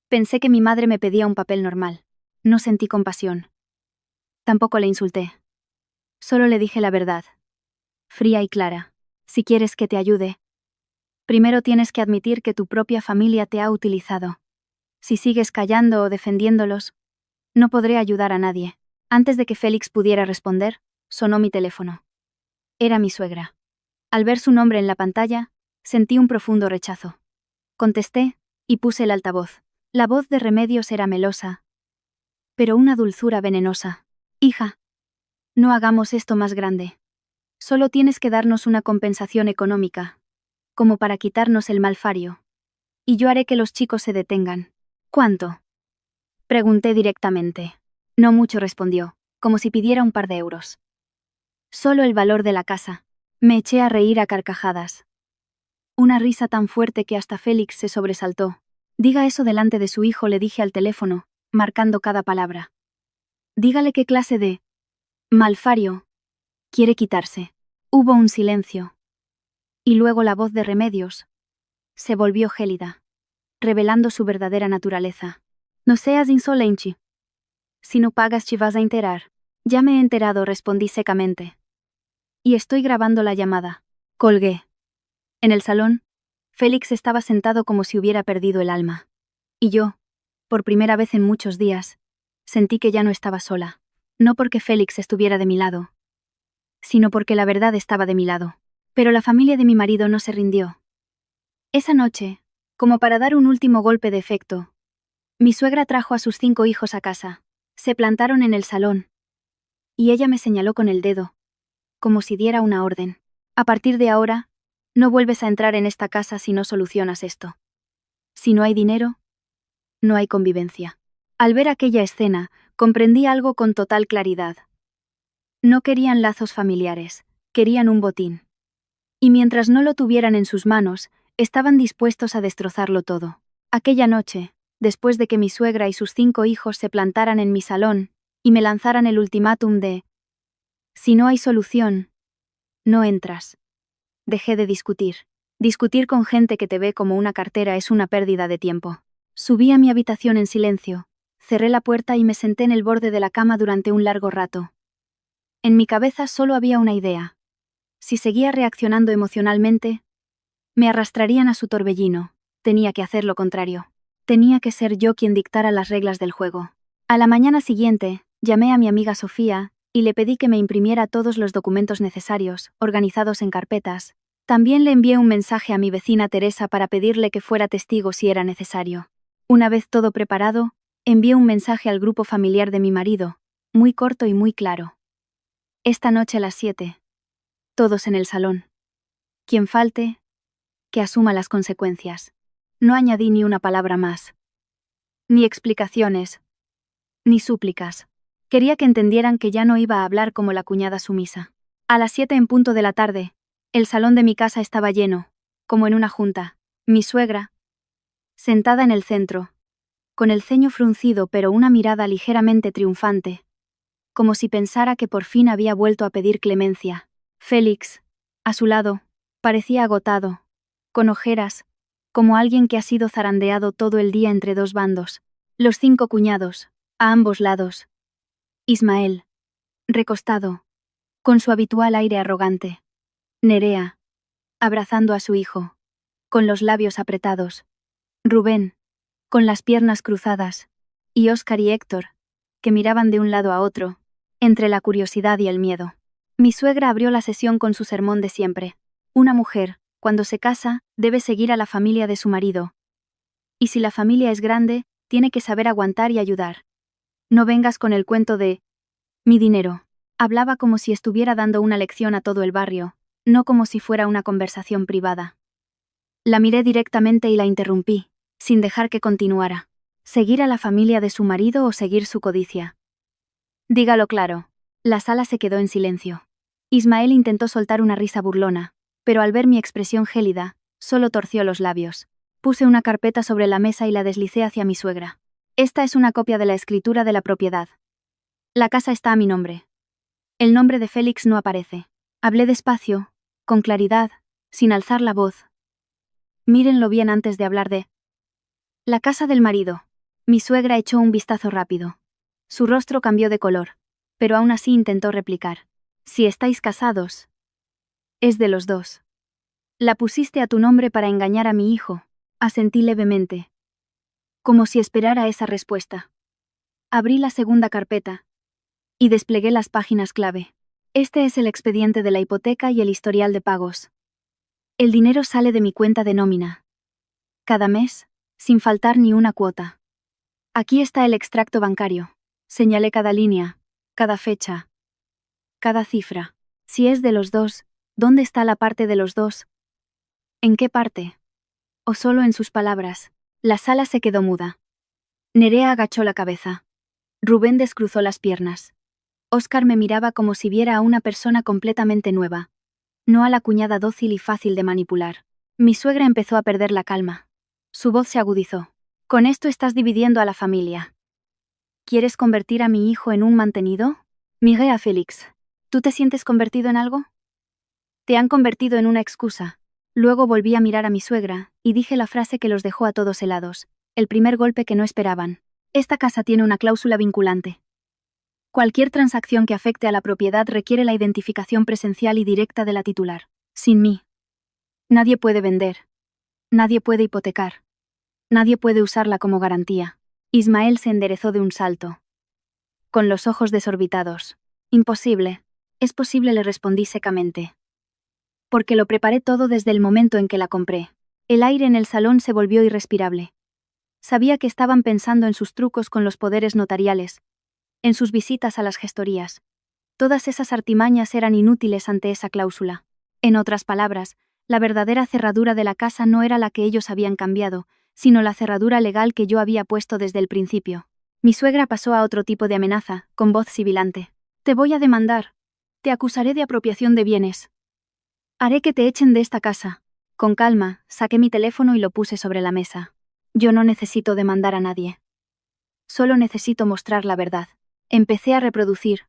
Pensé que mi madre me pedía un papel normal. No sentí compasión. Tampoco le insulté. Solo le dije la verdad. Fría y clara. Si quieres que te ayude, primero tienes que admitir que tu propia familia te ha utilizado. Si sigues callando o defendiéndolos, no podré ayudar a nadie. Antes de que Félix pudiera responder, sonó mi teléfono. Era mi suegra. Al ver su nombre en la pantalla, sentí un profundo rechazo. Contesté, y puse el altavoz. La voz de Remedios era melosa, pero una dulzura venenosa. Hija, no hagamos esto más grande. Solo tienes que darnos una compensación económica, como para quitarnos el malfario. Y yo haré que los chicos se detengan. ¿Cuánto? Pregunté directamente. No mucho, respondió, como si pidiera un par de euros. Solo el valor de la casa. Me eché a reír a carcajadas. Una risa tan fuerte que hasta Félix se sobresaltó. Diga eso delante de su hijo, le dije al teléfono, marcando cada palabra. Dígale qué clase de malfario quiere quitarse. Hubo un silencio. Y luego la voz de Remedios se volvió gélida, revelando su verdadera naturaleza. No seas insolente. Si no pagas te vas a enterar. Ya me he enterado, respondí secamente. Y estoy grabando la llamada. Colgué. En el salón, Félix estaba sentado como si hubiera perdido el alma. Y yo, por primera vez en muchos días, sentí que ya no estaba sola. No porque Félix estuviera de mi lado, sino porque la verdad estaba de mi lado. Pero la familia de mi marido no se rindió. Esa noche, como para dar un último golpe de efecto, mi suegra trajo a sus 5 hijos a casa. Se plantaron en el salón. Y ella me señaló con el dedo, como si diera una orden. A partir de ahora, no vuelves a entrar en esta casa si no solucionas esto. Si no hay dinero, no hay convivencia. Al ver aquella escena, comprendí algo con total claridad. No querían lazos familiares, querían un botín. Y mientras no lo tuvieran en sus manos, estaban dispuestos a destrozarlo todo. Aquella noche, después de que mi suegra y sus 5 hijos se plantaran en mi salón, y me lanzaran el ultimátum de: si no hay solución, no entras. Dejé de discutir. Discutir con gente que te ve como una cartera es una pérdida de tiempo. Subí a mi habitación en silencio, cerré la puerta y me senté en el borde de la cama durante un largo rato. En mi cabeza solo había una idea. Si seguía reaccionando emocionalmente, me arrastrarían a su torbellino. Tenía que hacer lo contrario. Tenía que ser yo quien dictara las reglas del juego. A la mañana siguiente, llamé a mi amiga Sofía y le pedí que me imprimiera todos los documentos necesarios, organizados en carpetas. También le envié un mensaje a mi vecina Teresa para pedirle que fuera testigo si era necesario. Una vez todo preparado, envié un mensaje al grupo familiar de mi marido, muy corto y muy claro. Esta noche a las 7. Todos en el salón. Quien falte, que asuma las consecuencias. No añadí ni una palabra más. Ni explicaciones, ni súplicas. Quería que entendieran que ya no iba a hablar como la cuñada sumisa. A las 7 en punto de la tarde, el salón de mi casa estaba lleno, como en una junta. Mi suegra, sentada en el centro, con el ceño fruncido pero una mirada ligeramente triunfante, como si pensara que por fin había vuelto a pedir clemencia. Félix, a su lado, parecía agotado, con ojeras, como alguien que ha sido zarandeado todo el día entre dos bandos. Los 5 cuñados, a ambos lados. Ismael, recostado, con su habitual aire arrogante. Nerea, abrazando a su hijo, con los labios apretados. Rubén, con las piernas cruzadas. Y Óscar y Héctor, que miraban de un lado a otro, entre la curiosidad y el miedo. Mi suegra abrió la sesión con su sermón de siempre. Una mujer, cuando se casa, debe seguir a la familia de su marido. Y si la familia es grande, tiene que saber aguantar y ayudar. No vengas con el cuento de mi dinero. Hablaba como si estuviera dando una lección a todo el barrio, no como si fuera una conversación privada. La miré directamente y la interrumpí, sin dejar que continuara. ¿Seguir a la familia de su marido o seguir su codicia? Dígalo claro. La sala se quedó en silencio. Ismael intentó soltar una risa burlona, pero al ver mi expresión gélida, solo torció los labios. Puse una carpeta sobre la mesa y la deslicé hacia mi suegra. Esta es una copia de la escritura de la propiedad. La casa está a mi nombre. El nombre de Félix no aparece. Hablé despacio, con claridad, sin alzar la voz. Mírenlo bien antes de hablar de la casa del marido. Mi suegra echó un vistazo rápido. Su rostro cambió de color, pero aún así intentó replicar. Si estáis casados, es de los dos. La pusiste a tu nombre para engañar a mi hijo, asentí levemente, como si esperara esa respuesta. Abrí la segunda carpeta y desplegué las páginas clave. Este es el expediente de la hipoteca y el historial de pagos. El dinero sale de mi cuenta de nómina. Cada mes, sin faltar ni una cuota. Aquí está el extracto bancario. Señalé cada línea, cada fecha, cada cifra. Si es de los dos, ¿dónde está la parte de los dos? ¿En qué parte? O solo en sus palabras. La sala se quedó muda. Nerea agachó la cabeza. Rubén descruzó las piernas. Óscar me miraba como si viera a una persona completamente nueva, no a la cuñada dócil y fácil de manipular. Mi suegra empezó a perder la calma. Su voz se agudizó. Con esto estás dividiendo a la familia. ¿Quieres convertir a mi hijo en un mantenido? Miré a Félix. ¿Tú te sientes convertido en algo? Te han convertido en una excusa. Luego volví a mirar a mi suegra, y dije la frase que los dejó a todos helados. El primer golpe que no esperaban. Esta casa tiene una cláusula vinculante. Cualquier transacción que afecte a la propiedad requiere la identificación presencial y directa de la titular. Sin mí, nadie puede vender. Nadie puede hipotecar. Nadie puede usarla como garantía. Ismael se enderezó de un salto, con los ojos desorbitados. Imposible. Es posible, le respondí secamente. Porque lo preparé todo desde el momento en que la compré. El aire en el salón se volvió irrespirable. Sabía que estaban pensando en sus trucos con los poderes notariales, en sus visitas a las gestorías. Todas esas artimañas eran inútiles ante esa cláusula. En otras palabras, la verdadera cerradura de la casa no era la que ellos habían cambiado, sino la cerradura legal que yo había puesto desde el principio. Mi suegra pasó a otro tipo de amenaza, con voz sibilante. Te voy a demandar. Te acusaré de apropiación de bienes. Haré que te echen de esta casa. Con calma, saqué mi teléfono y lo puse sobre la mesa. Yo no necesito demandar a nadie. Solo necesito mostrar la verdad. Empecé a reproducir,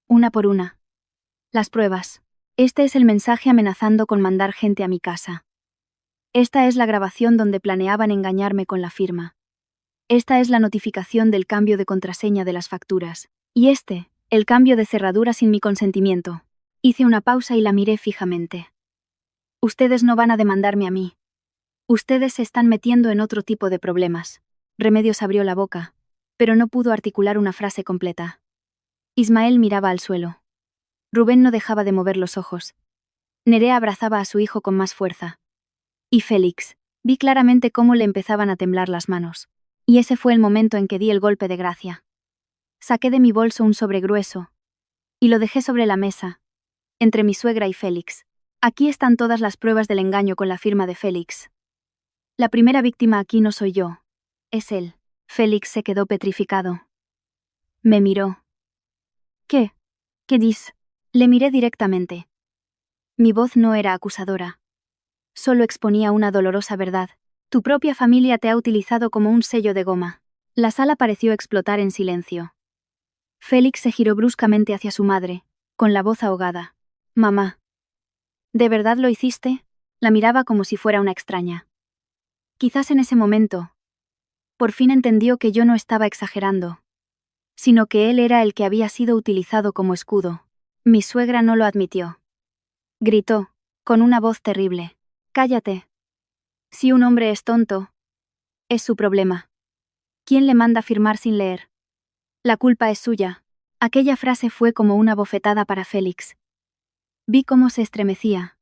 una por una, las pruebas. Este es el mensaje amenazando con mandar gente a mi casa. Esta es la grabación donde planeaban engañarme con la firma. Esta es la notificación del cambio de contraseña de las facturas. Y el cambio de cerradura sin mi consentimiento. Hice una pausa y la miré fijamente. Ustedes no van a demandarme a mí. Ustedes se están metiendo en otro tipo de problemas. Remedios abrió la boca, pero no pudo articular una frase completa. Ismael miraba al suelo. Rubén no dejaba de mover los ojos. Nerea abrazaba a su hijo con más fuerza. Y Félix, vi claramente cómo le empezaban a temblar las manos. Y ese fue el momento en que di el golpe de gracia. Saqué de mi bolso un sobre grueso y lo dejé sobre la mesa, entre mi suegra y Félix. Aquí están todas las pruebas del engaño con la firma de Félix. La primera víctima aquí no soy yo, es él. Félix se quedó petrificado. Me miró. ¿Qué? ¿Qué dices? Le miré directamente. Mi voz no era acusadora. Solo exponía una dolorosa verdad. Tu propia familia te ha utilizado como un sello de goma. La sala pareció explotar en silencio. Félix se giró bruscamente hacia su madre, con la voz ahogada. Mamá. ¿De verdad lo hiciste? La miraba como si fuera una extraña. Quizás en ese momento, por fin entendió que yo no estaba exagerando, sino que él era el que había sido utilizado como escudo. Mi suegra no lo admitió. Gritó, con una voz terrible. Cállate. Si un hombre es tonto, es su problema. ¿Quién le manda firmar sin leer? La culpa es suya. Aquella frase fue como una bofetada para Félix. Vi cómo se estremecía,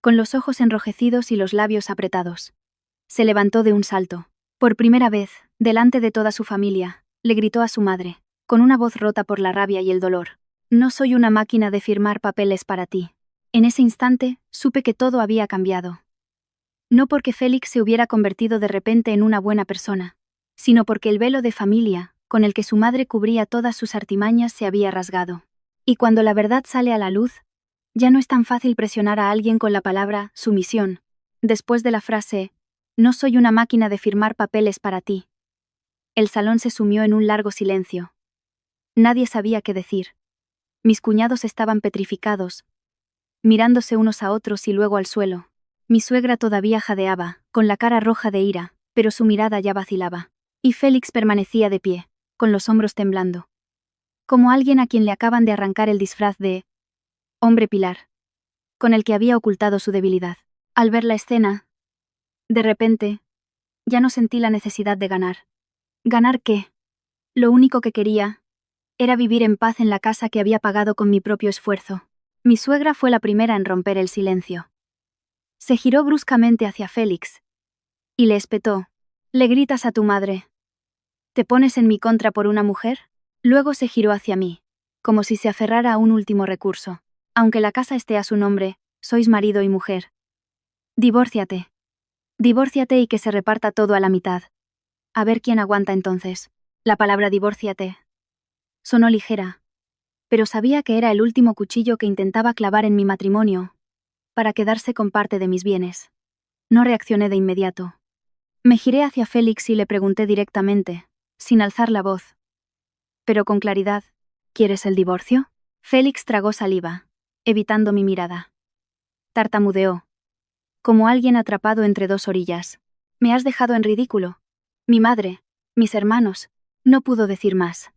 con los ojos enrojecidos y los labios apretados. Se levantó de un salto. Por primera vez, delante de toda su familia, le gritó a su madre, con una voz rota por la rabia y el dolor. No soy una máquina de firmar papeles para ti. En ese instante, supe que todo había cambiado. No porque Félix se hubiera convertido de repente en una buena persona, sino porque el velo de familia, con el que su madre cubría todas sus artimañas, se había rasgado. Y cuando la verdad sale a la luz, ya no es tan fácil presionar a alguien con la palabra sumisión. Después de la frase, no soy una máquina de firmar papeles para ti. El salón se sumió en un largo silencio. Nadie sabía qué decir. Mis cuñados estaban petrificados, mirándose unos a otros y luego al suelo. Mi suegra todavía jadeaba, con la cara roja de ira, pero su mirada ya vacilaba. Y Félix permanecía de pie, con los hombros temblando. Como alguien a quien le acaban de arrancar el disfraz de hombre pilar, con el que había ocultado su debilidad. Al ver la escena, de repente, ya no sentí la necesidad de ganar. ¿Ganar qué? Lo único que quería era vivir en paz en la casa que había pagado con mi propio esfuerzo. Mi suegra fue la primera en romper el silencio. Se giró bruscamente hacia Félix y le espetó. ¿Le gritas a tu madre? ¿Te pones en mi contra por una mujer? Luego se giró hacia mí, como si se aferrara a un último recurso. Aunque la casa esté a su nombre, sois marido y mujer. Divórciate. Divórciate y que se reparta todo a la mitad. A ver quién aguanta entonces. La palabra divórciate sonó ligera, pero sabía que era el último cuchillo que intentaba clavar en mi matrimonio, para quedarse con parte de mis bienes. No reaccioné de inmediato. Me giré hacia Félix y le pregunté directamente, sin alzar la voz, pero con claridad, ¿quieres el divorcio? Félix tragó saliva, evitando mi mirada. Tartamudeó, como alguien atrapado entre dos orillas. Me has dejado en ridículo. Mi madre, mis hermanos. No pudo decir más.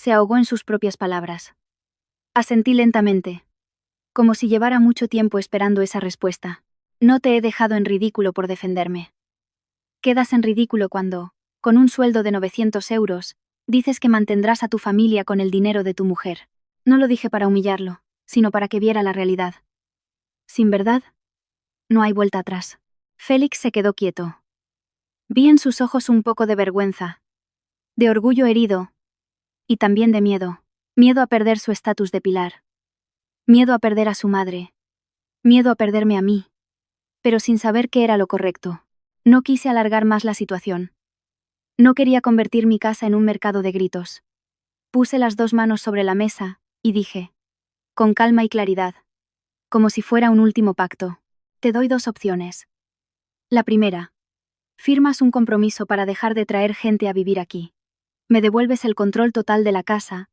Se ahogó en sus propias palabras. Asentí lentamente, como si llevara mucho tiempo esperando esa respuesta. No te he dejado en ridículo por defenderme. Quedas en ridículo cuando, con un sueldo de 900 euros, dices que mantendrás a tu familia con el dinero de tu mujer. No lo dije para humillarlo, sino para que viera la realidad. Sin verdad, no hay vuelta atrás. Félix se quedó quieto. Vi en sus ojos un poco de vergüenza, de orgullo herido, y también de miedo. Miedo a perder su estatus de pilar. Miedo a perder a su madre. Miedo a perderme a mí. Pero sin saber qué era lo correcto. No quise alargar más la situación. No quería convertir mi casa en un mercado de gritos. Puse las dos manos sobre la mesa, y dije, con calma y claridad, como si fuera un último pacto, te doy dos opciones. La primera, firmas un compromiso para dejar de traer gente a vivir aquí. Me devuelves el control total de la casa,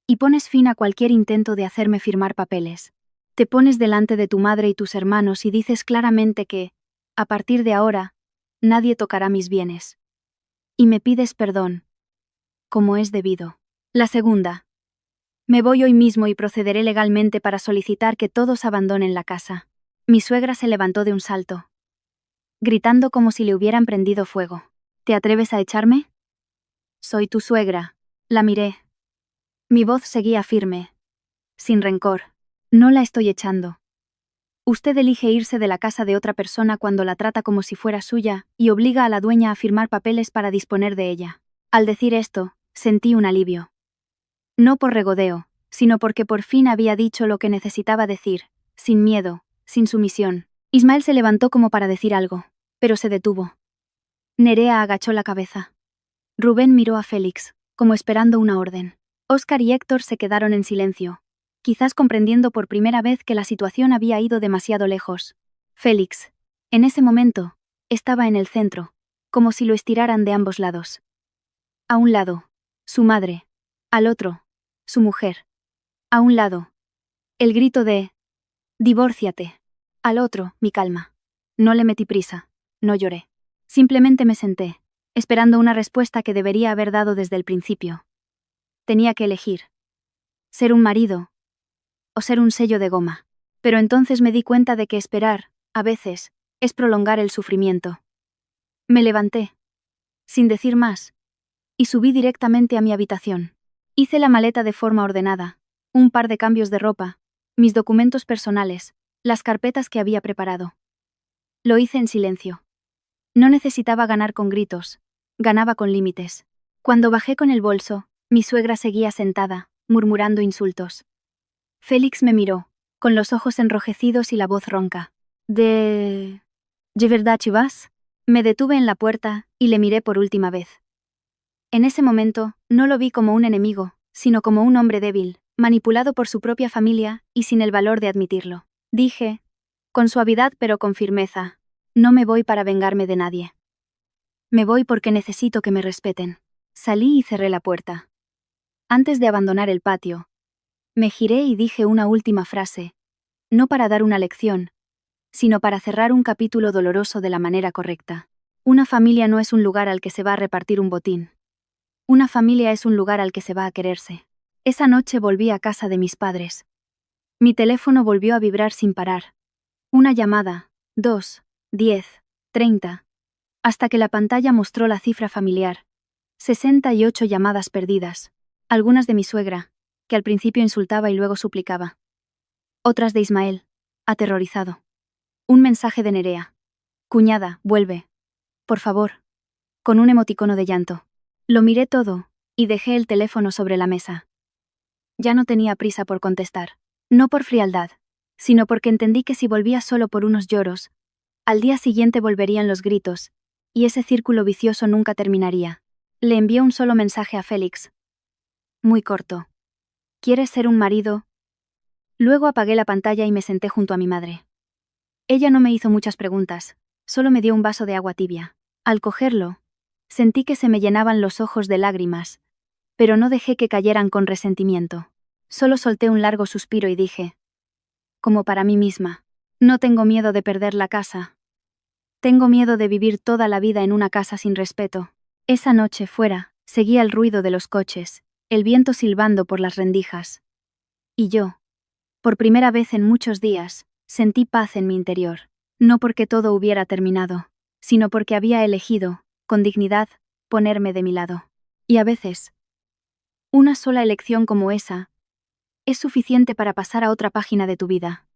y pones fin a cualquier intento de hacerme firmar papeles. Te pones delante de tu madre y tus hermanos y dices claramente que, a partir de ahora, nadie tocará mis bienes. Y me pides perdón, como es debido. La segunda. Me voy hoy mismo y procederé legalmente para solicitar que todos abandonen la casa. Mi suegra se levantó de un salto, gritando como si le hubieran prendido fuego. ¿Te atreves a echarme? Soy tu suegra. La miré. Mi voz seguía firme, sin rencor. No la estoy echando. Usted elige irse de la casa de otra persona cuando la trata como si fuera suya y obliga a la dueña a firmar papeles para disponer de ella. Al decir esto, sentí un alivio. No por regodeo, sino porque por fin había dicho lo que necesitaba decir, sin miedo, sin sumisión. Ismael se levantó como para decir algo, pero se detuvo. Nerea agachó la cabeza. Rubén miró a Félix, como esperando una orden. Oscar y Héctor se quedaron en silencio, quizás comprendiendo por primera vez que la situación había ido demasiado lejos. Félix, en ese momento, estaba en el centro, como si lo estiraran de ambos lados. A un lado, su madre. Al otro, su mujer. A un lado, el grito de «divórciate». Al otro, mi calma. No le metí prisa, no lloré. Simplemente me senté, esperando una respuesta que debería haber dado desde el principio. Tenía que elegir. Ser un marido o ser un sello de goma. Pero entonces me di cuenta de que esperar, a veces, es prolongar el sufrimiento. Me levanté, sin decir más, y subí directamente a mi habitación. Hice la maleta de forma ordenada, un par de cambios de ropa, mis documentos personales, las carpetas que había preparado. Lo hice en silencio. No necesitaba ganar con gritos, ganaba con límites. Cuando bajé con el bolso, mi suegra seguía sentada, murmurando insultos. Félix me miró, con los ojos enrojecidos y la voz ronca. ¿De verdad, Chivas? Me detuve en la puerta y le miré por última vez. En ese momento, no lo vi como un enemigo, sino como un hombre débil, manipulado por su propia familia y sin el valor de admitirlo. Dije, con suavidad pero con firmeza, no me voy para vengarme de nadie. Me voy porque necesito que me respeten. Salí y cerré la puerta. Antes de abandonar el patio, me giré y dije una última frase, no para dar una lección, sino para cerrar un capítulo doloroso de la manera correcta. Una familia no es un lugar al que se va a repartir un botín. Una familia es un lugar al que se va a quererse. Esa noche volví a casa de mis padres. Mi teléfono volvió a vibrar sin parar. Una llamada, 2, 10, 30, hasta que la pantalla mostró la cifra familiar. 68 llamadas perdidas. Algunas de mi suegra, que al principio insultaba y luego suplicaba. Otras de Ismael, aterrorizado. Un mensaje de Nerea. Cuñada, vuelve. Por favor. Con un emoticono de llanto. Lo miré todo, y dejé el teléfono sobre la mesa. Ya no tenía prisa por contestar. No por frialdad, sino porque entendí que si volvía solo por unos lloros, al día siguiente volverían los gritos, y ese círculo vicioso nunca terminaría. Le envié un solo mensaje a Félix. Muy corto. ¿Quieres ser un marido? Luego apagué la pantalla y me senté junto a mi madre. Ella no me hizo muchas preguntas, solo me dio un vaso de agua tibia. Al cogerlo, sentí que se me llenaban los ojos de lágrimas, pero no dejé que cayeran con resentimiento. Solo solté un largo suspiro y dije, como para mí misma, no tengo miedo de perder la casa. Tengo miedo de vivir toda la vida en una casa sin respeto. Esa noche fuera, seguía el ruido de los coches, el viento silbando por las rendijas. Y yo, por primera vez en muchos días, sentí paz en mi interior, no porque todo hubiera terminado, sino porque había elegido, con dignidad, ponerme de mi lado. Y a veces, una sola elección como esa es suficiente para pasar a otra página de tu vida.